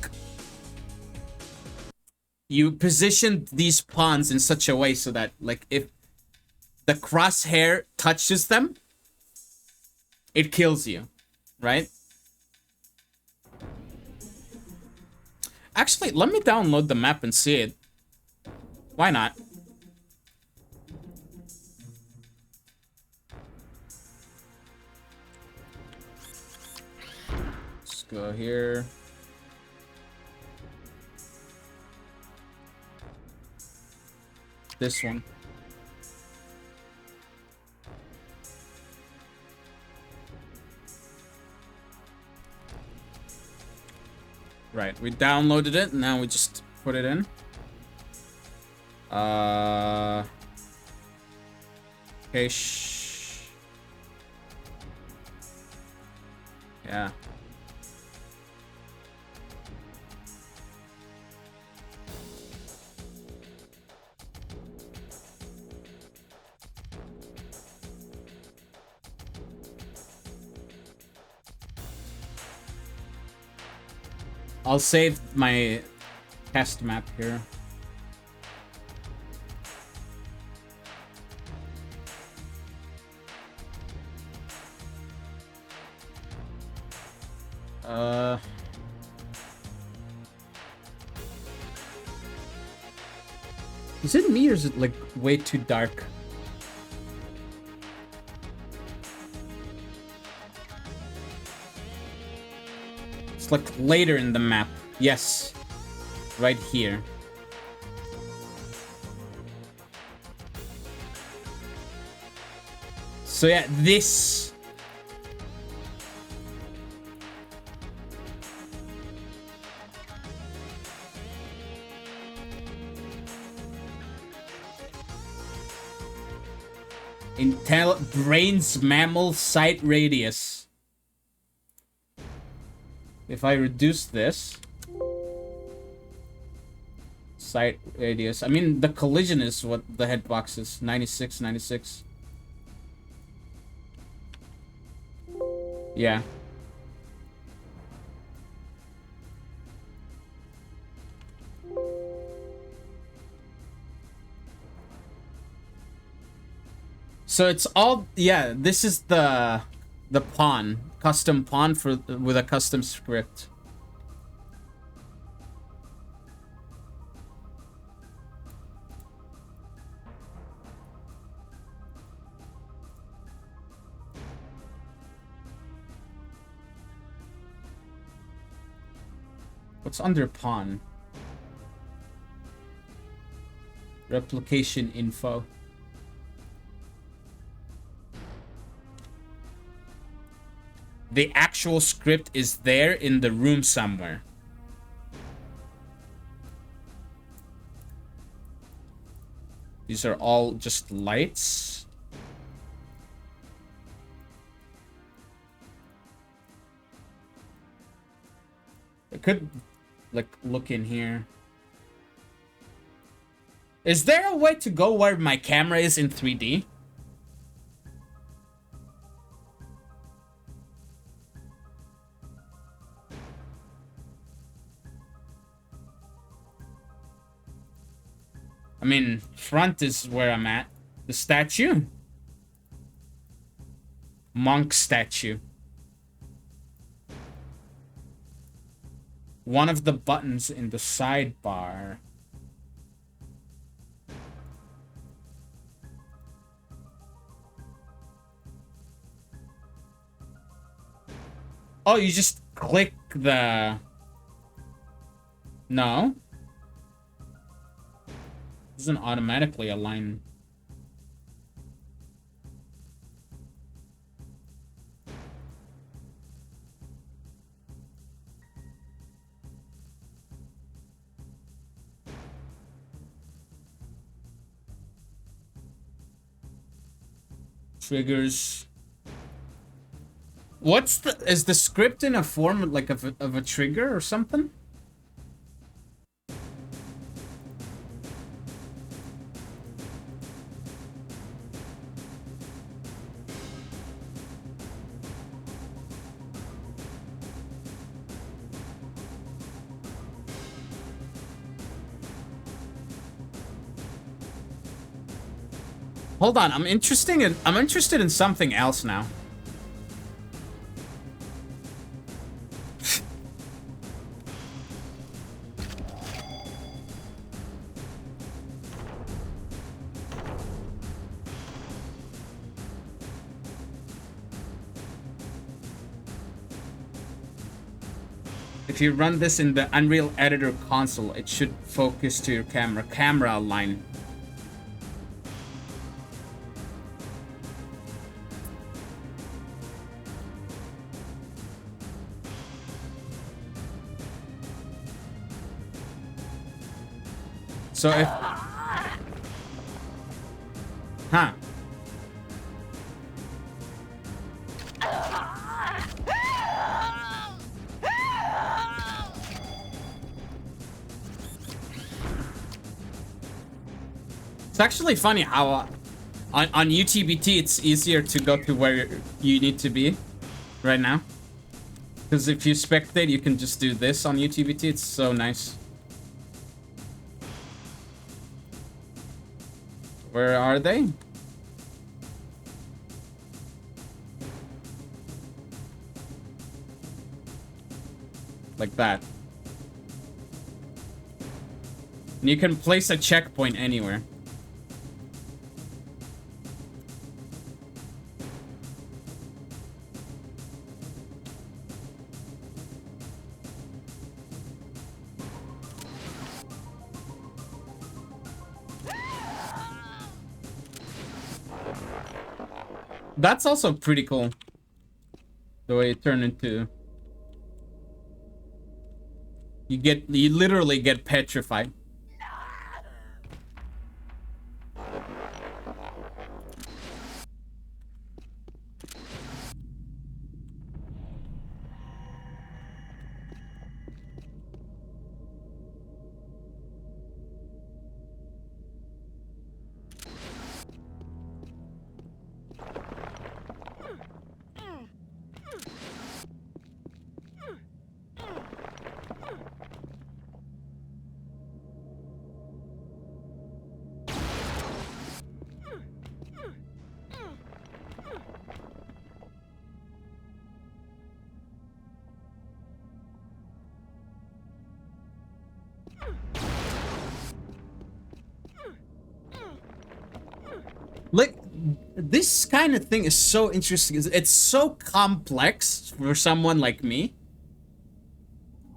Speaker 3: you positioned these pawns in such a way so that like if the crosshair touches them, it kills you, right? Actually, let me download the map and see it. Why not? Let's go here. This one. Right, we downloaded it, and now we just put it in. Okay, yeah. I'll save my test map here. Is it me or is it like way too dark? It's like later in the map. Yes. Right here. So yeah, this. Intel brains mammal sight radius. If I reduce this, sight radius. I mean, the collision is what the headbox is. 96, 96. Yeah. So it's all, yeah, this is the pawn, custom pawn for with a custom script. What's under pawn? Replication info. The actual script is there in the room somewhere. These are all just lights. I could, like, look in here. Is there a way to go where my camera is in 3D? I mean, front is where I'm at. The statue. Monk statue. One of the buttons in the sidebar. Oh, you just click the... No. It doesn't automatically align. Triggers. What's the... Is the script in a form like of a trigger or something? Hold on, I'm interested in something else now. If you run this in the Unreal Editor console, it should focus to your camera line. So if... Huh. It's actually funny how on UTBT it's easier to go to where you need to be right now. Because if you spectate, you can just do this on UTBT. It's so nice. Where are they? Like that. And you can place a checkpoint anywhere. That's also pretty cool. The way it turned into... You literally get petrified. Like, this kind of thing is so interesting. It's so complex for someone like me.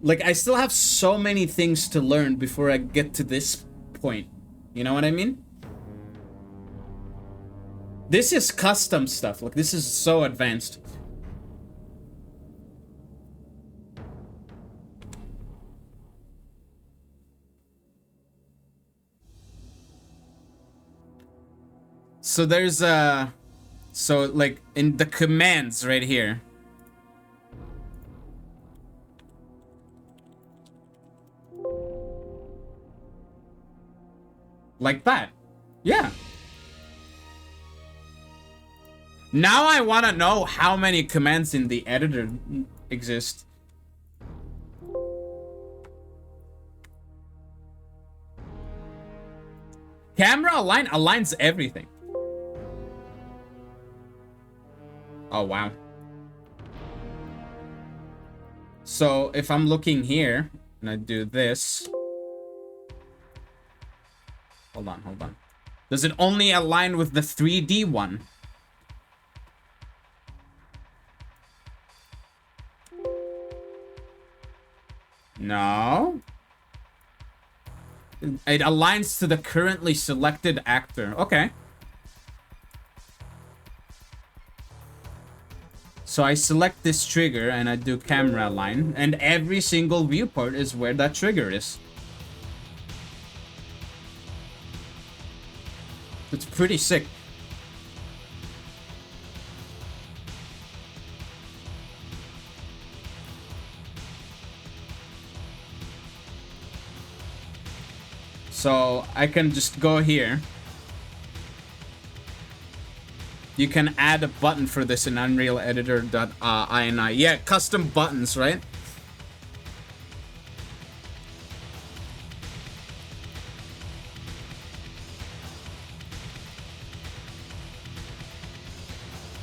Speaker 3: Like, I still have so many things to learn before I get to this point. You know what I mean? This is custom stuff. Like, this is so advanced. So there's so like in the commands right here. Like that. Yeah. Now I want to know how many commands in the editor exist. Camera aligns everything. Oh, wow. So if I'm looking here and I do this. Hold on. Does it only align with the 3D one? No. It aligns to the currently selected actor. Okay. So I select this trigger and I do camera align, and every single viewport is where that trigger is. It's pretty sick. So I can just go here. You can add a button for this in Unreal Editor.ini. Yeah, custom buttons, right?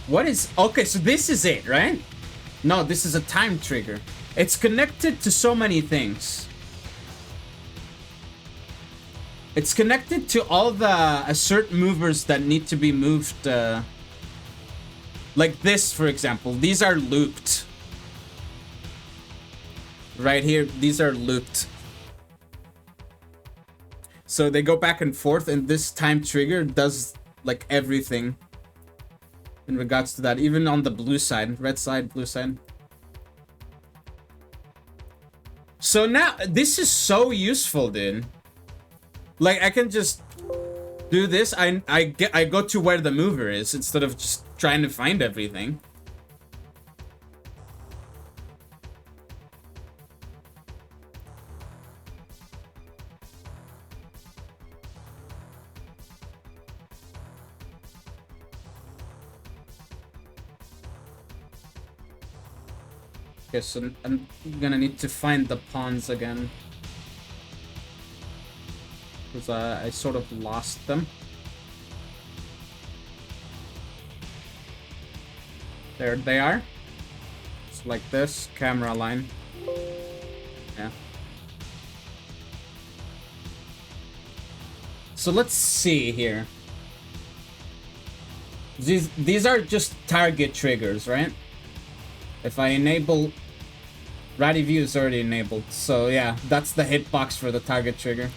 Speaker 3: What is... Okay, so this is it, right? No, this is a time trigger. It's connected to so many things. It's connected to all the assert movers that need to be moved. Like this, for example. These are looped. Right here, these are looped. So they go back and forth, and this time trigger does like everything in regards to that. Even on the blue side, red side, blue side. So now, this is so useful, dude. Like, I can just do this. I go to where the mover is instead of just trying to find everything. Okay, so I'm gonna need to find the pawns again. Because I sort of lost them. There they are. It's like this, camera line. Yeah. So let's see here. These are just target triggers, right? If I enable... Ratty view is already enabled. So yeah, that's the hitbox for the target trigger.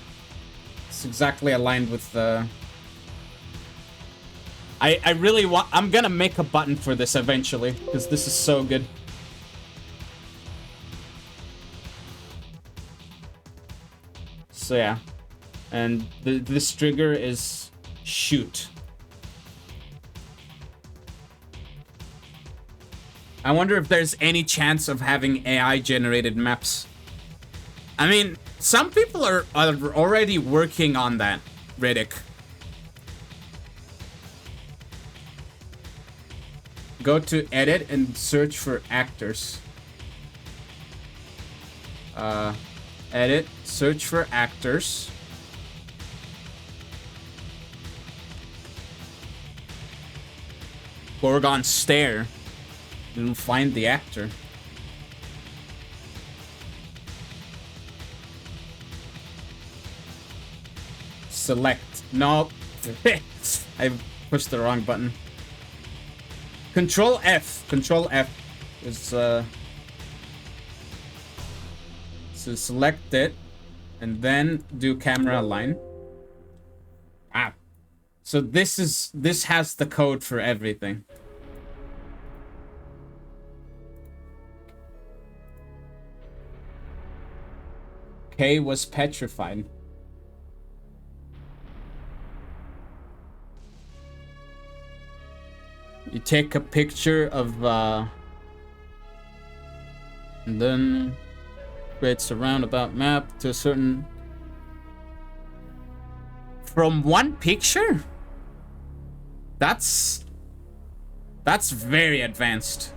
Speaker 3: It's exactly aligned with the... I really want... I'm gonna make a button for this eventually, because this is so good. So yeah. And this trigger is shoot. I wonder if there's any chance of having AI-generated maps. I mean, some people are already working on that, Riddick. Go to edit and search for actors. Edit, search for actors. Gorgon stare. And find the actor. Select. No. Pushed the wrong button. Control F. Control F is so select it and then do camera align. Ah. So this has the code for everything. K was petrified. You take a picture of and then creates a roundabout map to a certain from one picture? That's very advanced.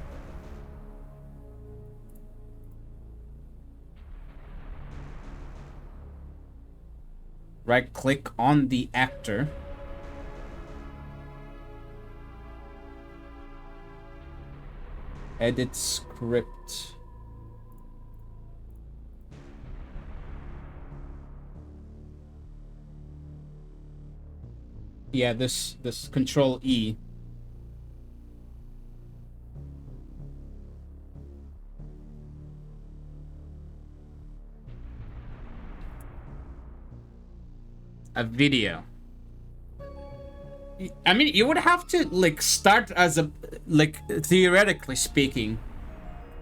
Speaker 3: Right click on the actor. Edit script. Yeah, this Control E. A video. I mean, you would have to like start as a theoretically speaking,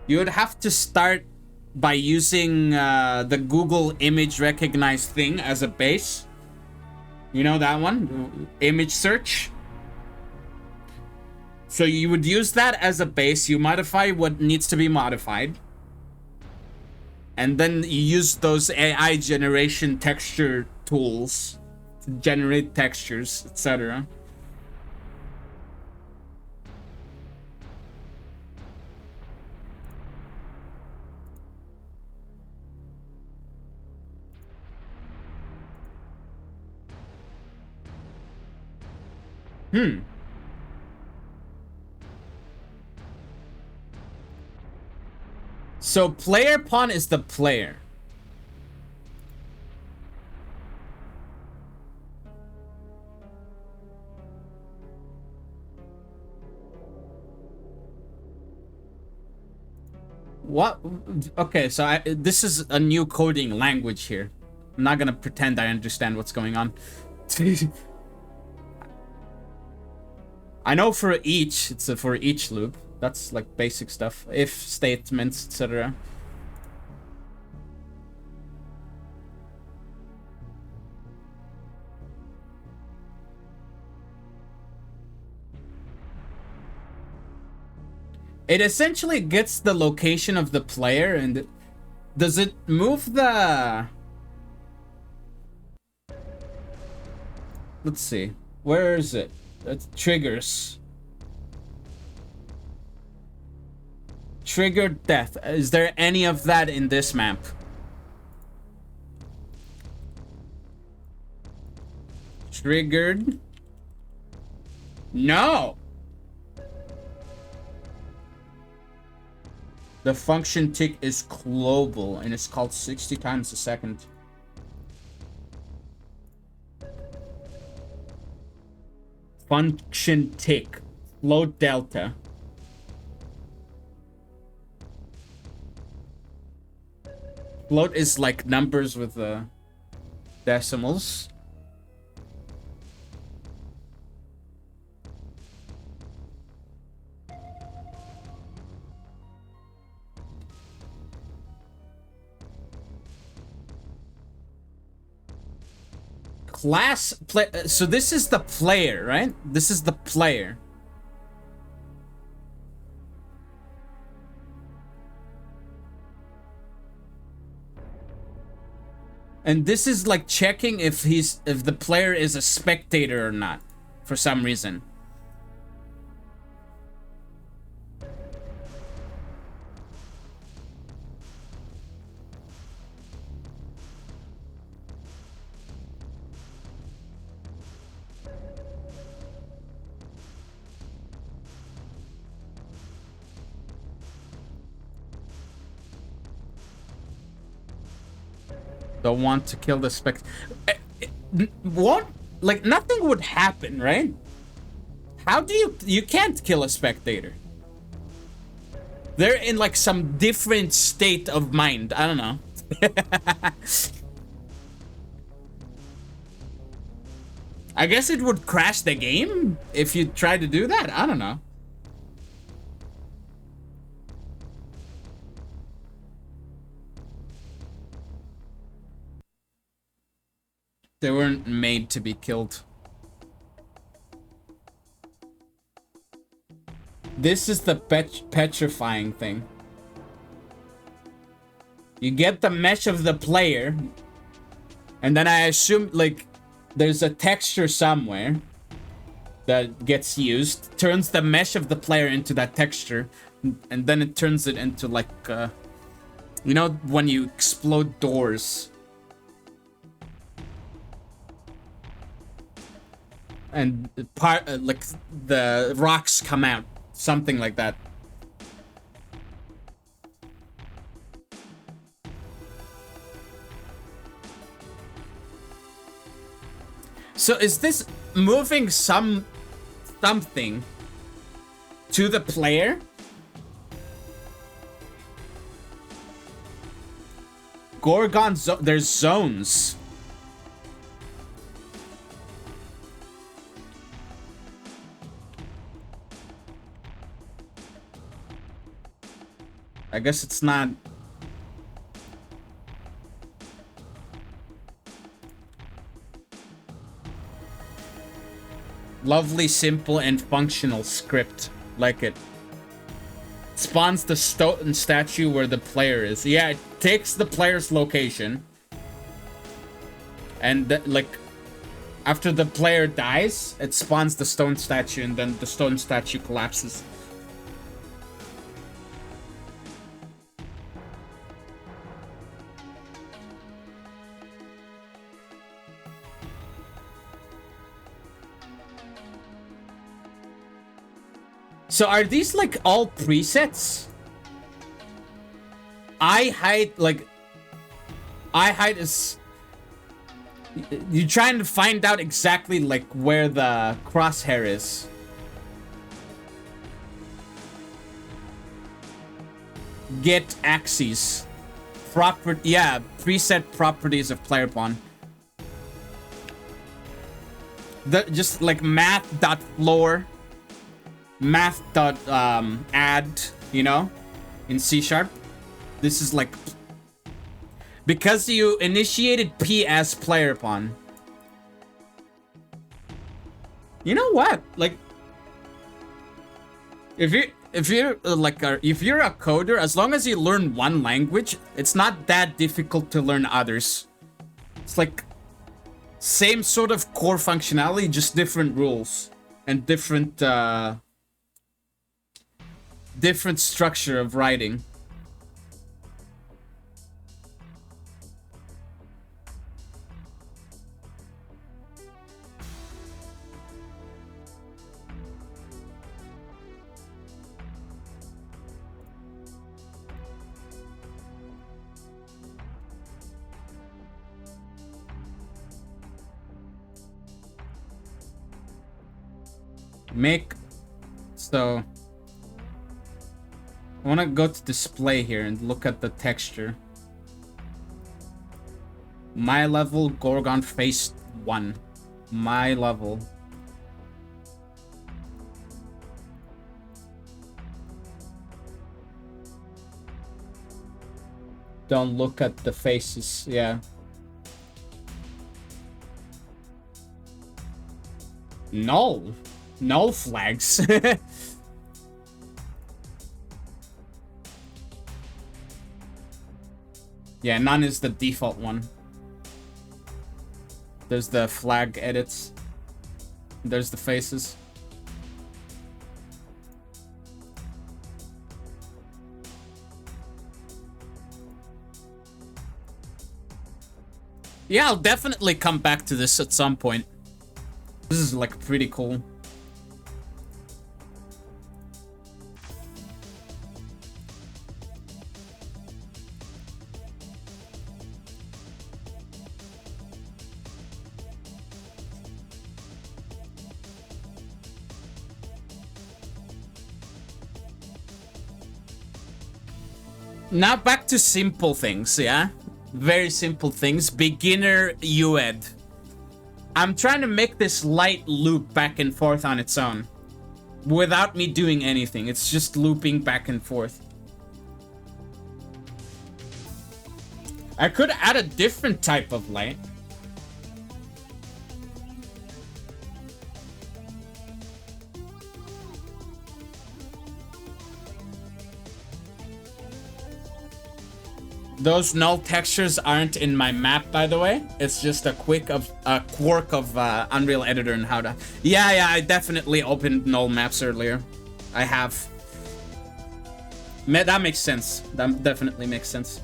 Speaker 3: you would have to start by using the Google image recognize thing as a base. You know that one? Image search. So you would use that as a base, you modify what needs to be modified. And then you use those AI generation texture tools to generate textures, etc. So player pawn is the player. What? Okay, so this is a new coding language here. I'm not gonna pretend I understand what's going on. I know for each, it's a for each loop. That's like basic stuff. If statements, etc. It essentially gets the location of the player and does it move the... Let's see. Where is it? It triggers. Triggered death. Is there any of that in this map? Triggered. No. The function tick is global and it's called 60 times a second. Function tick. Float delta. Float is like numbers with decimals. Class play. So this is the player, right? This is the player. And this is like checking if the player is a spectator or not, for some reason. Don't want to kill the what? Like, nothing would happen, right?
Speaker 1: How do you can't kill a spectator? They're in like some different state of mind. I don't know. I guess it would crash the game if you try to do that. I don't know. They weren't made to be killed. This is the petrifying thing. You get the mesh of the player, and then I assume, like, there's a texture somewhere that gets used, turns the mesh of the player into that texture, and then it turns it into, like, you know, when you explode doors. And like, the rocks come out. Something like that. So is this moving something to the player? Gorgon there's zones. I guess it's not. Lovely, simple, and functional script. Like it. Spawns the stone statue where the player is. Yeah, it takes the player's location. And, like, after the player dies, it spawns the stone statue, and then the stone statue collapses. So are these like all presets? I hide is... You're trying to find out exactly like where the crosshair is. Get axes. Yeah, preset properties of player pawn. Just like math.floor. Math.add, you know, in C#. This is like, because you initiated P as player pawn. You know what? Like, if you're a coder, as long as you learn one language, it's not that difficult to learn others. It's like same sort of core functionality, just different rules and different structure of writing. So I want to go to display here and look at the texture. My level, Gorgon face 1. My level. Don't look at the faces, yeah. No. No flags. Yeah, none is the default one. There's the flag edits. There's the faces. Yeah, I'll definitely come back to this at some point. This is like pretty cool. Now back to simple things, yeah? Very simple things. Beginner UED. I'm trying to make this light loop back and forth on its own. Without me doing anything. It's just looping back and forth. I could add a different type of light. Those null textures aren't in my map, by the way. It's just a quirk of Unreal Editor and how to... Yeah, I definitely opened null maps earlier. I have. That makes sense. That definitely makes sense.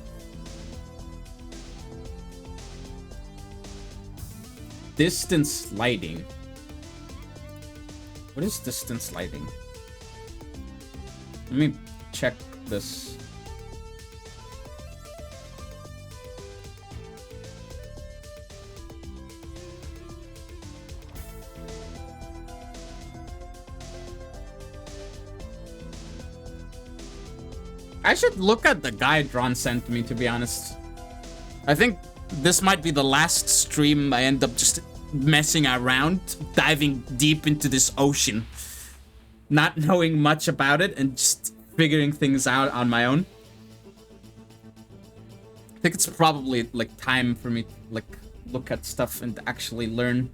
Speaker 1: Distance lighting. What is distance lighting? Let me check this. I should look at the guide Ron sent me, to be honest. I think this might be the last stream I end up just messing around, diving deep into this ocean. Not knowing much about it and just figuring things out on my own. I think it's probably like time for me to like look at stuff and actually learn.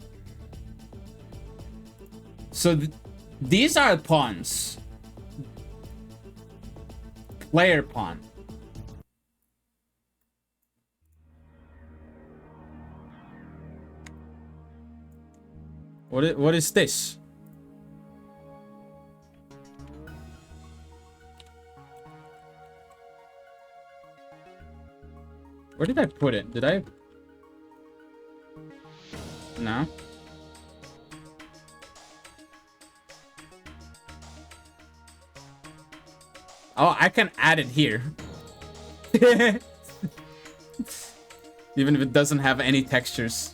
Speaker 1: So these are pawns. Player pawn. What is this? Where did I put it? Did I? No. Oh, I can add it here. Even if it doesn't have any textures.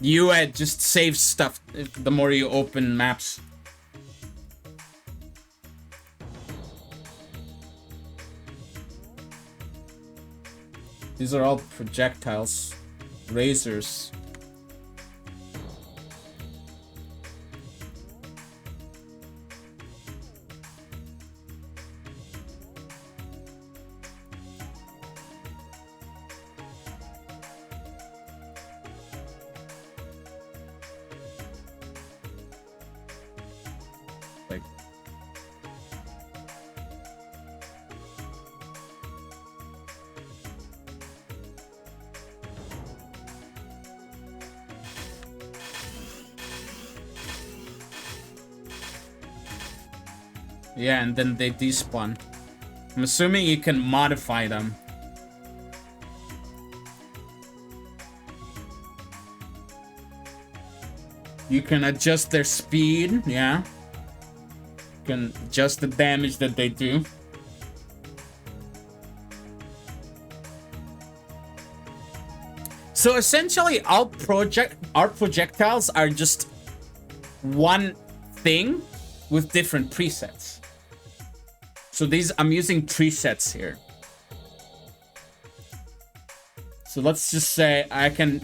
Speaker 1: UED just saves stuff the more you open maps. These are all projectiles. Razors. Yeah, and then they despawn. I'm assuming you can modify them. You can adjust their speed, yeah. You can adjust the damage that they do. So essentially, our projectiles are just one thing with different presets. So these, I'm using presets here. So let's just say I can...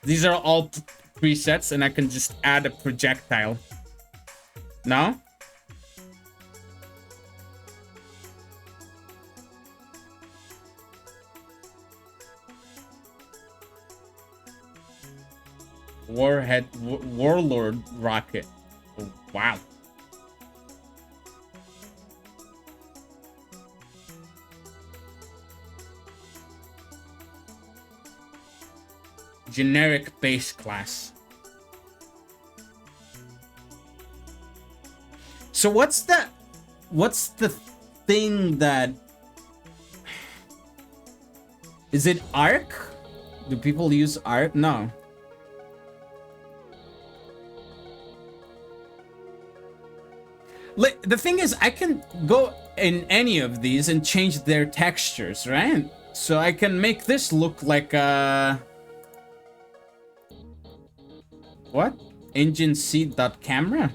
Speaker 1: These are all presets and I can just add a projectile. No? Warlord rocket. Oh, wow. Generic base class. So what's the thing that... Is it arc? Do people use arc? No. The thing is, I can go in any of these and change their textures, right? So I can make this look like a... What?
Speaker 3: Engine seat dot camera.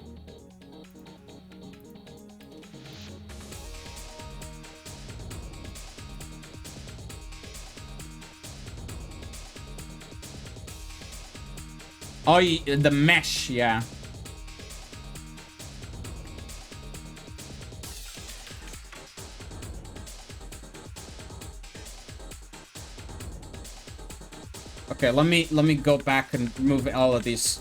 Speaker 3: Oh, the mesh, yeah. Okay, let me go back and remove all of these.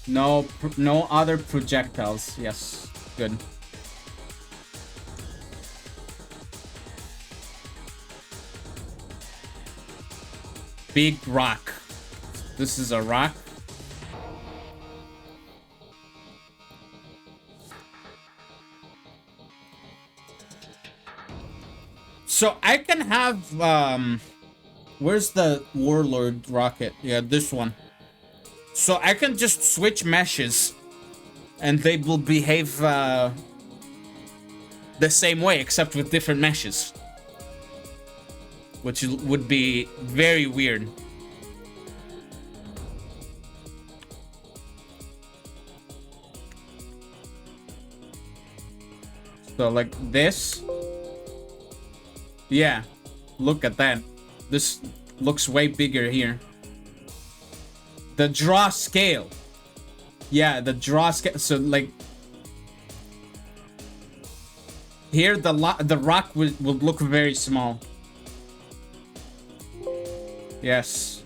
Speaker 3: No other projectiles. Yes, good. Big rock. This is a rock. So I can have where's the warlord rocket? Yeah, this one. So I can just switch meshes and they will behave the same way except with different meshes. Which would be very weird. So like this. Yeah, look at that. This looks way bigger here. The draw scale. Yeah, the draw scale. So like here the rock will look very small. Yes.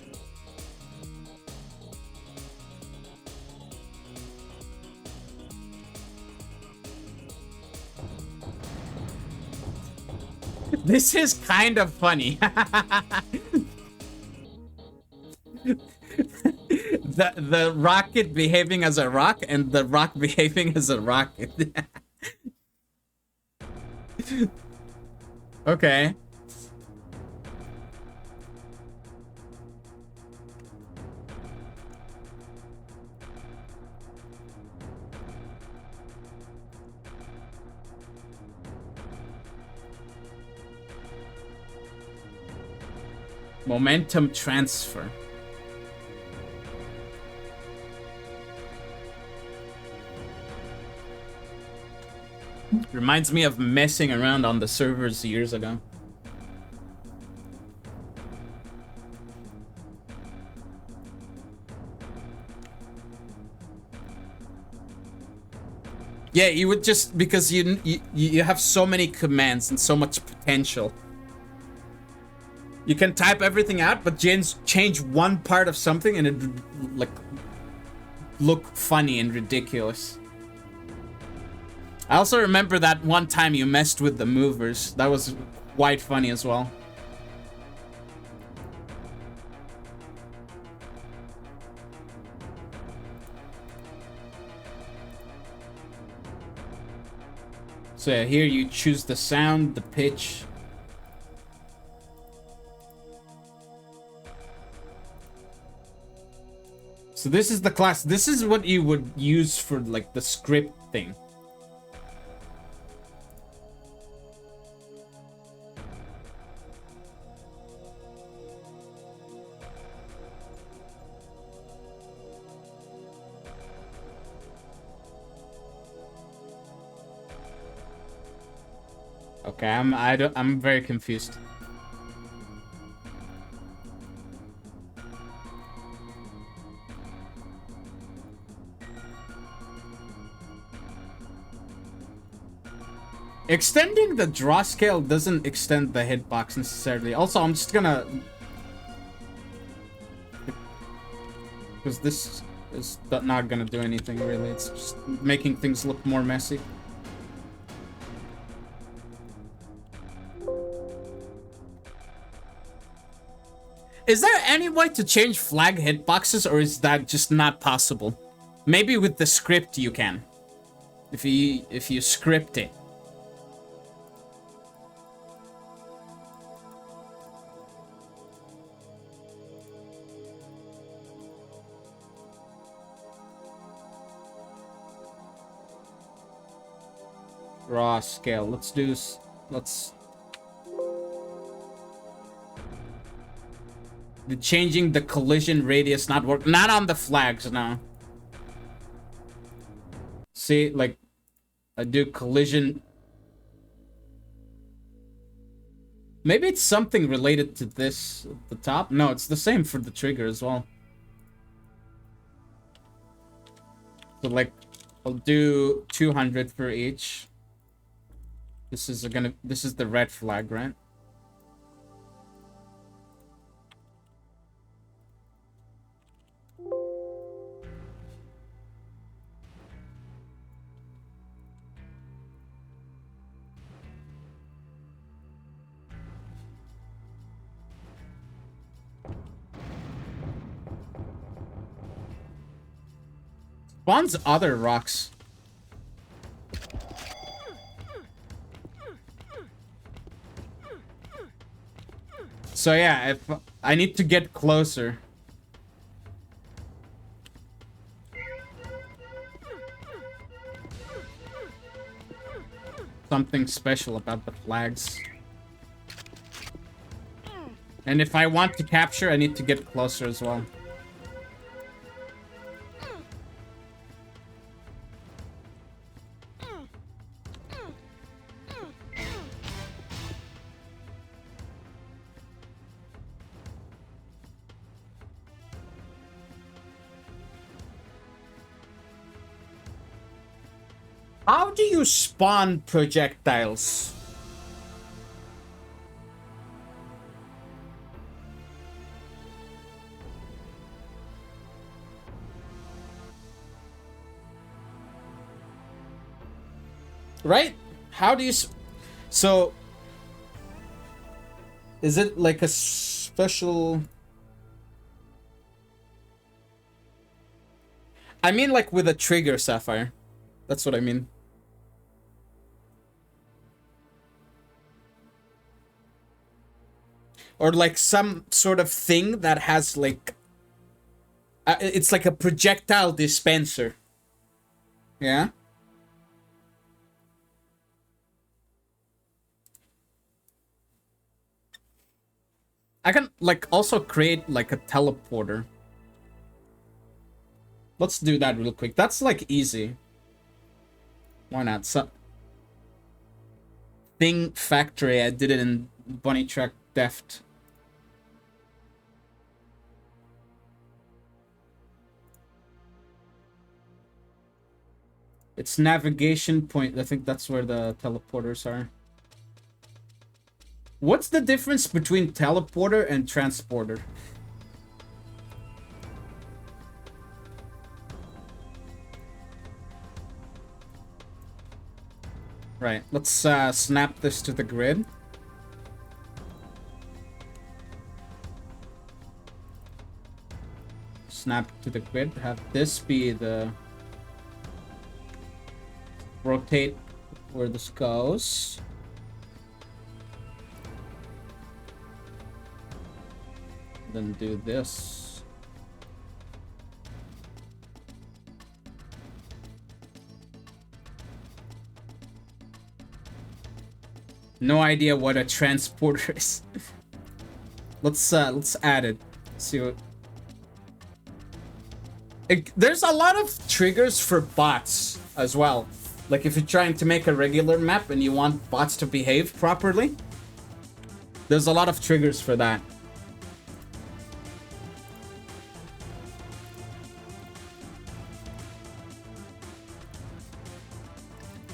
Speaker 3: This is kind of funny. the rocket behaving as a rock and the rock behaving as a rocket. Okay. Momentum transfer. Reminds me of messing around on the servers years ago. Yeah, you would just because you have so many commands and so much potential. You can type everything out, but change one part of something and it would like look funny and ridiculous. I also remember that one time you messed with the movers. That was quite funny as well. So yeah, here you choose the sound, the pitch. So this is the class. This is what you would use for like the script thing. Okay, I'm very confused. Extending the draw scale doesn't extend the hitbox necessarily. Also, I'm just gonna... because this is not gonna do anything really. It's just making things look more messy. Is there any way to change flag hitboxes, or is that just not possible? Maybe with the script you can. If you script it. Raw scale. Let's do this. Let's... The changing the collision radius not work. Not on the flags, no. See, like, I do collision. Maybe it's something related to this at the top. No, it's the same for the trigger as well. So like, I'll do 200 for each. This is the red flag, right? Spawns other rocks. So yeah, if I need to get closer. Something special about the flags. And if I want to capture, I need to get closer as well. How do you spawn projectiles? Right? How do you... So... Is it like a special... I mean like with a trigger, Sapphire. That's what I mean. Or like some sort of thing that has like... it's like a projectile dispenser. Yeah? I can like also create like a teleporter. Let's do that real quick. That's like easy. Why not? So, Thing Factory. I did it in Bunny Track Deft. It's navigation point. I think that's where the teleporters are. What's the difference between teleporter and transporter? Right, let's snap this to the grid. Snap to the grid. Have this be the... Rotate where this goes. Then do this. No idea what a transporter is. let's add it. See what. There's a lot of triggers for bots as well. Like if you're trying to make a regular map and you want bots to behave properly, there's a lot of triggers for that.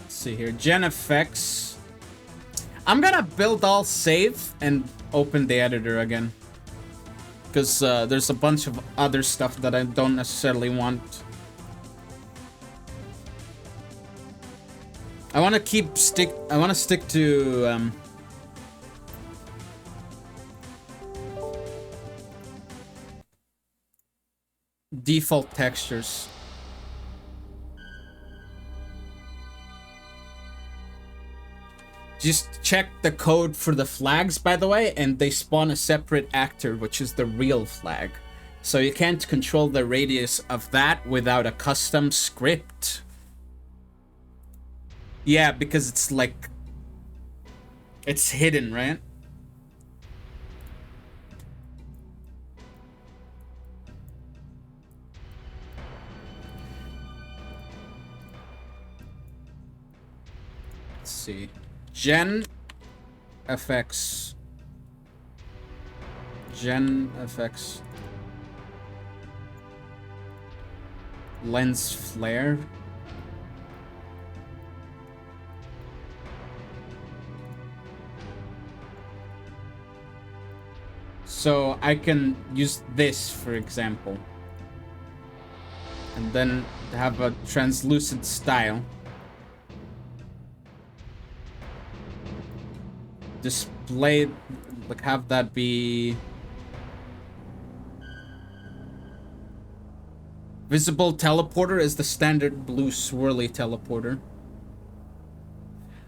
Speaker 3: Let's see here, Gen effects. I'm gonna build all save and open the editor again. Because there's a bunch of other stuff that I don't necessarily want. I want to stick to default textures. Just check the code for the flags, by the way, and they spawn a separate actor, which is the real flag. So you can't control the radius of that without a custom script. Yeah, because it's like... It's hidden, right? see. Gen FX. Gen FX. Lens flare. So I can use this, for example. And then have a translucent style. Display, like, have that be visible teleporter is the standard blue swirly teleporter.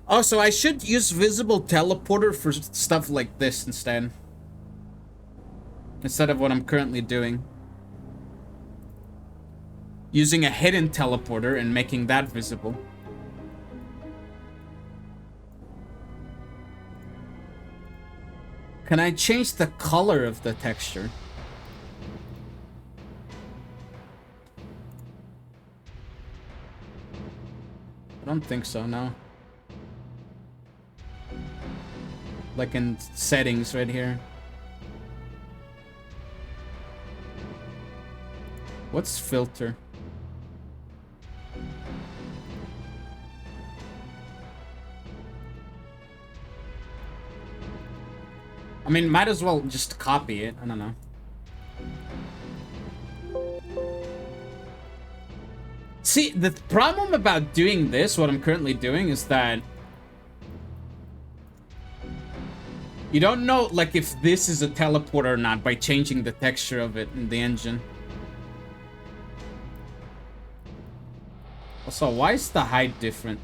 Speaker 3: Oh, so I should use visible teleporter for stuff like this instead of what I'm currently doing. Using a hidden teleporter and making that visible. Can I change the color of the texture? I don't think so, no. Like in settings right here. What's filter? I mean, might as well just copy it. I don't know. See, the problem about doing this, what I'm currently doing, is that you don't know, like, if this is a teleporter or not by changing the texture of it in the engine. Also, why is the height different?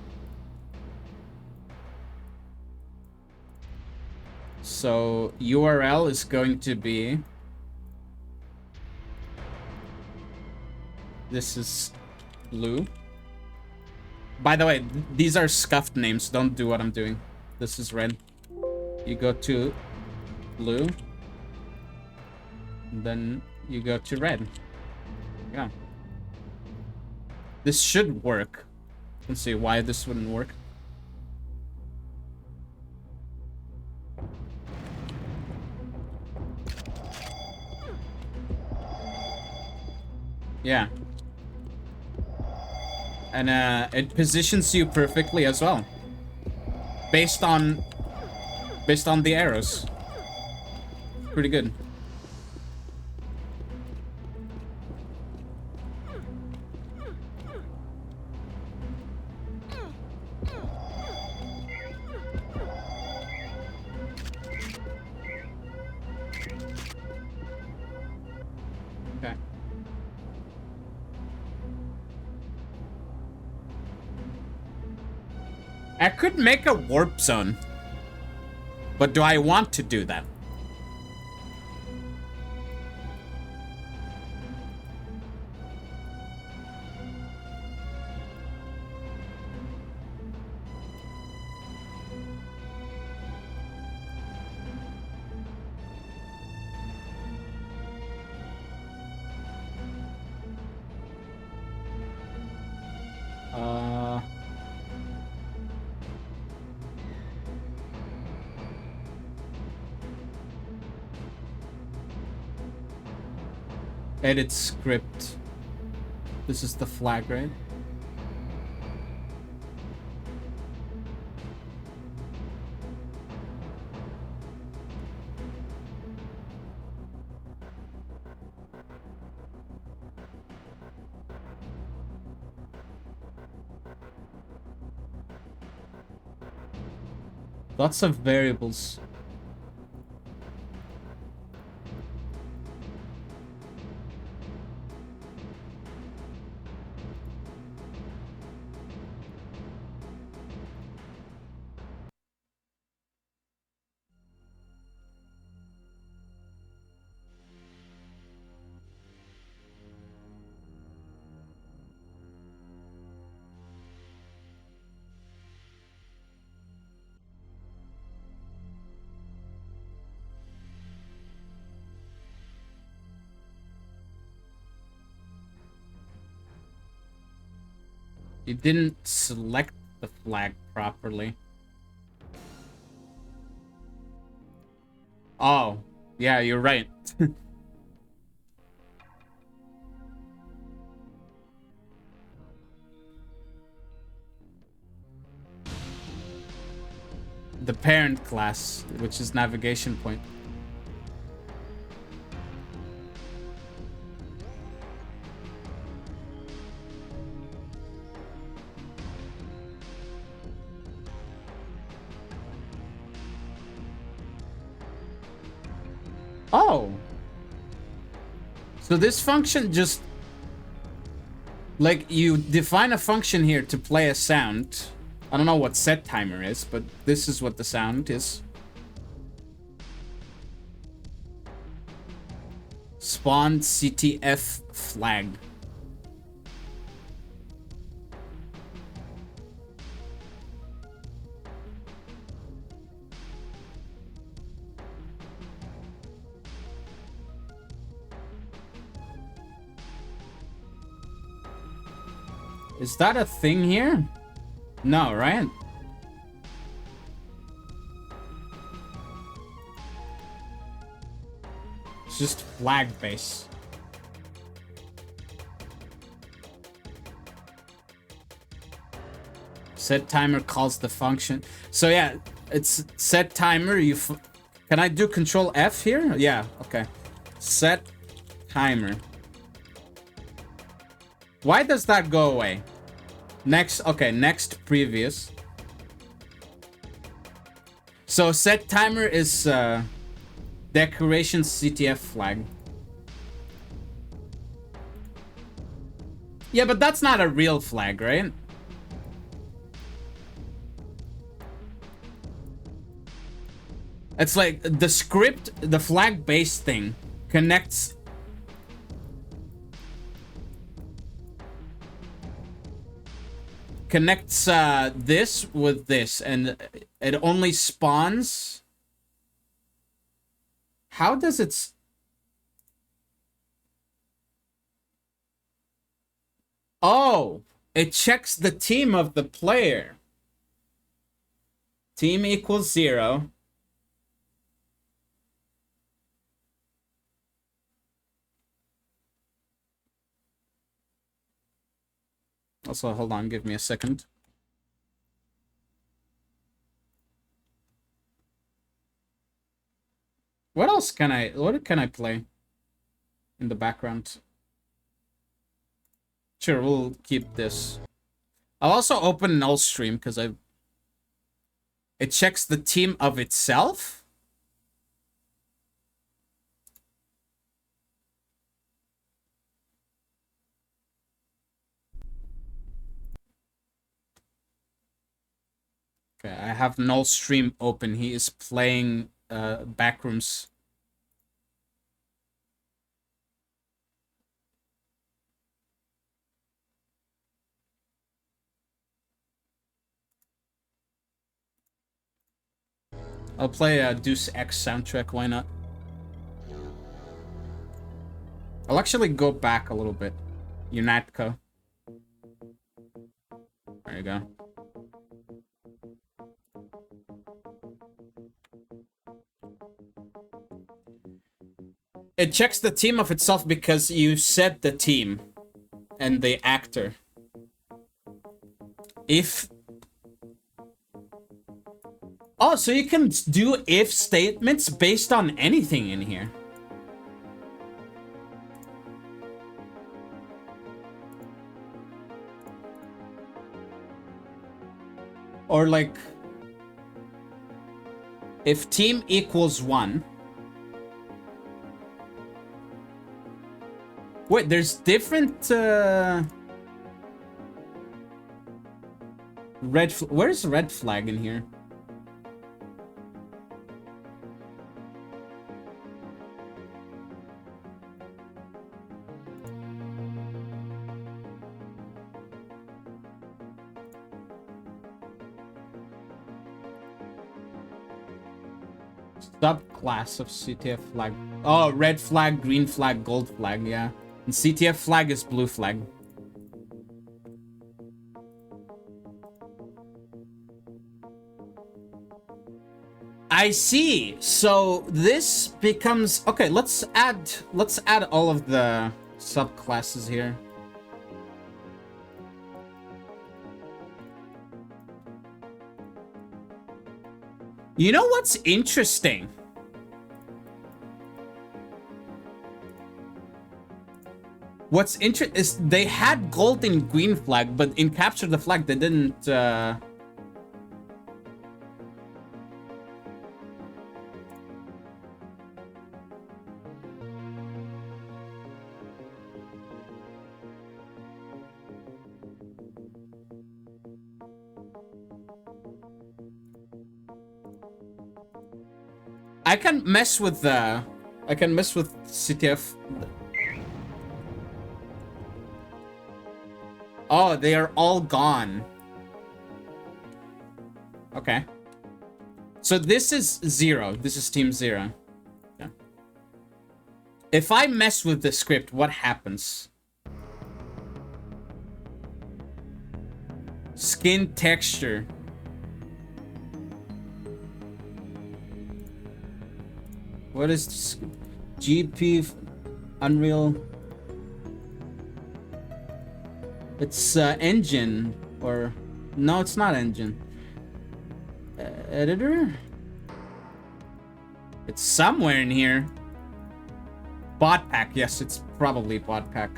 Speaker 3: So, URL is going to be... This is blue. By the way, these are scuffed names. Don't do what I'm doing. This is red. You go to blue. And then you go to red. Yeah. This should work. Let's see why this wouldn't work. Yeah. And it positions you perfectly as well. Based on the arrows. Pretty good. Okay. I could make a warp zone. But do I want to do that? Edit script. This is the flag, right? Lots of variables. You didn't select the flag properly. Oh, yeah, you're right. The parent class, which is navigation point. Oh. So this function just... Like, you define a function here to play a sound. I don't know what set timer is, but this is what the sound is. Spawn CTF flag. Is that a thing here? No, right? It's just flag base. Set timer calls the function. So yeah, it's set timer. Can I do Control F here? Yeah, okay. Set timer. Why does that go away? Next, okay, next previous. So set timer is decoration CTF flag. Yeah, but that's not a real flag, right? It's like the script, the flag base thing connects. Connects this with this, and it only spawns. How does it? Oh, it checks the team of the player. Team equals 0. Also, hold on, give me a second. What else can what can I play in the background? Sure, we'll keep this. I'll also open null stream because it checks the team of itself. Okay, I have null stream open. He is playing Backrooms. I'll play a Deus Ex soundtrack, why not? I'll actually go back a little bit. Unatco. There you go. It checks the team of itself because you set the team and the actor. If... Oh, so you can do if statements based on anything in here. Or like... If team equals 1... Wait, there's different, where's red flag in here? Subclass of CTF flag. Oh, red flag, green flag, gold flag, yeah. And CTF flag is blue flag. I see. So this becomes okay. Let's add all of the subclasses here. You know what's interesting? What's interesting is they had gold and green flag, but in capture the flag they didn't. I can mess with CTF. Oh, they are all gone. Okay. So this is 0. This is team 0. Yeah. If I mess with the script, what happens? Skin texture. What is this? GP Unreal? It's engine, or no, it's not engine. Editor? It's somewhere in here. Bot pack, yes, it's probably bot pack.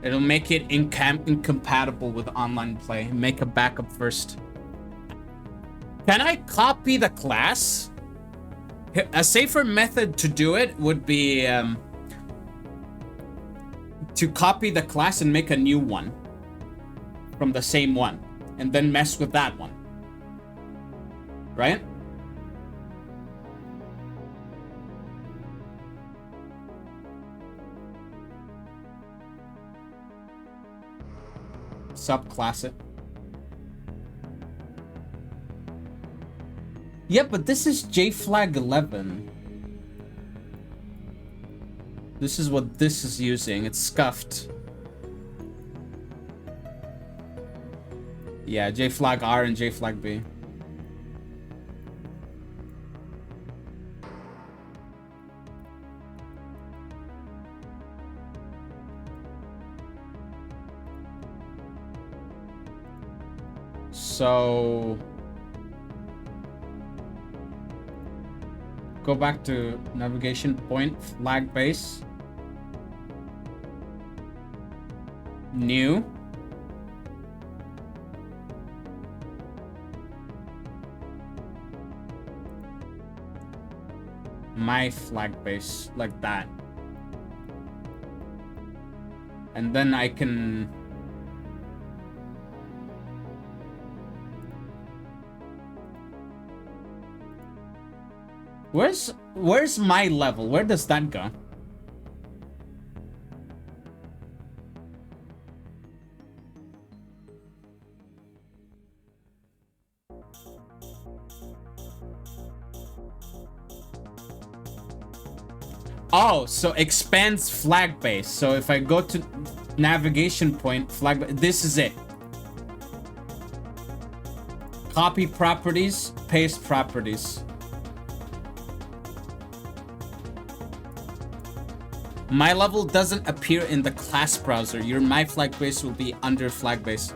Speaker 3: It'll make it incompatible with online play. Make a backup first. Can I copy the class? A safer method to do it would be to copy the class and make a new one from the same one, and then mess with that one. Right? Subclass it. Yeah, but this is JFlag 11. This is what this is using. It's scuffed. Yeah, JFlag R and JFlag B. So go back to navigation point, flag base, new, my flag base, like that, and then I can where's my level? Where does that go? Oh, so expands flag base. So if I go to navigation point, this is it. Copy properties, paste properties. My level doesn't appear in the class browser. Your my flag base will be under flag base.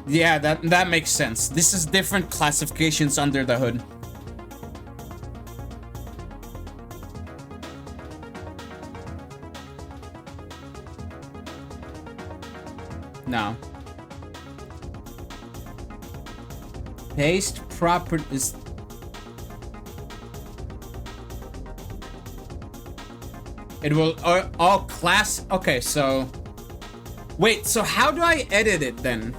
Speaker 3: Yeah, that makes sense. This is different classifications under the hood. No. Paste properties. It will, oh, class, okay, so, wait, so how do I edit it then?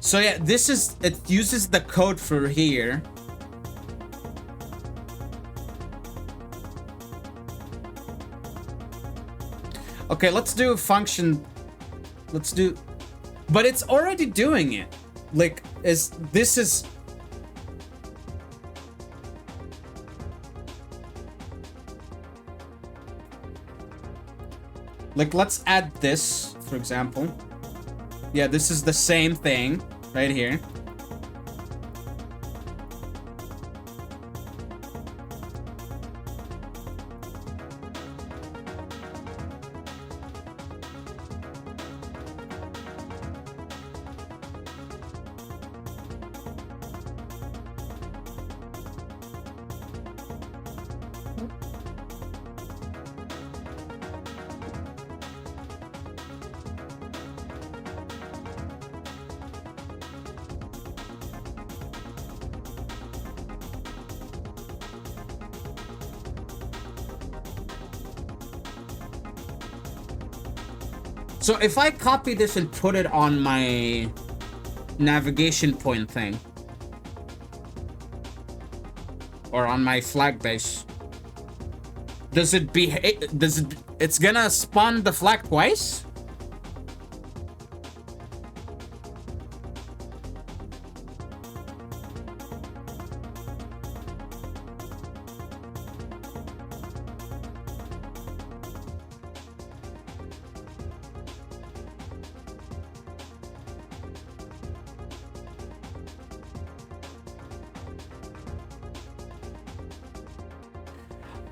Speaker 3: So yeah, this is, it uses the code for here. Okay, let's do function. Let's do... But it's already doing it. Like, this is... Like, let's add this, for example. Yeah, this is the same thing right here. So if I copy this and put it on my navigation point thing, or on my flag base, does it behave? It's gonna spawn the flag twice?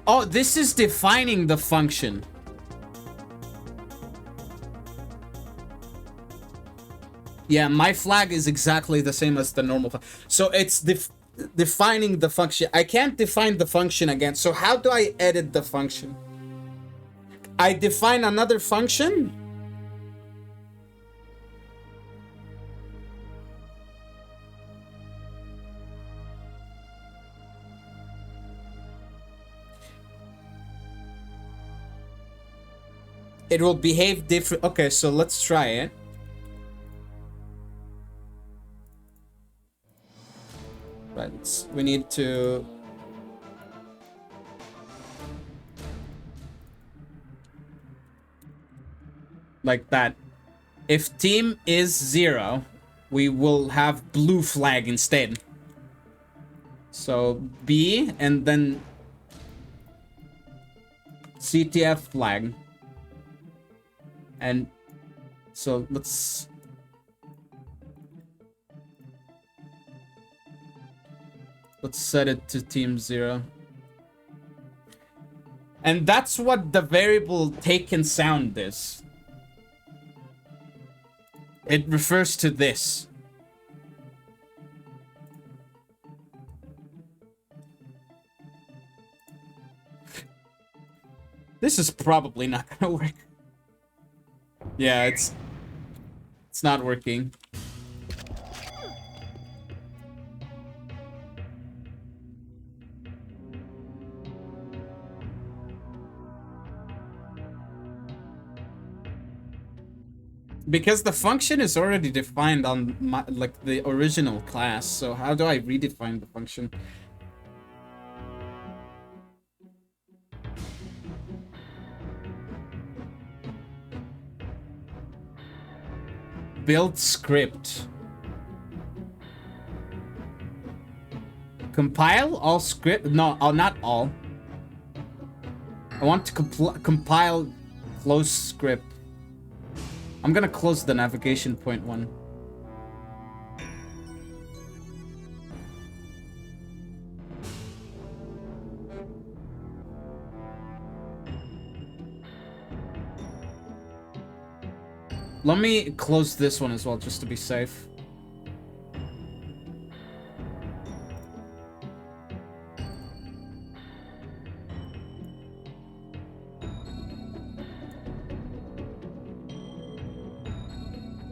Speaker 3: Oh, this is defining the function. Yeah, my flag is exactly the same as the normal flag. So it's defining the function. I can't define the function again. So how do I edit the function? I define another function? It will behave different. Okay, so let's try it. Right, we need to... Like that. If team is 0, we will have blue flag instead. So B and then CTF flag. And so let's set it to team 0. And that's what the variable taken sound is. It refers to this. This is probably not gonna work. Yeah, it's not working. Because the function is already defined on my, like the original class, so how do I redefine the function? Build script. Compile all script. No, not all. I want to compile close script. I'm gonna close the navigation point one. Let me close this one as well, just to be safe.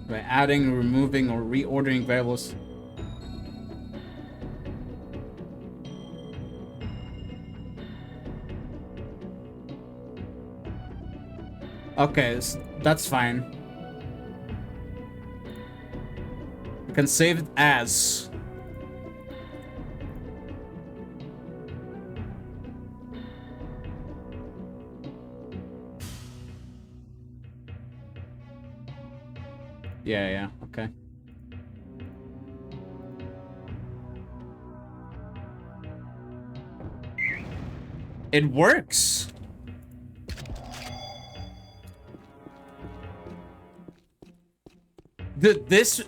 Speaker 3: By adding, removing, or reordering variables. Okay, that's fine. You can save it as. Yeah, okay. It works. This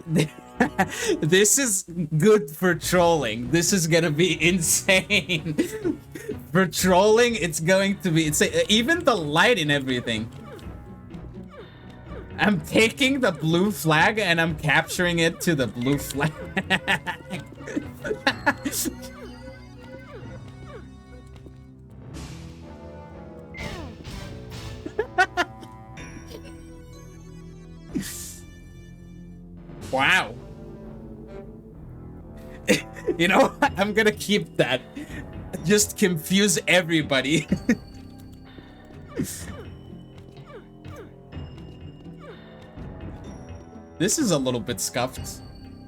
Speaker 3: this is good for trolling. This is gonna be insane. For trolling, it's going to be insane. Even the light and everything. I'm taking the blue flag and I'm capturing it to the blue flag. Wow. You know what? I'm gonna keep that. Just confuse everybody. This is a little bit scuffed.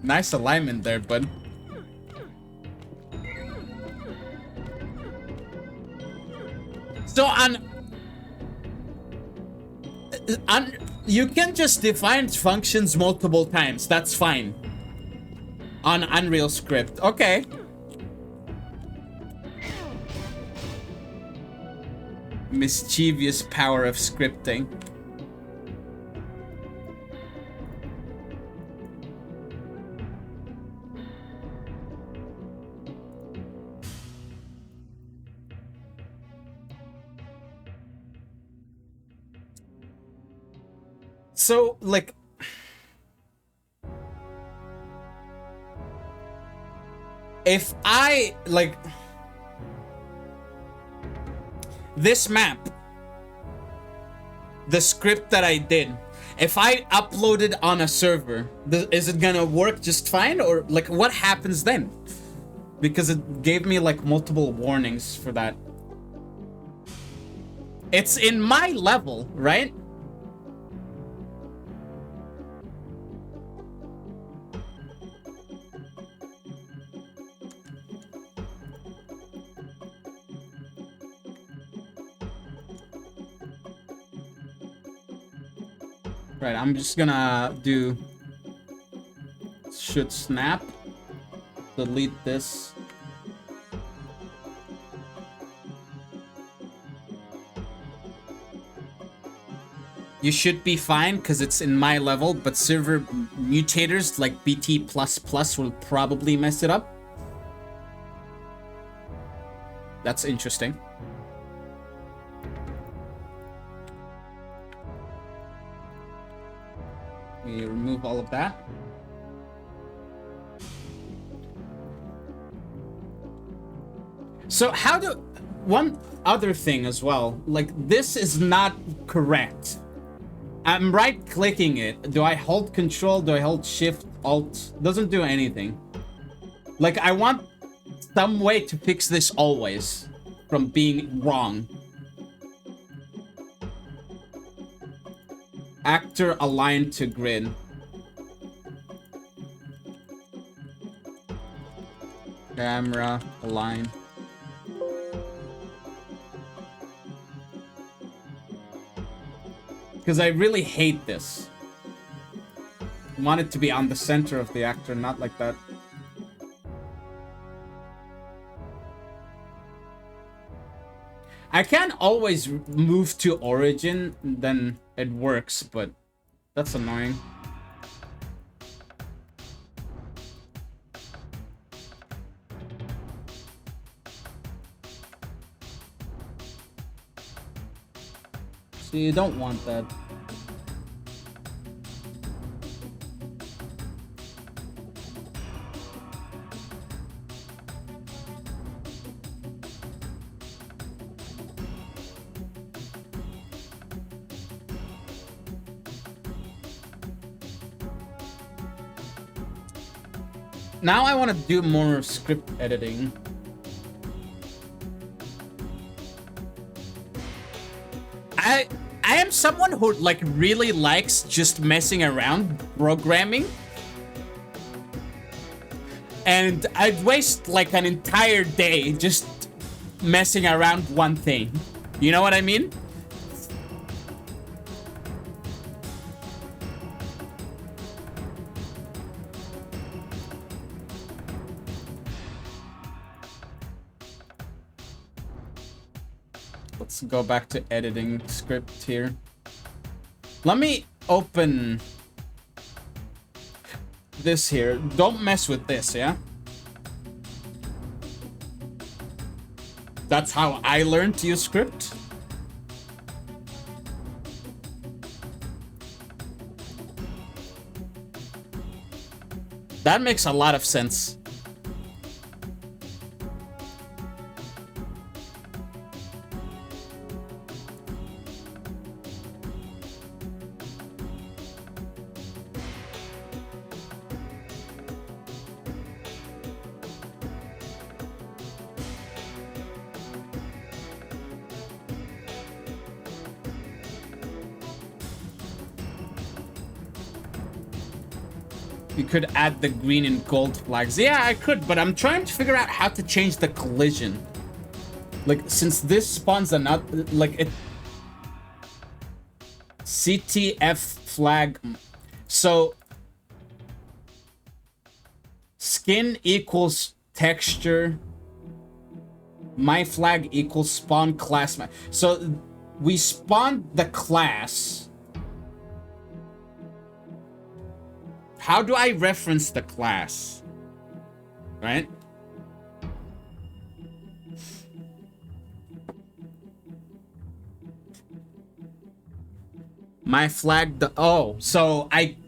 Speaker 3: Nice alignment there, bud. So on you can just define functions multiple times. That's fine. On Unreal Script. Okay. Mischievous power of scripting. So, like, if I, like, this map, the script that I did, if I upload it on a server, is it gonna work just fine? Or, like, what happens then? Because it gave me, like, multiple warnings for that. It's in my level, right? Right, I'm just gonna do should snap, delete this. You should be fine because it's in my level, but server mutators like BT++ will probably mess it up. That's interesting. We remove all of that. So how do... One other thing as well. Like, this is not correct. I'm right-clicking it. Do I hold Control? Do I hold Shift? Alt? Doesn't do anything. Like, I want some way to fix this always from being wrong. Actor aligned to grid. Camera align. Because I really hate this. I want it to be on the center of the actor, not like that. I can always move to origin, then it works, but that's annoying. So you don't want that. Now I want to do more script editing. I am someone who like really likes just messing around programming. And I'd waste like an entire day just messing around one thing. You know what I mean? let's go back to editing script here. Let me open this here. Don't mess with this, yeah? That's how I learned to use script. That makes a lot of sense. You could add the green and gold flags. Yeah, I could, but I'm trying to figure out how to change the collision. Like, since this spawns another, like, it... CTF flag. So... Skin equals texture. My flag equals spawn class. So, we spawned the class. How do I reference the class? Right? My flag, oh, so I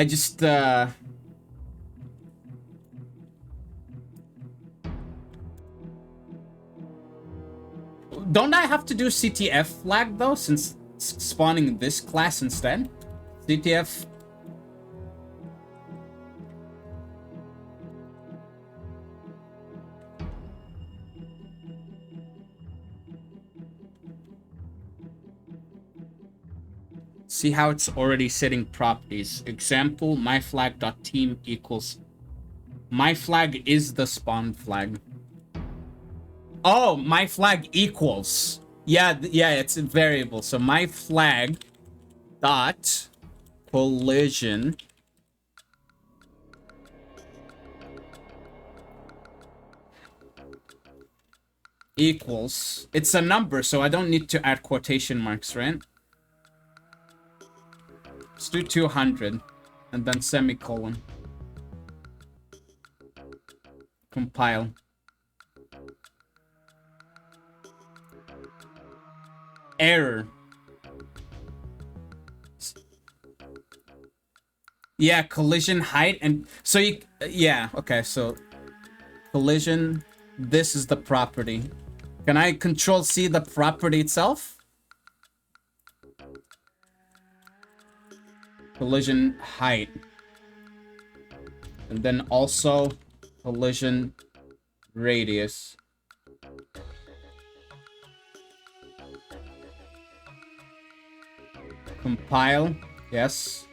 Speaker 3: just, don't I have to do CTF flag though, since spawning this class instead? CTF. See how it's already setting properties. Example, myFlag.team equals... My flag is the spawn flag. Oh, my flag equals. Yeah, it's a variable. So my flag dot collision equals... It's a number, so I don't need to add quotation marks, right? Let's do 200 and then semicolon. Compile. Error. Yeah, collision height and so you, yeah, okay, so collision, this is the property. Can I control C the property itself? Collision height. And then also collision radius. Compile. Yes.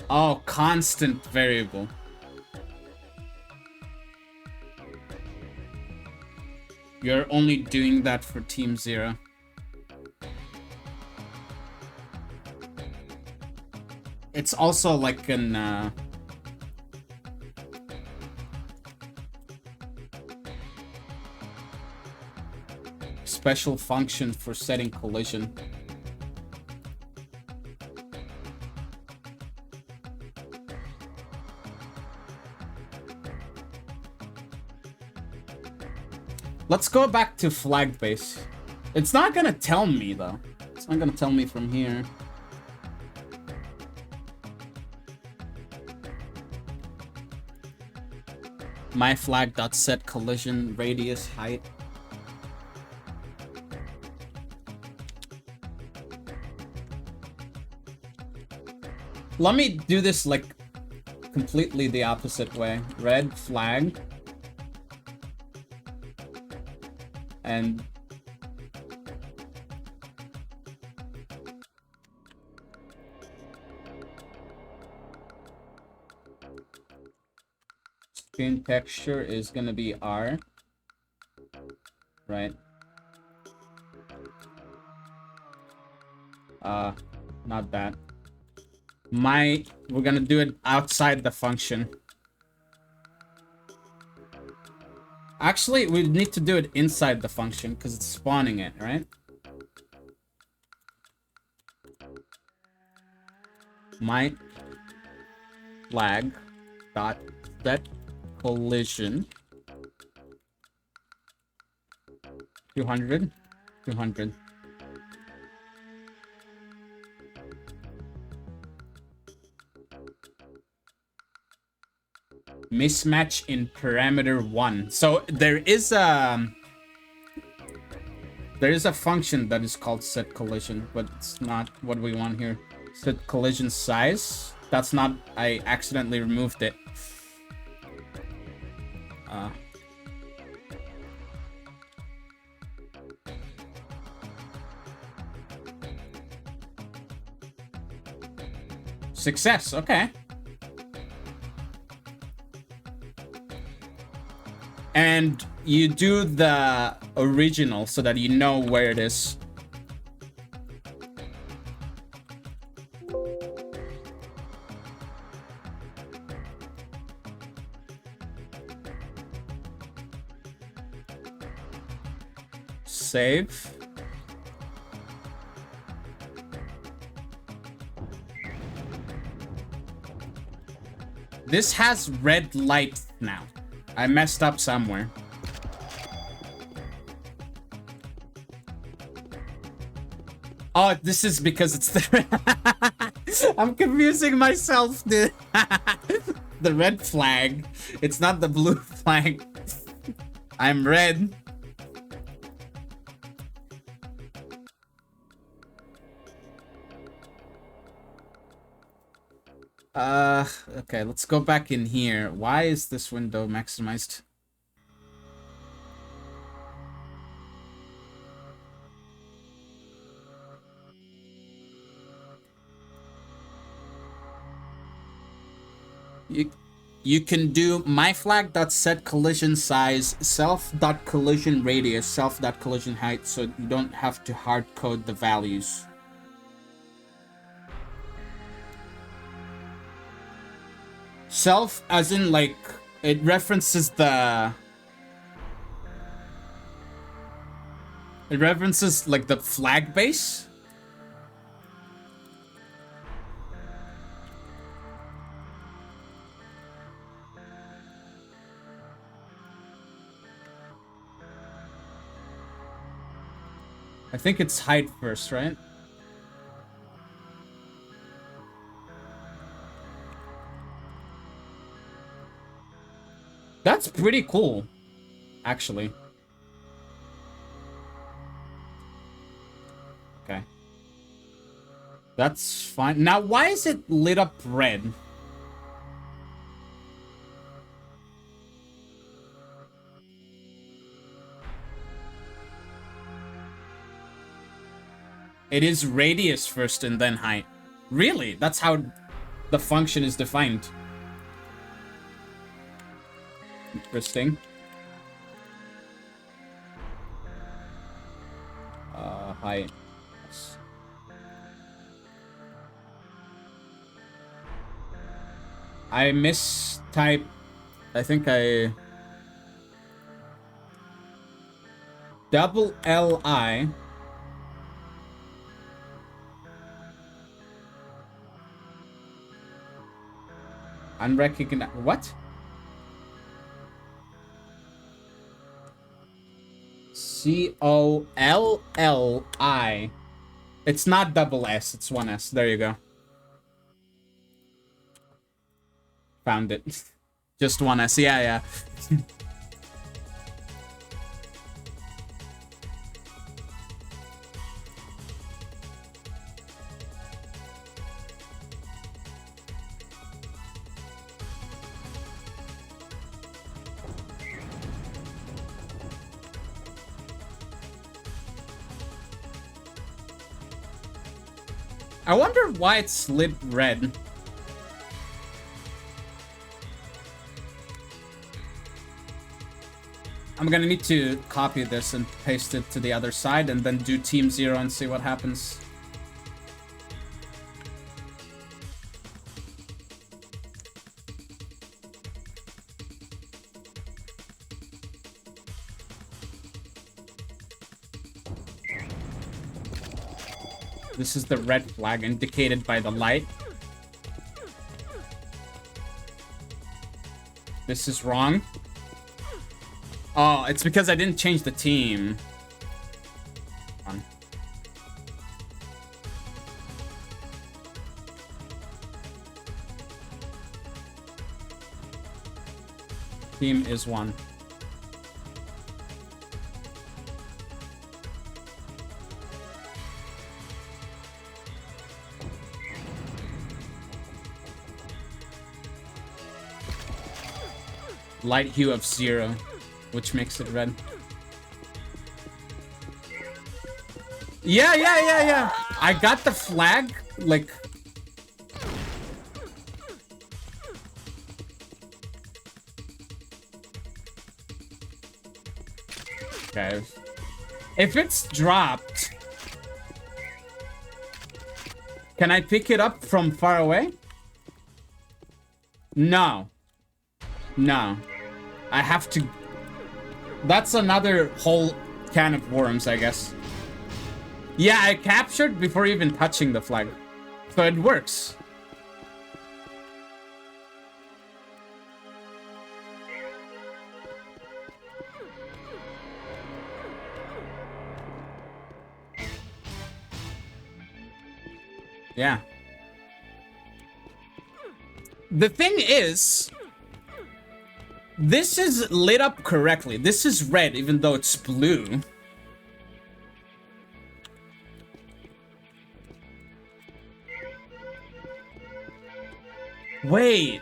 Speaker 3: Oh, constant variable. You're only doing that for Team 0. It's also like an special function for setting collision. Let's go back to flag base. It's not gonna tell me though. It's not gonna tell me from here. My flag.set collision radius height. Let me do this like completely the opposite way. Red flag. And skin texture is gonna be R, right? Not that. We're gonna do it outside the function. Actually, we need to do it inside the function because it's spawning it, right? My flag dot set collision 200 200. Mismatch in parameter 1. So there is a function that is called set collision, but it's not what we want here. Set collision size. That's not, I accidentally removed it. Success, okay. And you do the original so that you know where it is. Save. This has red light now. I messed up somewhere. Oh, this is because it's the... I'm confusing myself, dude. The red flag. It's not the blue flag. I'm red. Okay, let's go back in here. Why is this window maximized? You can do myFlag.set collision size, self.collision radius, self.collision height, so you don't have to hard code the values. Self as in like it references the like the flag base. I think it's height first, right? That's pretty cool, actually. Okay. That's fine. Now, why is it lit up red? It is radius first and then height. Really? That's how the function is defined. Interesting. Height. Yes. I mistyped. I think I... Double L-I... Unrecognized. What? C-O-L-L-I. It's not double S, it's one S. There you go. Found it. Just one S. Yeah, yeah. I wonder why it's lit red. I'm gonna need to copy this and paste it to the other side and then do Team 0 and see what happens. This is the red flag indicated by the light. This is wrong. Oh, it's because I didn't change the team. Team is 1. Light hue of 0, which makes it red. Yeah. I got the flag, like... Okay. If it's dropped... Can I pick it up from far away? No. No. I have to... That's another whole can of worms, I guess. Yeah, I captured before even touching the flag. So it works. Yeah. The thing is... This is lit up correctly. This is red, even though it's blue. Wait.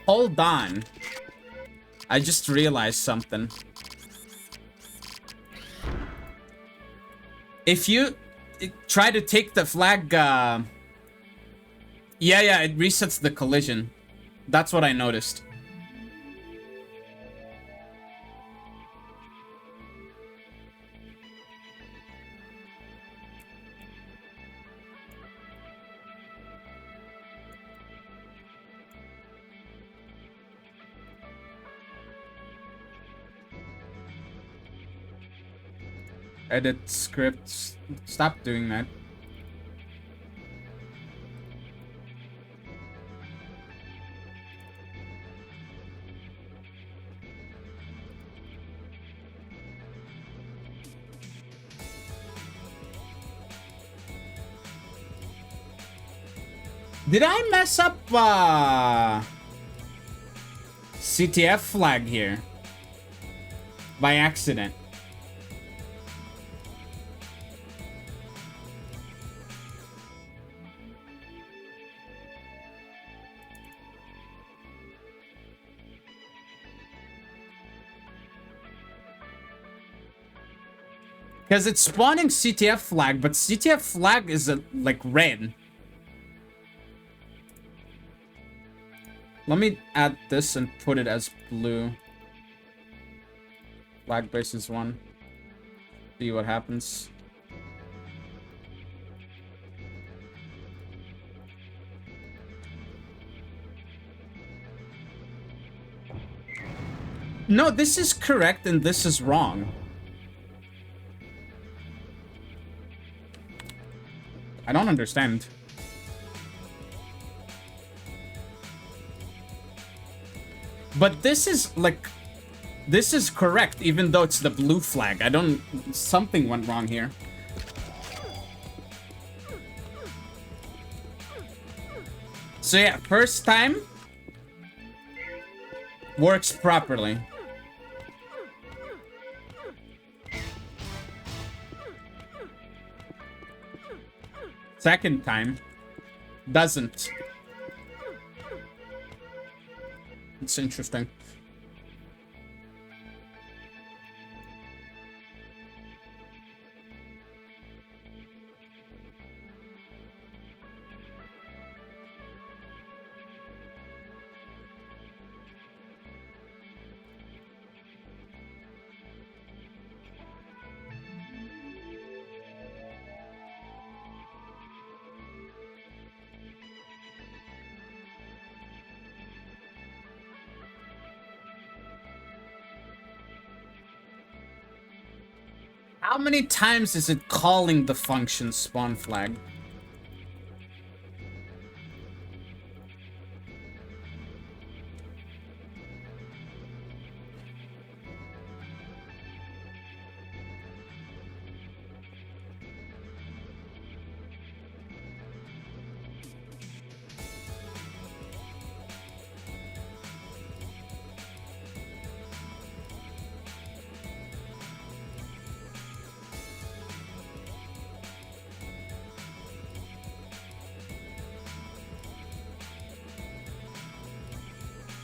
Speaker 3: Hold on. I just realized something. If you try to take the flag, yeah, it resets the collision. That's what I noticed. Edit scripts. Stop doing that. Did I mess up CTF flag here by accident? Because it's spawning CTF flag, but CTF flag is like red. Let me add this and put it as blue. Flag base is 1. See what happens. No, this is correct and this is wrong. I don't understand. But this is like... This is correct, even though it's the blue flag. I don't... Something went wrong here. So yeah, first time... Works properly. Second time... Doesn't. It's interesting. How many times is it calling the function spawn flag?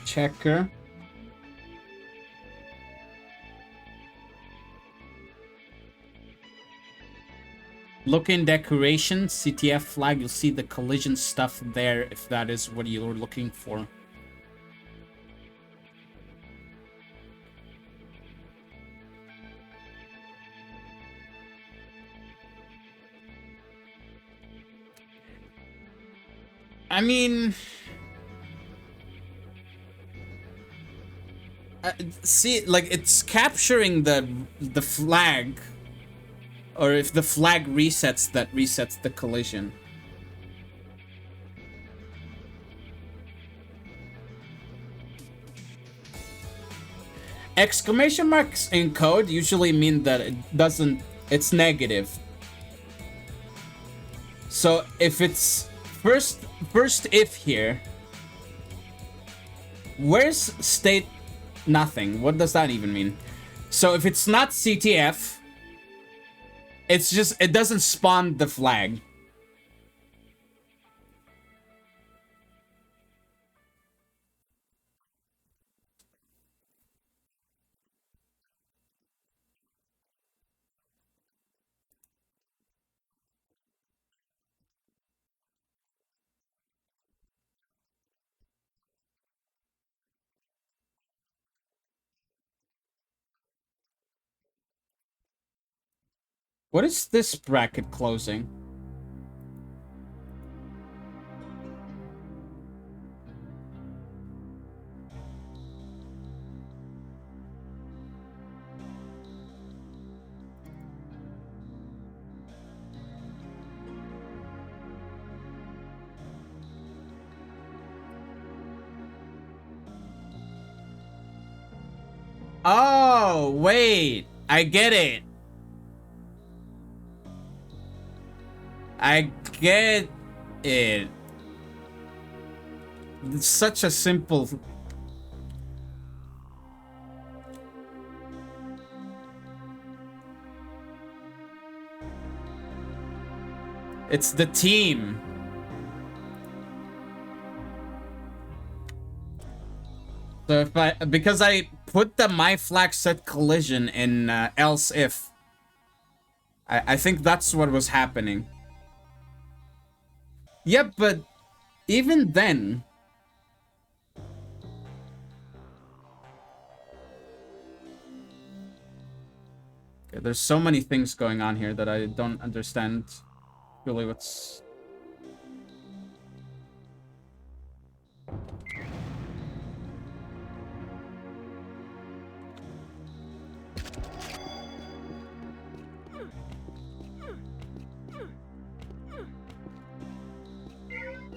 Speaker 3: Checker. Look in decoration, CTF flag, you'll see the collision stuff there if that is what you're looking for. I mean... see, like, it's capturing the flag, or if the flag resets, that resets the collision. Exclamation marks in code usually mean that it doesn't, it's negative. So if it's first if here, where's state nothing? What does that even mean? So if it's not CTF, it's just, it doesn't spawn the flag. What is this bracket closing? Oh, wait. I get it. I get it. It's such a simple... It's the team. So if I, because I put the my flag set collision in else if, I think that's what was happening. Yeah, but even then, okay, there's so many things going on here that I don't understand really what's...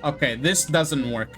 Speaker 3: Okay, this doesn't work.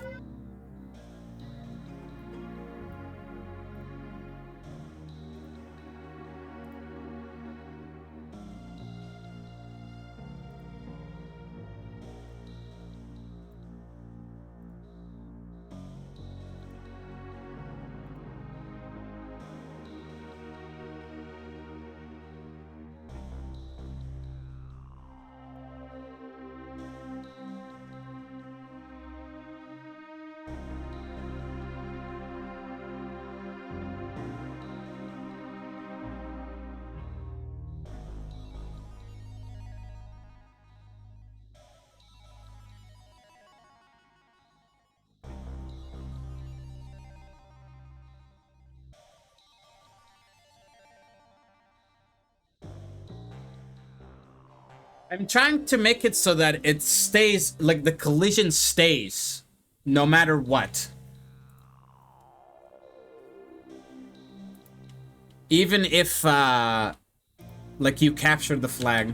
Speaker 3: I'm trying to make it so that it stays, like the collision stays, no matter what. Even if Like you captured the flag.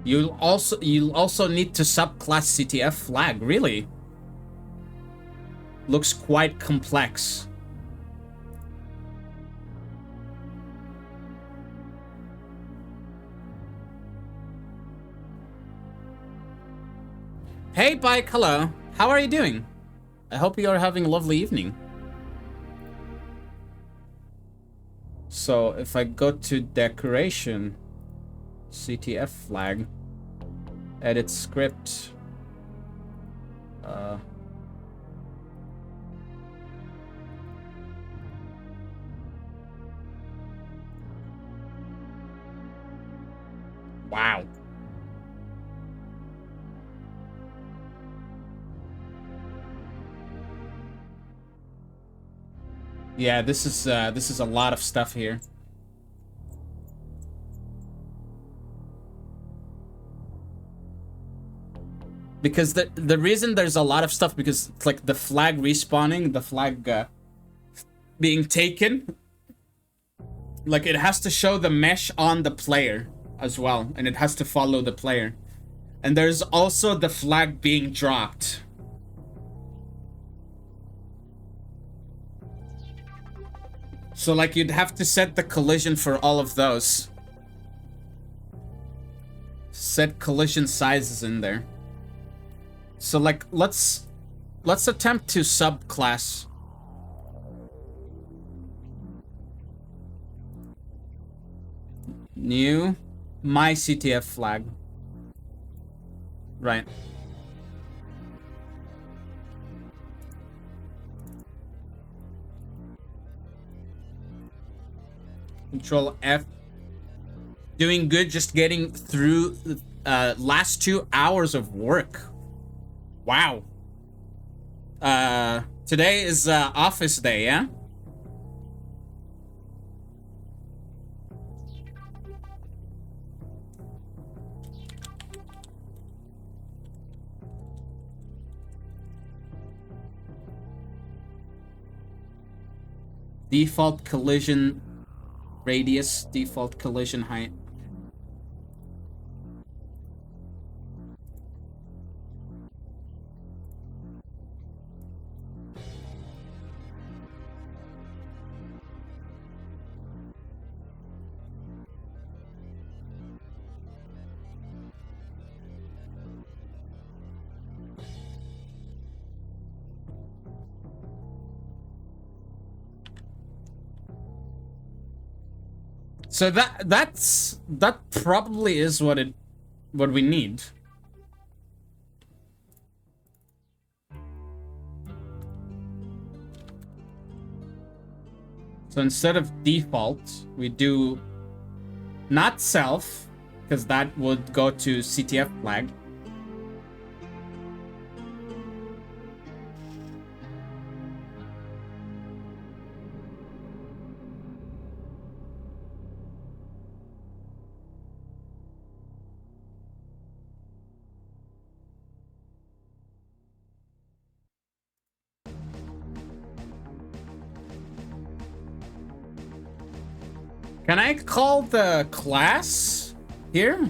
Speaker 3: You'll also need to subclass CTF flag, really? Looks quite complex. Hey Bike, hello. How are you doing? I hope you are having a lovely evening. So if I go to decoration, CTF flag, edit script, wow. Yeah, this is a lot of stuff here. Because the reason there's a lot of stuff, because it's like the flag respawning, the flag being taken, like it has to show the mesh on the player as well, and it has to follow the player. And there's also the flag being dropped. So like you'd have to set the collision for all of those. Set collision sizes in there. So like let's attempt to subclass. New my CTF flag. Right. Control F. Doing good, just getting through last 2 hours of work. Wow. Today is office day, yeah? Default collision radius, default collision height. So that probably is what we need. So instead of default, we do not self, because that would go to CTF flag. Can I call the class here?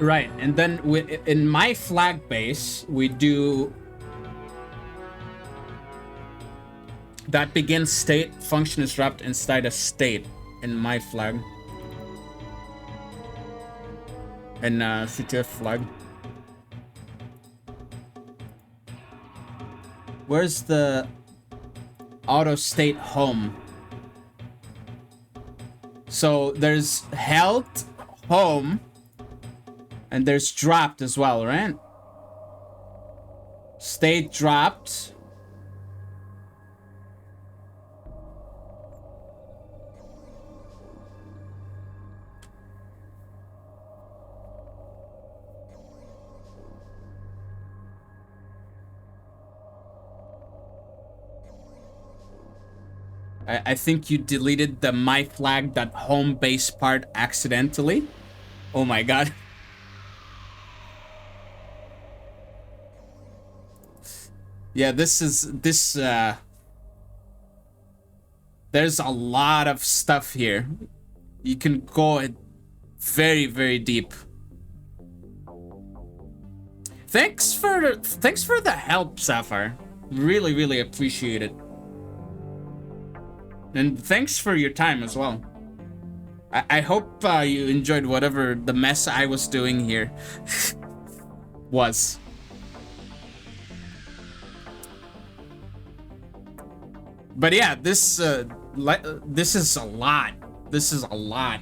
Speaker 3: Right, and then in my flag base, we do that begins state function is wrapped inside a state in my flag. And CTF flag. Where's the auto state home. So there's health, home, and there's dropped as well, right? State dropped. I think you deleted the my flag.home base part accidentally. Oh my god. Yeah, there's a lot of stuff here. You can go very, very deep. Thanks for the help, Sapphire. Really, really appreciate it. And thanks for your time as well. I hope you enjoyed whatever the mess I was doing here was. But yeah, this is a lot. This is a lot.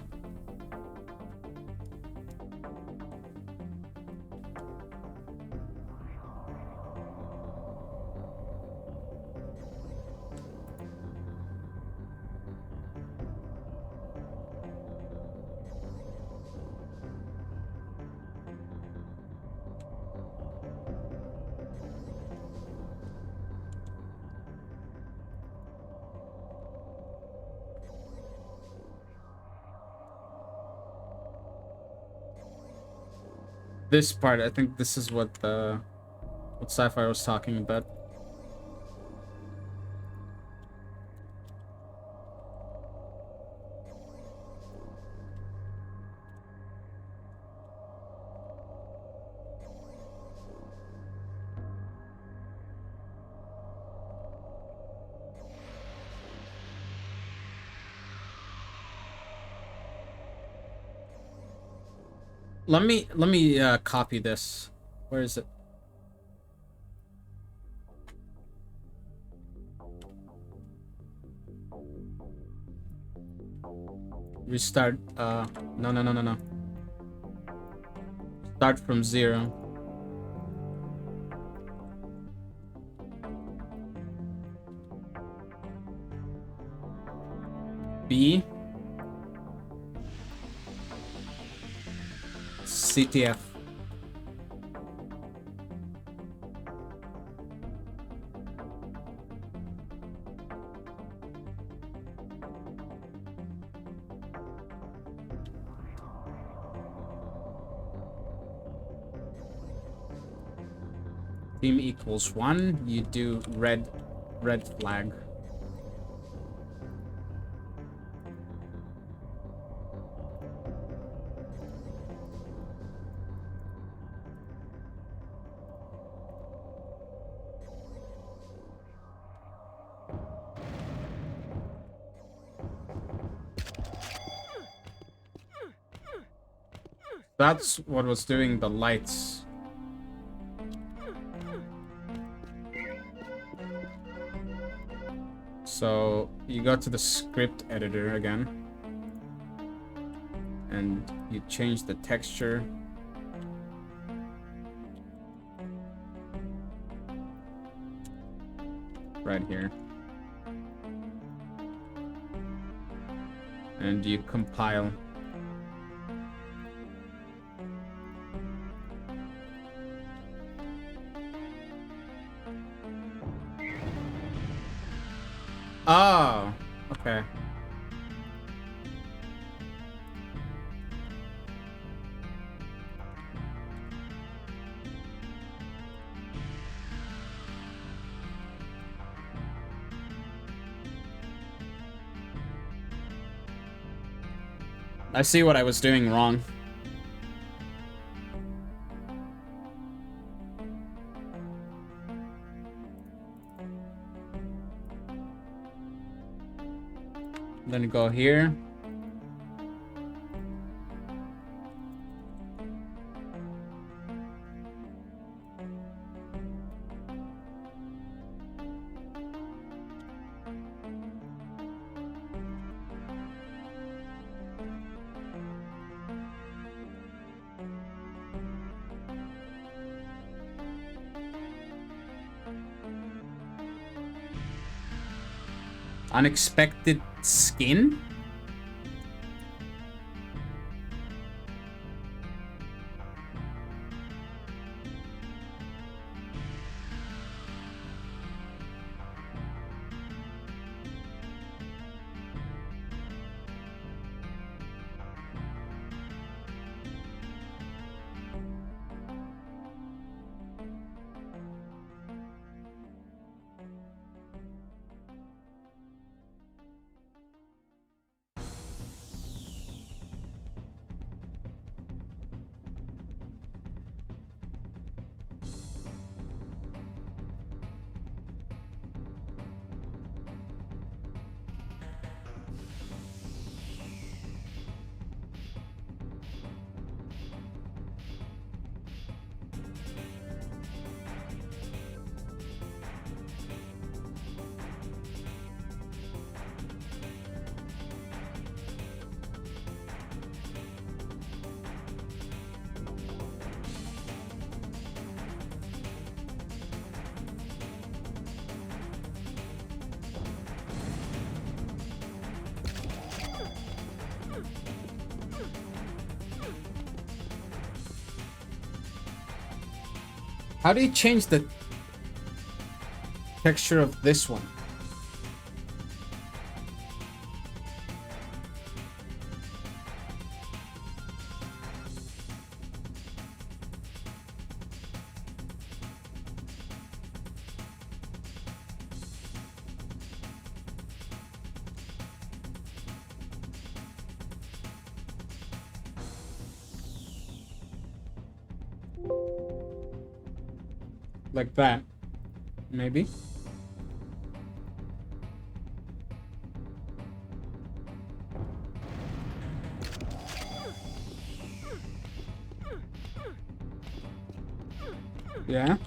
Speaker 3: This part, I think this is what Sapphire was talking about. Let me copy this. Where is it? Restart. No. Start from 0. B. CTF. Team equals 1. You do red flag. That's what was doing the lights. So you go to the script editor again. And you change the texture. Right here. And you compile. Oh, okay. I see what I was doing wrong. Then go here. Unexpected skin? How do you change the texture of this one? Like that, maybe. Yeah.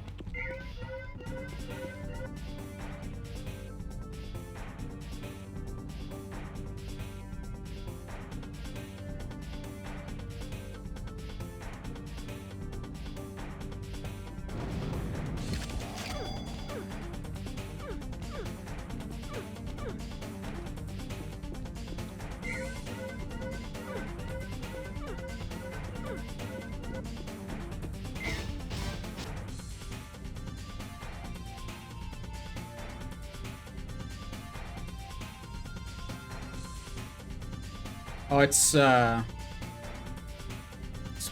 Speaker 3: Oh, it's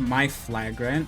Speaker 3: my flag, right?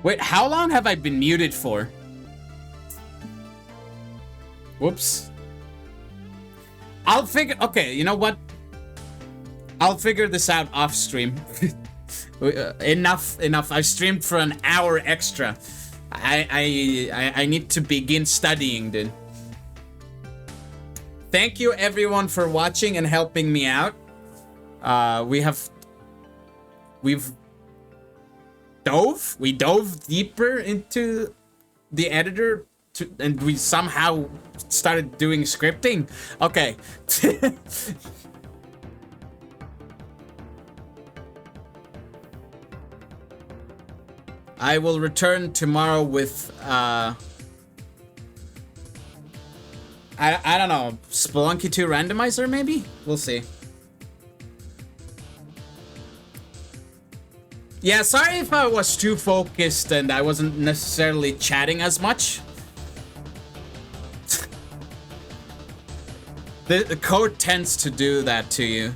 Speaker 1: Wait, how long have I been muted for? Whoops. I'll figure... Okay, you know what? I'll figure this out off stream. Enough. I streamed for an hour extra. I need to begin studying, dude. Thank you everyone for watching and helping me out. We dove deeper into the editor and we somehow started doing scripting. Okay. I will return tomorrow with I don't know, Spelunky 2 randomizer maybe? We'll see. Yeah, sorry if I was too focused and I wasn't necessarily chatting as much. The code tends to do that to you.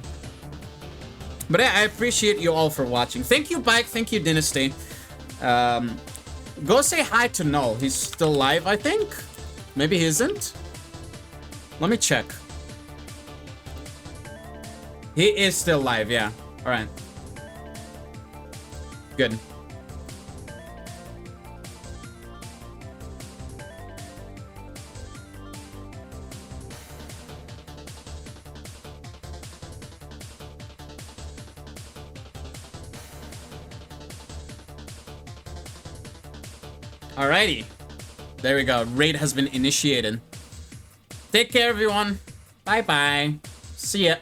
Speaker 1: But I appreciate you all for watching. Thank you, Bike. Thank you, Dynasty. Go say hi to Null. He's still live, I think. Maybe he isn't. Let me check. He is still live, yeah. Alright. Good. Alrighty. There we go. Raid has been initiated. Take care, everyone. Bye-bye. See ya.